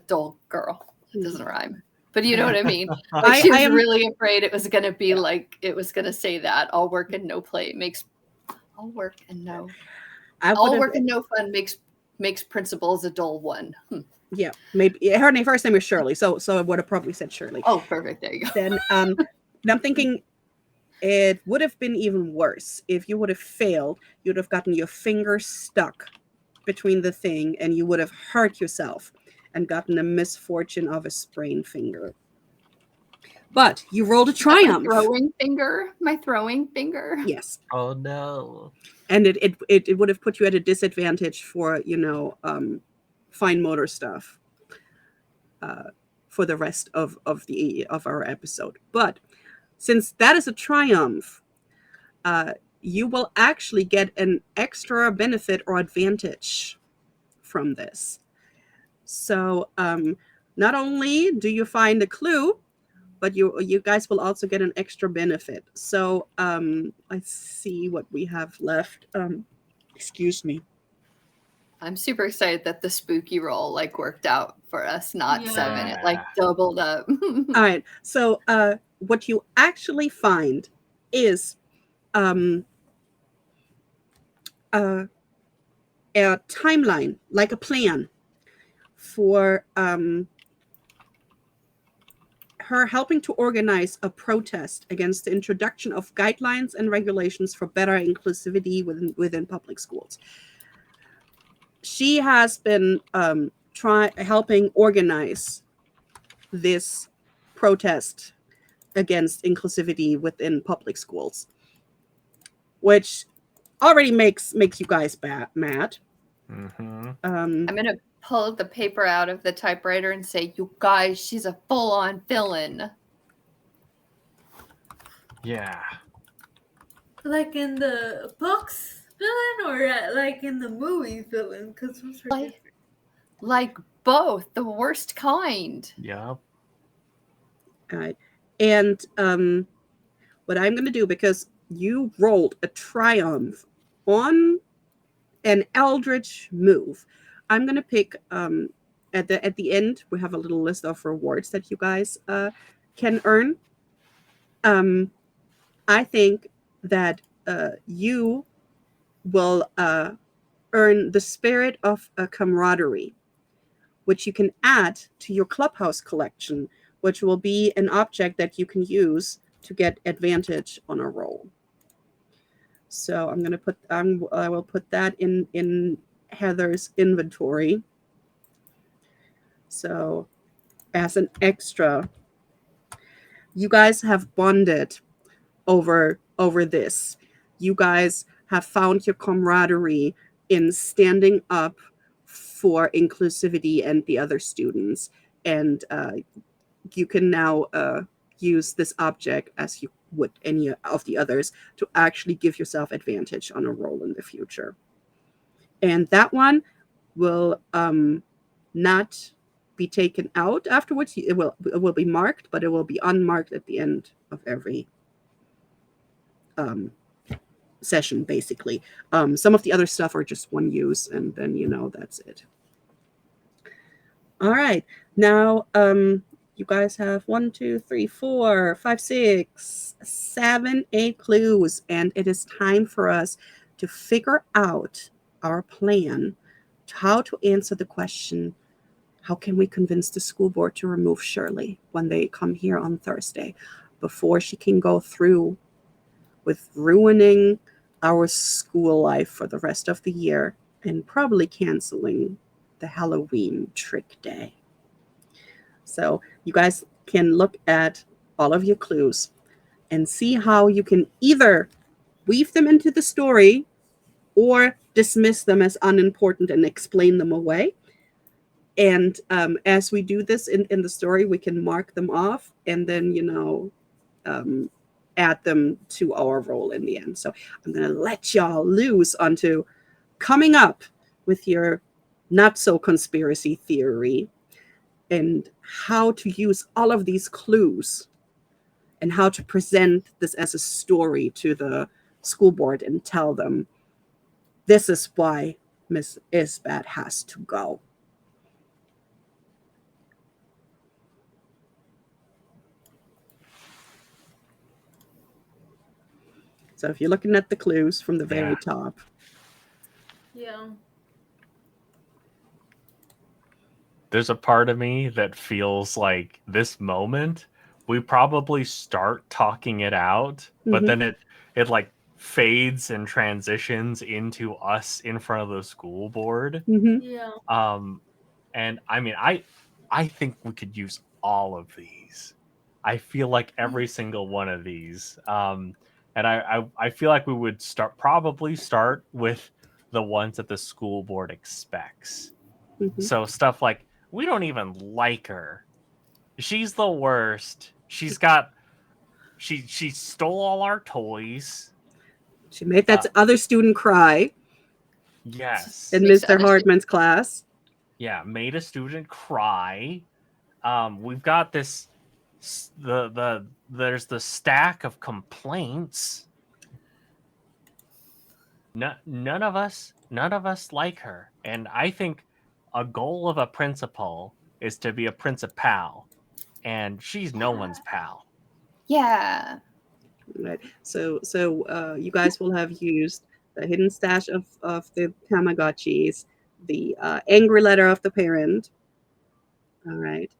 dull girl. It doesn't rhyme. But you know what I mean? Like she was really afraid it was going to be like, it was going to say that all work and no play makes all work and no. All work and no fun makes Principals a dull one. Yeah, maybe her first name is Shirley, so I would have probably said Shirley. Oh, perfect. There you go. Then I'm thinking it would have been even worse if you would have failed. You'd have gotten your finger stuck between the thing, and you would have hurt yourself and gotten a misfortune of a sprained finger. But you rolled a triumph. My throwing finger. Yes. Oh no. And it would have put you at a disadvantage for fine motor stuff for the rest of our episode. But since that is a triumph, you will actually get an extra benefit or advantage from this. So not only do you find a clue, but you guys will also get an extra benefit. So let's see what we have left. Excuse me. I'm super excited that the spooky roll worked out for us, not 7. It doubled up. All right. So what you actually find is a timeline, like a plan for her helping to organize a protest against the introduction of guidelines and regulations for better inclusivity within public schools. She has been helping organize this protest against inclusivity within public schools, which already makes you guys mad. Mm-hmm. I'm gonna pull the paper out of the typewriter and say, "You guys, she's a full-on villain." Yeah. Like in the books villain or like in the movie villain? Because Like both, the worst kind. Yep. Right. And what I'm going to do, because you rolled a triumph on an eldritch move, I'm going to pick at the end we have a little list of rewards that you guys can earn. I think that you will earn the spirit of a camaraderie, which you can add to your clubhouse collection, which will be an object that you can use to get advantage on a roll. So I'm going to I will put that in Heather's inventory. So as an extra, you guys have bonded over this. You guys have found your camaraderie in standing up for inclusivity and the other students, and you can now use this object as you would any of the others to actually give yourself advantage on a roll in the future. And that one will not be taken out afterwards. It will be marked, but it will be unmarked at the end of every session, basically. Some of the other stuff are just one use, and then that's it. All right, now you guys have 1, 2, 3, 4, 5, 6, 7, 8 clues, and it is time for us to figure out our plan to how to answer the question, how can we convince the school board to remove Shirley when they come here on Thursday, before she can go through with ruining our school life for the rest of the year and probably canceling the Halloween trick day. So you guys can look at all of your clues and see how you can either weave them into the story or dismiss them as unimportant and explain them away. And as we do this in the story, we can mark them off and then, add them to our roll in the end. So I'm going to let y'all loose onto coming up with your not so conspiracy theory and how to use all of these clues and how to present this as a story to the school board and tell them this is why Miss Isbat has to go. So if you're looking at the clues from the very top. Yeah. There's a part of me that feels like this moment we probably start talking it out, but then it like fades and transitions into us in front of the school board. Yeah. And I mean, I think we could use all of these. I feel like every single one of these. And I feel like we would probably start with the ones that the school board expects. So stuff like, we don't even like her. She's the worst. She stole all our toys. She made that other student cry. Yes. In Mr. Hardman's class. Yeah, made a student cry. We've got this there's the stack of complaints. None of us like her. And I think a goal of a principal is to be a principal, and she's no one's pal. Yeah. Right. So you guys will have used the hidden stash of the Tamagotchis, the angry letter of the parent. All right.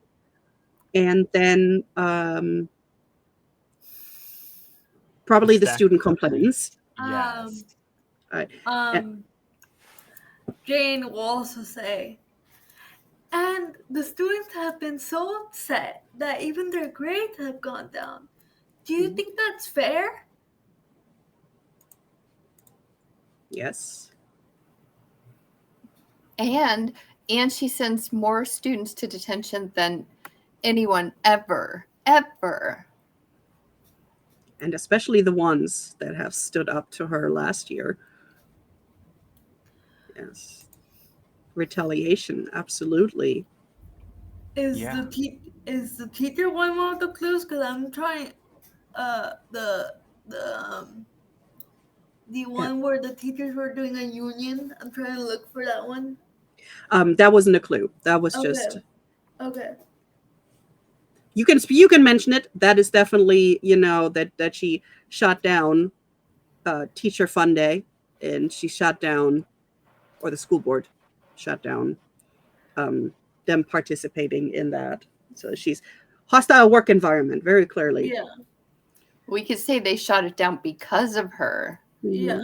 And then probably the stack student of complaints. Yes. All right. Jane will also say, and the students have been so upset that even their grades have gone down. Do you think that's fair? Yes. And she sends more students to detention than anyone ever. And especially the ones that have stood up to her last year. Yes. Retaliation, absolutely. Is Yeah. the teacher one of the clues? Because I'm trying the one where the teachers were doing a union. I'm trying to look for that one. That wasn't a clue. That was just okay. you can mention it. That is definitely, that she shot down Teacher Fun Day, and she shot down, or the school board shut down them participating in that. So she's hostile work environment, very clearly. Yeah. We could say they shot it down because of her. Yeah.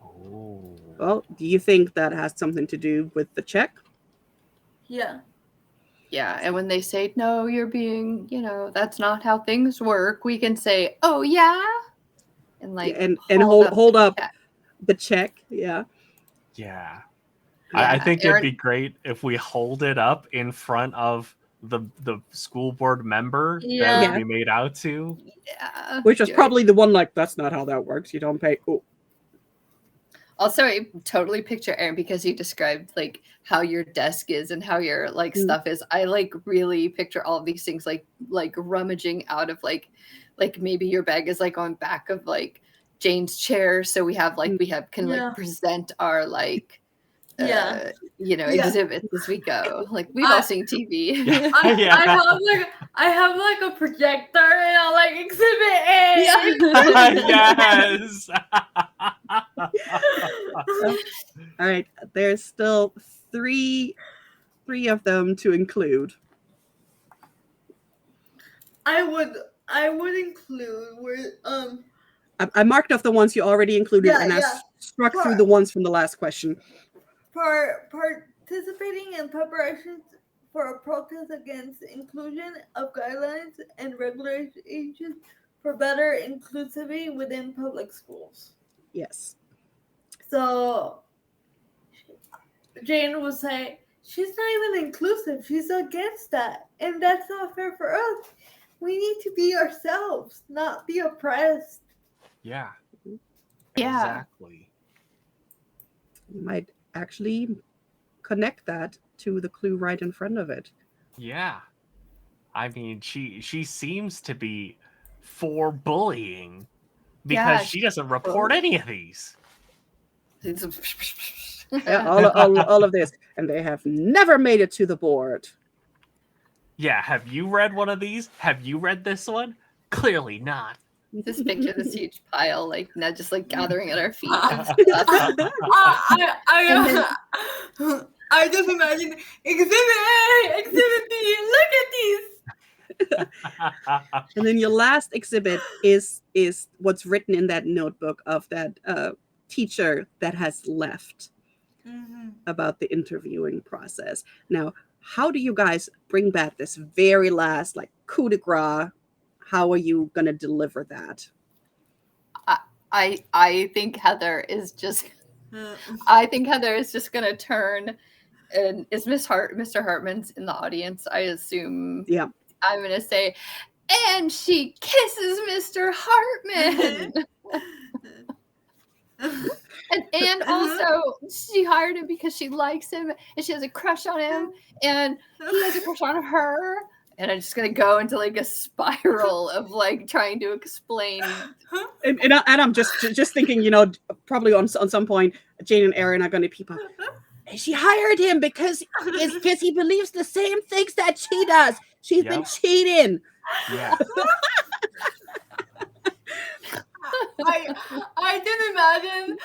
Oh. Well, do you think that has something to do with the check? Yeah. Yeah, and when they say, no, you're being, that's not how things work, we can say, oh, yeah? And and hold up check. the check. Yeah. Yeah. Yeah, I think Aaron, it'd be great if we hold it up in front of the school board member that we made out to. Yeah. Which was probably the one like, that's not how that works. You don't pay. Oh. Also, I totally picture Aaron because you described like how your desk is and how your like stuff is. I like really picture all of these things like rummaging out of like maybe your bag is like on back of like Jane's chair, so we can like present our like exhibits as we go. Like we've all seen TV. I have like a projector and I'll like exhibit A. Yes. All right. There's still three of them to include. I would include where I marked off the ones you already included, and I struck through the ones from the last question. Participating in preparations for a protest against inclusion of guidelines and regulations for better inclusivity within public schools. Yes. So Jane will say, she's not even inclusive. She's against that. And that's not fair for us. We need to be ourselves, not be oppressed. Yeah. Yeah. Exactly. You might actually connect that to the clue right in front of it. Yeah. I mean, she seems to be for bullying because she doesn't report any of these. all of this, and they have never made it to the board. Yeah, have you read one of these? Have you read this one? Clearly not. This picture, this huge pile, like now just like gathering at our feet. I just imagine Exhibit A, Exhibit B. Look at these. And then your last exhibit is what's written in that notebook of that teacher that has left about the interviewing process. Now, how do you guys bring back this very last like coup de grace? How are you going to deliver that? I think Heather is just going to turn, and is Mr. Hartman's in the audience? I assume. Yeah. I'm going to say, and she kisses Mr. Hartman. and also she hired him because she likes him and she has a crush on him and he has a crush on her. And I'm just gonna go into like a spiral of like trying to explain. And I'm just thinking, probably on some point, Jane and Aaron are going to peep up. And she hired him because he believes the same things that she does. She's been cheating. Yeah. I can imagine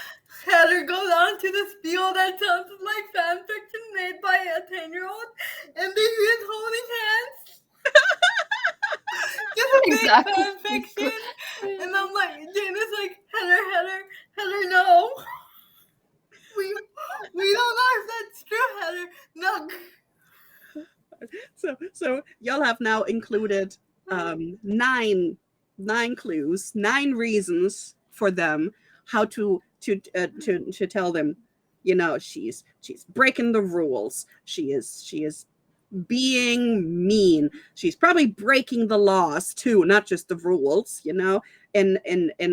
Heather goes on to the spiel that sounds like fan fiction made by a 10-year-old, and they is holding hands. Just a big Exactly. fan fiction. And I'm like, Jane is like, Heather, no. We don't know if that's true, Heather. No. So y'all have now included nine clues, 9 reasons for them how to tell them, you know, she's breaking the rules. She is being mean. She's probably breaking the laws too, not just the rules, you know, and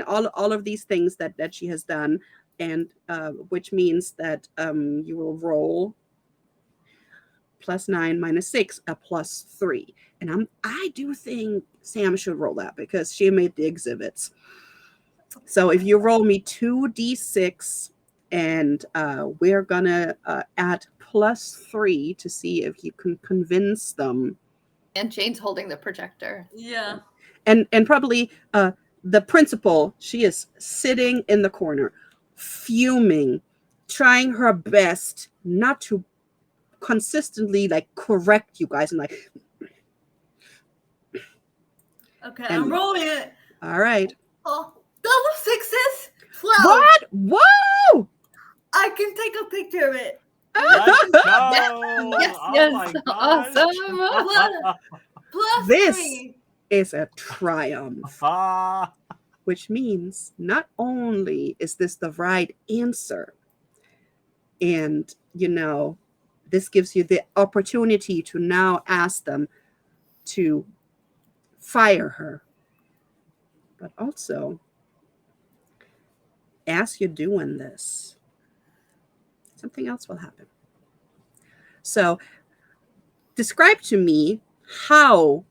all of these things that she has done, and which means that you will roll +9 -6, a +3. And I do think Sam should roll that because she made the exhibits. So if you roll me 2d6, and we're gonna add +3 to see if you can convince them. And Jane's holding the projector. Yeah. And probably the principal, she is sitting in the corner, fuming, trying her best not to consistently like correct you guys, and like, Okay, And- I'm rolling it. all right. Oh, double 6s. 12. What? Whoa! I can take a picture of it. Let's go! Yes, Oh yes, my gosh. awesome. Plus This 3. is a triumph, Ah, which means not only is this the right answer, and you know, this gives you the opportunity to now ask them to fire her, but also, as you're doing this, something else will happen. So describe to me how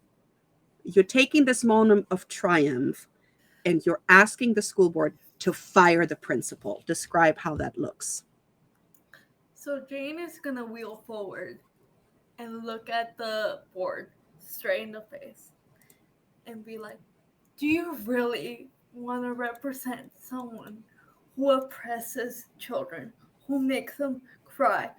you're taking this moment of triumph and you're asking the school board to fire the principal. Describe how that looks. So Jane is gonna wheel forward and look at the board straight in the face and be like, do you really want to represent someone who oppresses children, who makes them cry,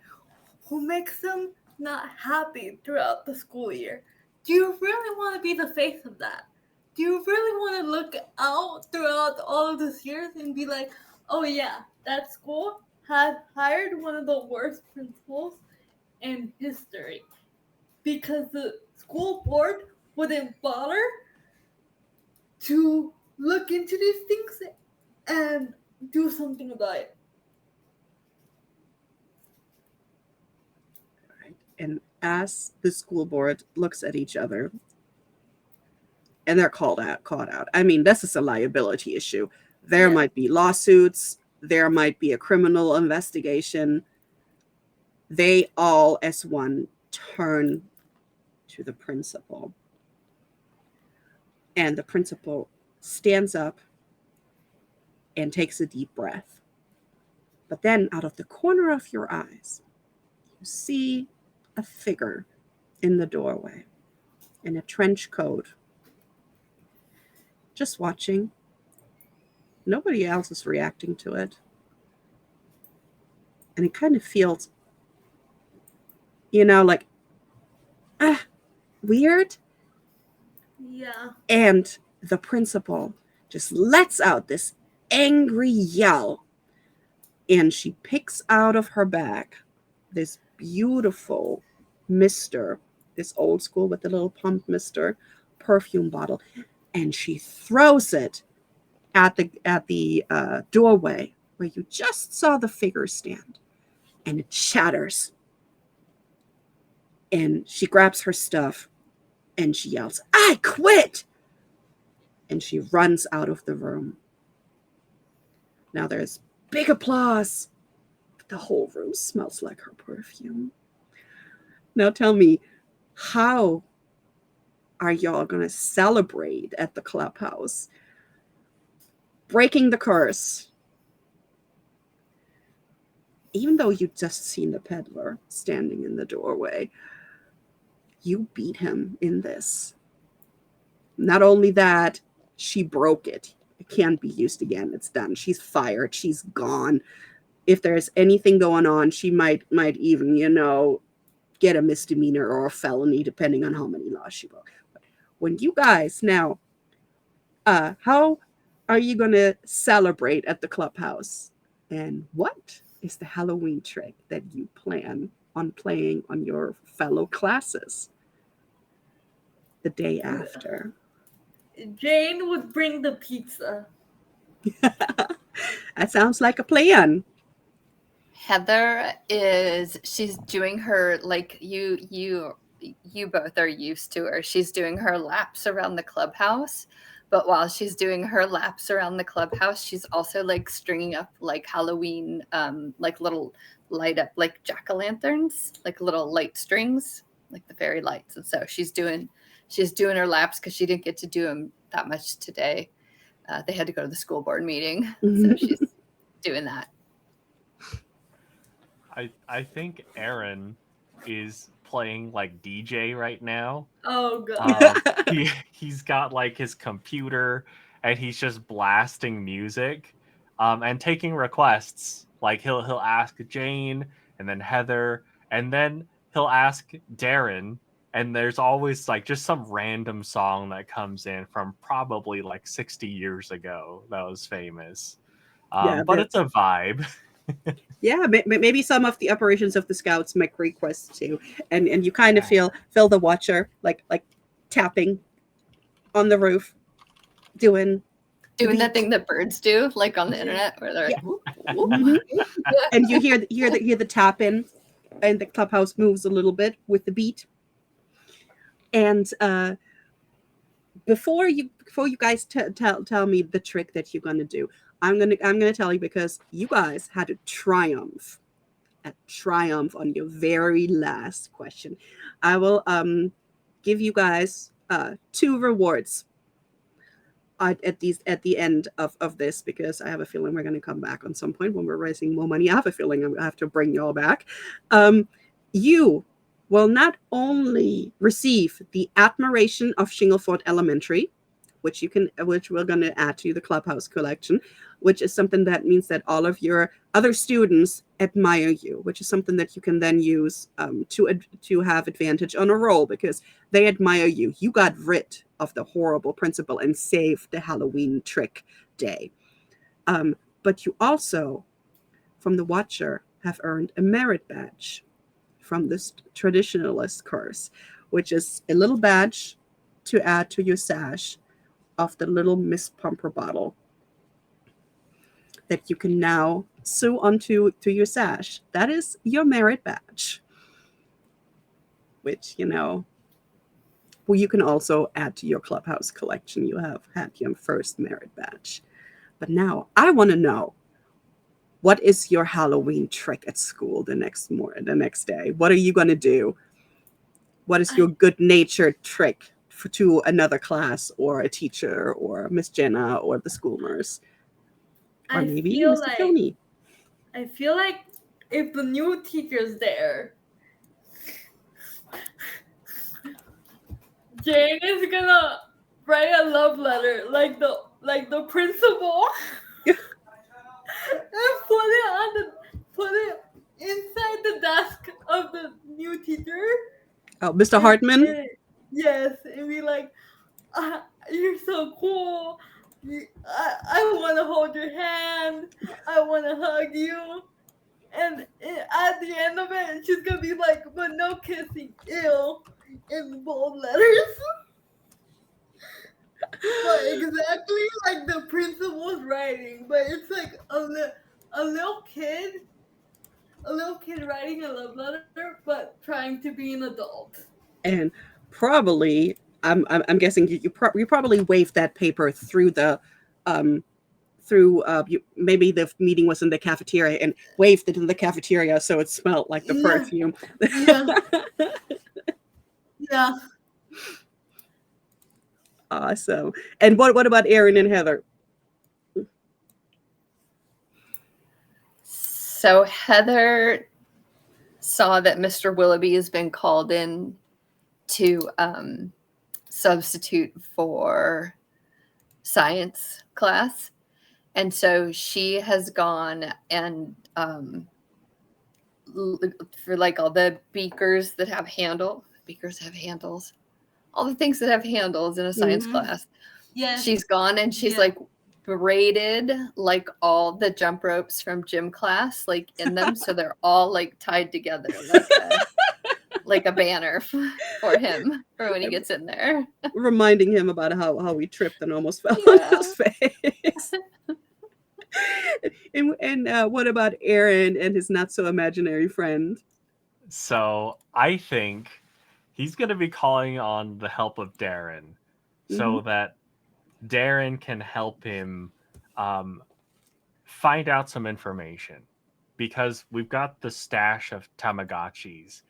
who makes them not happy throughout the school year? Do you really want to be the face of that? Do you really want to look out throughout all of these years and be like, oh yeah, that school had hired one of the worst principals in history because the school board wouldn't bother to look into these things and do something about it? Right? And as the school board looks at each other, and they're caught out. I mean, this is a liability issue. There might be lawsuits. There might be a criminal investigation. They all, as one, turn to the principal. And the principal stands up and takes a deep breath. But then, out of the corner of your eyes, you see a figure in the doorway in a trench coat, just watching. Nobody else is reacting to it. And it kind of feels, you know, like, weird. Yeah. And the principal just lets out this angry yell. And she picks out of her bag this beautiful mister, this old school with the little pump mister perfume bottle. And she throws it at the doorway where you just saw the figure stand. And it shatters. And she grabs her stuff and she yells, "I quit!" And she runs out of the room. Now there's big applause, but the whole room smells like her perfume. Now tell me, how are y'all going to celebrate at the clubhouse? Breaking the curse. Even though you just seen the peddler standing in the doorway, you beat him in this. Not only that, she broke it. It can't be used again. It's done. She's fired. She's gone. If there's anything going on, she might even, get a misdemeanor or a felony, depending on how many laws she broke. When you guys now, how are you going to celebrate at the clubhouse? And what is the Halloween trick that you plan on playing on your fellow classes the day after? Jane would bring the pizza. That sounds like a plan. Heather she's doing her, like you both are used to her. She's doing her laps around the clubhouse, but while she's doing her laps around the clubhouse, she's also like stringing up like Halloween, like little light up like jack-o'-lanterns, like little light strings, like the fairy lights. And so she's doing her laps because she didn't get to do them that much today. They had to go to the school board meeting, so she's doing that. I think Aaron is playing like DJ right now. Oh god. He's got like his computer and he's just blasting music, and taking requests. Like he'll ask Jane and then Heather and then he'll ask Darren, and there's always like just some random song that comes in from probably like 60 years ago that was famous. But it's a vibe. Yeah, maybe some of the operations of the scouts make requests too, and you kind of feel the watcher like tapping on the roof, doing that thing that birds do, like on the internet, where they're like, whoop, whoop. Mm-hmm. And you hear the tapping, and the clubhouse moves a little bit with the beat. And before you guys tell me the trick that you're gonna do, I'm gonna tell you, because you guys had a triumph on your very last question. I will give you guys 2 rewards at the end of this, because I have a feeling we're gonna come back on some point when we're raising more money. I have a feeling I'm gonna have to bring y'all back. You will not only receive the admiration of Shingleford Elementary, which we're going to add to the clubhouse collection, which is something that means that all of your other students admire you, which is something that you can then use to have advantage on a roll, because they admire you. You got rid of the horrible principal and saved the Halloween trick day. But you also, from the Watcher, have earned a merit badge from this traditionalist course, which is a little badge to add to your sash of the little Miss Pumper bottle that you can now sew onto your sash. That is your merit badge, which, you can also add to your clubhouse collection. You have had your first merit badge. But now I want to know, what is your Halloween trick at school the next day? What are you going to do? What is your good-natured trick to another class or a teacher or Miss Jenna or the school nurse? Or maybe Mr. Tony. I feel like if the new teacher's there, Jane is gonna write a love letter like the principal and put it inside the desk of the new teacher. Oh, Mr. Hartman? Yes, and be like, you're so cool. I want to hold your hand. I want to hug you. And at the end of it, she's going to be like, but no kissing, ew, in bold letters. But exactly like the principal's writing. But it's like a little kid writing a love letter, but trying to be an adult. And probably, I'm guessing you probably waved that paper through the maybe the meeting was in the cafeteria and waved it in the cafeteria so it smelled like the perfume. Yeah. Awesome. And what about Aaron and Heather? So Heather saw that Mr. Willoughby has been called in to substitute for science class. And so she has gone and for like all the beakers that have handles, all the things that have handles in a science class. Yes. She's gone and she's Yeah. like braided like all the jump ropes from gym class like in them, so they're all like tied together like a banner for him for when he gets in there. Reminding him about how he tripped and almost fell on Yeah. his face. And what about Aaron and his not so imaginary friend? So I think he's going to be calling on the help of Darren so that Darren can help him find out some information, because we've got the stash of Tamagotchis.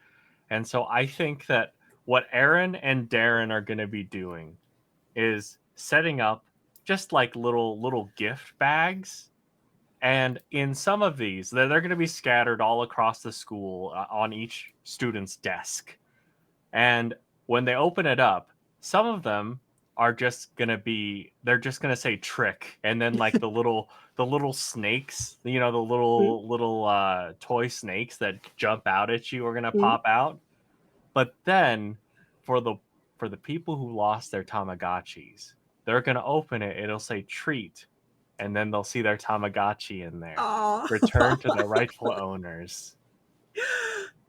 And so I think that what Aaron and Darren are going to be doing is setting up just like little gift bags. And in some of these, they're going to be scattered all across the school on each student's desk. And when they open it up, some of them are just going to be, they're just going to say trick. And then like the little snakes, you know, the little toy snakes that jump out at you are going to pop out. But then for the people who lost their Tamagotchis, they're going to open it. It'll say treat. And then they'll see their Tamagotchi in there. Aw. Return to their rightful owners.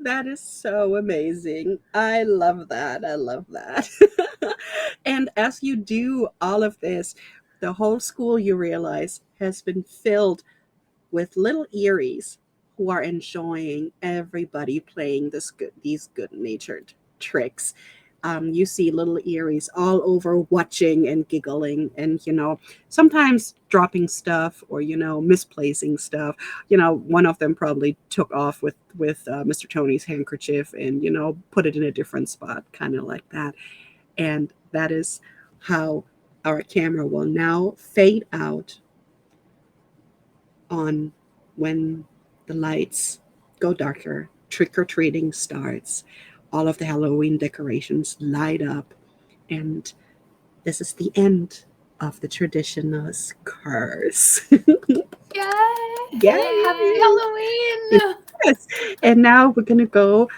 That is so amazing. I love that. I love that. And as you do all of this, the whole school, you realize, has been filled with little Eries who are enjoying everybody playing these good-natured tricks. You see little Eries all over watching and giggling and, sometimes dropping stuff or, misplacing stuff. One of them probably took off with Mr. Tony's handkerchief and, put it in a different spot, kind of like that. And that is how our camera will now fade out on when the lights go darker, trick-or-treating starts, all of the Halloween decorations light up, and this is the end of the traditional curse. Yay! Yay! Happy Halloween! Yes. And now we're going to go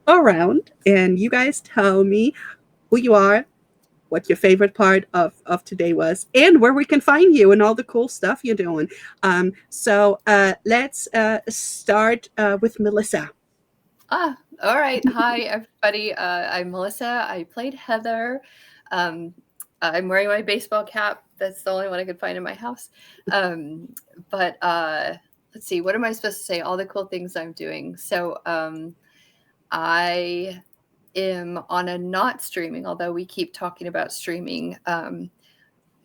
around, and you guys tell me who you are, what your favorite part of today was, and where we can find you and all the cool stuff you're doing. So let's start with Melissa. All right. Hi, everybody. I'm Melissa. I played Heather. I'm wearing my baseball cap. That's the only one I could find in my house. But let's see. What am I supposed to say? All the cool things I'm doing. So I am on a not streaming, although we keep talking about streaming,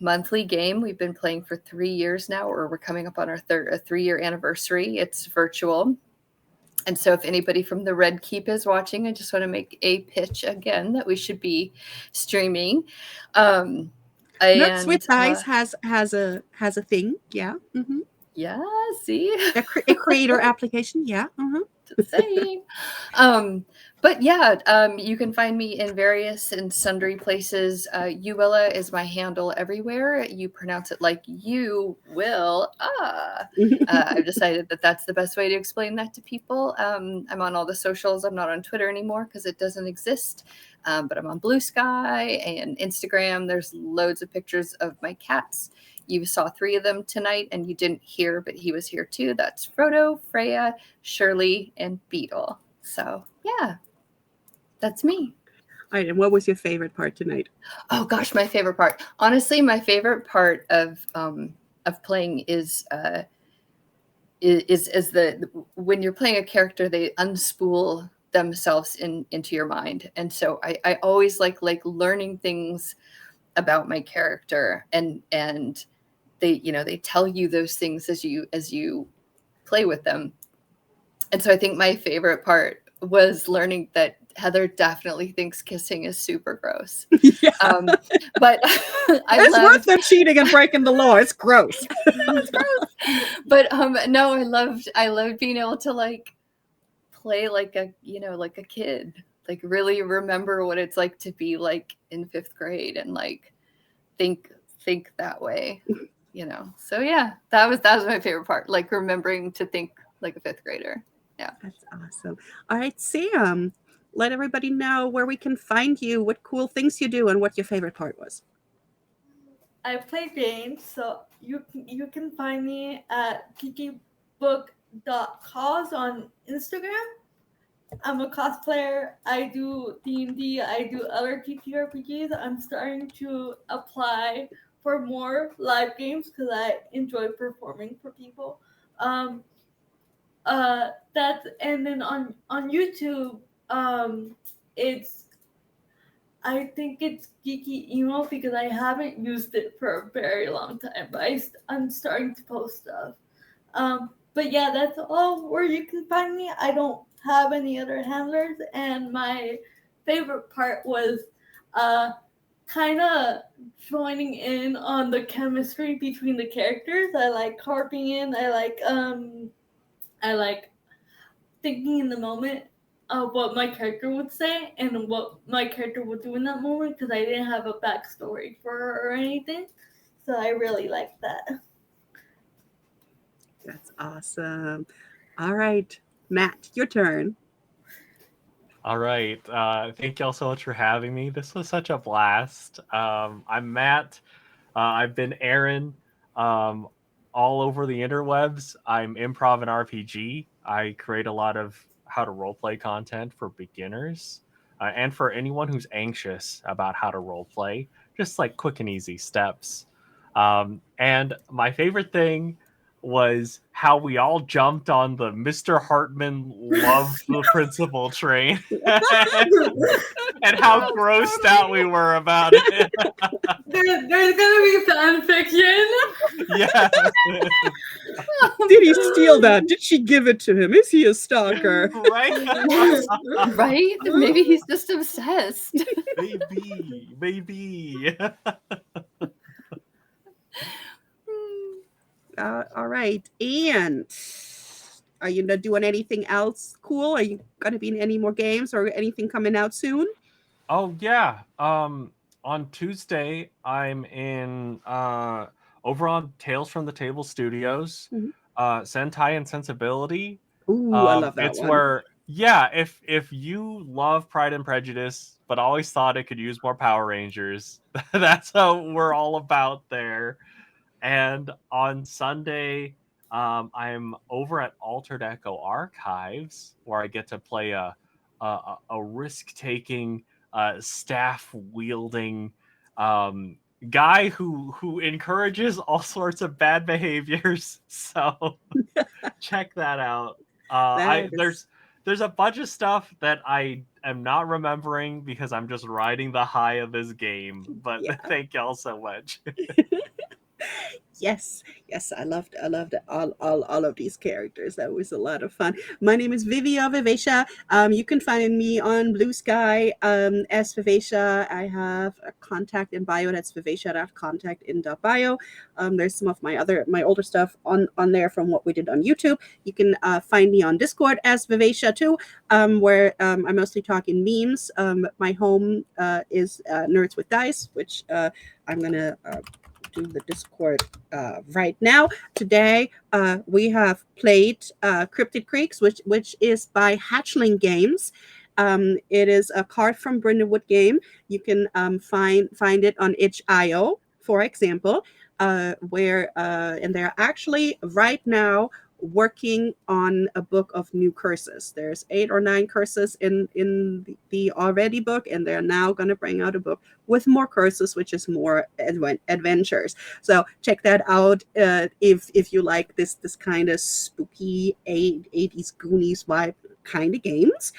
monthly game. We've been playing for 3 years now, or we're coming up on our 3-year anniversary. It's virtual. And so if anybody from the Red Keep is watching, I just want to make a pitch again that we should be streaming. Nuts with Dice has a thing. Yeah. Mm-hmm. Yeah, see? A creator application. Yeah. Uh-huh. Same. But yeah, you can find me in various and sundry places. Uwilla is my handle everywhere. You pronounce it like you will. I've decided that that's the best way to explain that to people. I'm on all the socials. I'm not on Twitter anymore because it doesn't exist. But I'm on Blue Sky and Instagram. There's loads of pictures of my cats. You saw 3 of them tonight and you didn't hear, but he was here too. That's Frodo, Freya, Shirley, and Beetle. So yeah, that's me. All right. And what was your favorite part tonight? Oh gosh, my favorite part. Honestly, my favorite part of playing is when you're playing a character, they unspool themselves into your mind. And so I always like learning things about my character, and they tell you those things as you play with them. And so I think my favorite part was learning that Heather definitely thinks kissing is super gross. Yeah. But it's worth the cheating and breaking the law. It's gross. It's gross. But no, I loved being able to play like a kid, really remember what it's like to be in 5th grade and think think that way, you know. So yeah, that was my favorite part, like remembering to think like a fifth grader. Yeah. That's awesome. All right, Sam, let everybody know where we can find you, what cool things you do, and what your favorite part was. I play games, so you can find me at kikibook.cause on Instagram. I'm a cosplayer. I do D&D. I do other TTRPGs. I'm starting to apply for more live games because I enjoy performing for people. Um, that's and then on YouTube, it's I think it's Geeky Emo because I haven't used it for a very long time, but I'm starting to post stuff. But yeah, that's all where you can find me. I don't have any other handlers, and my favorite part was kind of joining in on the chemistry between the characters. I like harping in. I like thinking in the moment of what my character would say and what my character would do in that moment because I didn't have a backstory for her or anything. So I really like that. That's awesome. All right, Matt, your turn. All right. Thank y'all so much for having me. This was such a blast. I'm Matt. I've been Aaron all over the interwebs. I'm improv and RPG. I create a lot of how to roleplay content for beginners and for anyone who's anxious about how to roleplay, just like quick and easy steps. And my favorite thing was how we all jumped on the Mr. Hartman loves the principal train and how grossed out we were about it. There's gonna be fan fiction. Yeah. Did he steal that? Did she give it to him? Is he a stalker? Right? Right? Maybe he's just obsessed. Maybe. All right. And are you not doing anything else cool? Are you going to be in any more games or anything coming out soon? Oh yeah. On Tuesday I'm in over on Tales from the Table Studios. Mhm. Sentai and Sensibility. Ooh, I love that It's one. where if you love Pride and Prejudice but always thought it could use more Power Rangers, that's how we're all about there. And on Sunday, I'm over at Altered Echo Archives, where I get to play a risk taking, staff wielding guy who encourages all sorts of bad behaviors. So check that out. There's a bunch of stuff that I am not remembering because I'm just riding the high of this game. But Yeah. thank y'all so much. Yes, I loved all of these characters. That was a lot of fun. My name is Vivi of Vivacia. You can find me on Blue Sky as Vivacia. I have a contact in bio. That's vivacia.contact in .bio. There's some of my older stuff on there from what we did on YouTube. You can find me on Discord as Vivacia too, where I'm mostly talking memes. My home is Nerds with Dice, which I'm gonna do the Discord right now. Today, we have played Cryptid Creeks, which is by Hatchling Games. It is a card from Brindlewood game. You can find it on itch.io, for example, where and they're actually right now working on a book of new curses. There's 8 or 9 curses in the already book, and they're now going to bring out a book with more curses, which is more adventures. So check that out if you like this kind of spooky 80s Goonies vibe kind of games.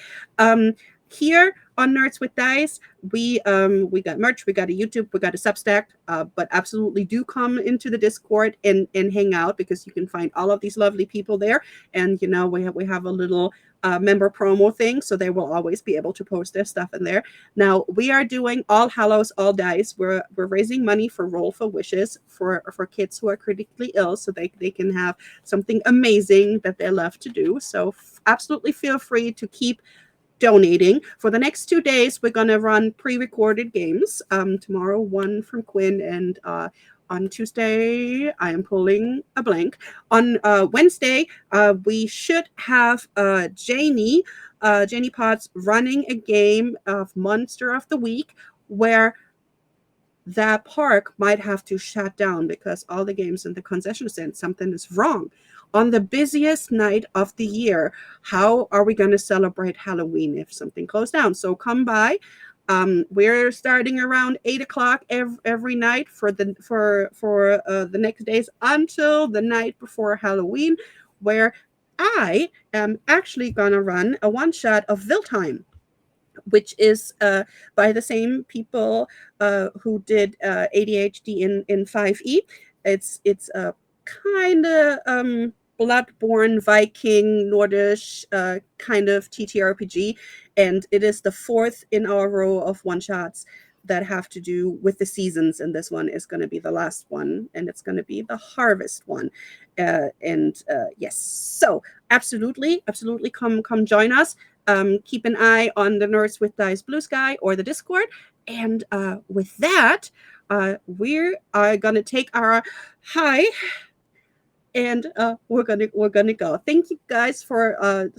Here on Nerds with Dice, we got merch, we got a YouTube, we got a Substack, but absolutely do come into the Discord and hang out because you can find all of these lovely people there. And we have a little member promo thing, so they will always be able to post their stuff in there. Now we are doing All Hallows, All Dice. We're raising money for Roll for Wishes for kids who are critically ill, so they can have something amazing that they love to do. So absolutely feel free to keep donating. For the next 2 days, we're going to run pre-recorded games. Tomorrow, one from Quinn, and on Tuesday, I am pulling a blank. On Wednesday, we should have Janie Potts running a game of Monster of the Week where that park might have to shut down because all the games in the concession stand, something is wrong. On the busiest night of the year, how are we going to celebrate Halloween if something closed down? So come by. We're starting around 8 o'clock every night for the next days until the night before Halloween, where I am actually gonna run a one shot of Viltime, which is by the same people who did ADHD in 5e. It's a kind of Bloodborne Viking Nordish kind of TTRPG, and it is the fourth in our row of one shots that have to do with the seasons, and this one is going to be the last one, and it's going to be the harvest one. Yes, so absolutely come join us. Keep an eye on the Nerds with Dice Blue Sky or the Discord. And with that, we are gonna take our high, and we're gonna go. Thank you guys for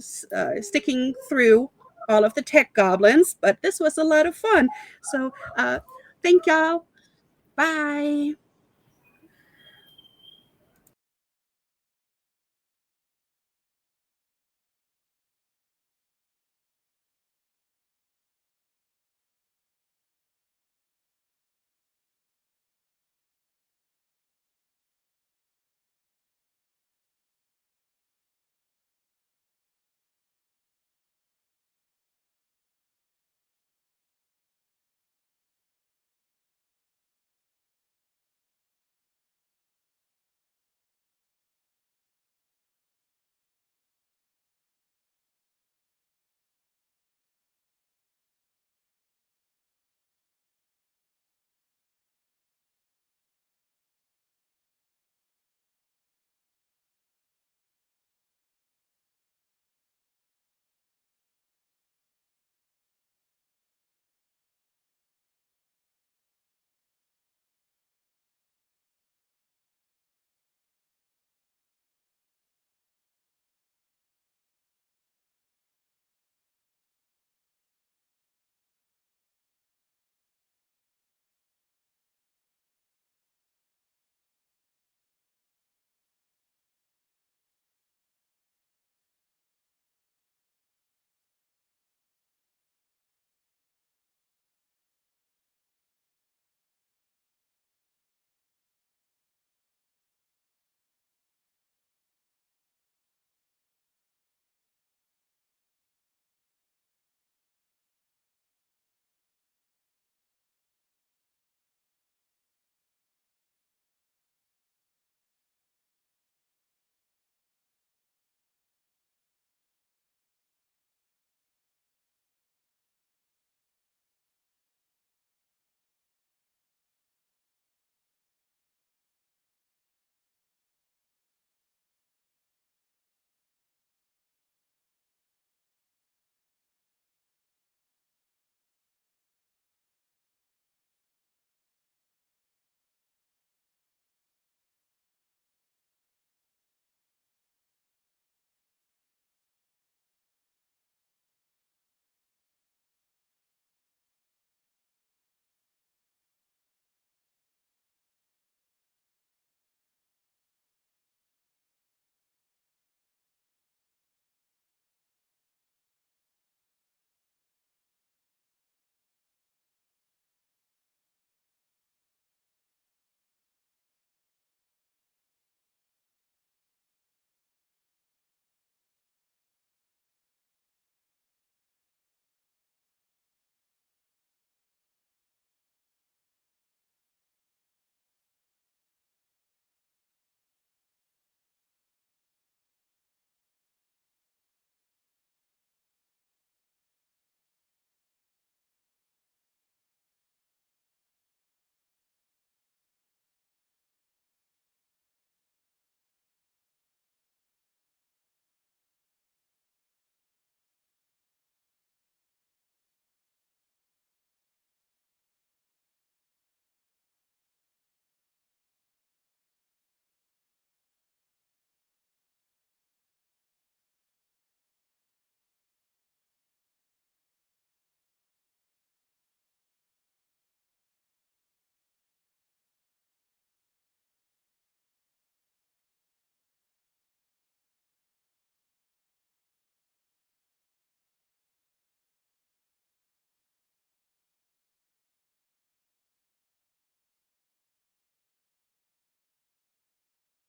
sticking through all of the tech goblins, but this was a lot of fun. So thank y'all. Bye.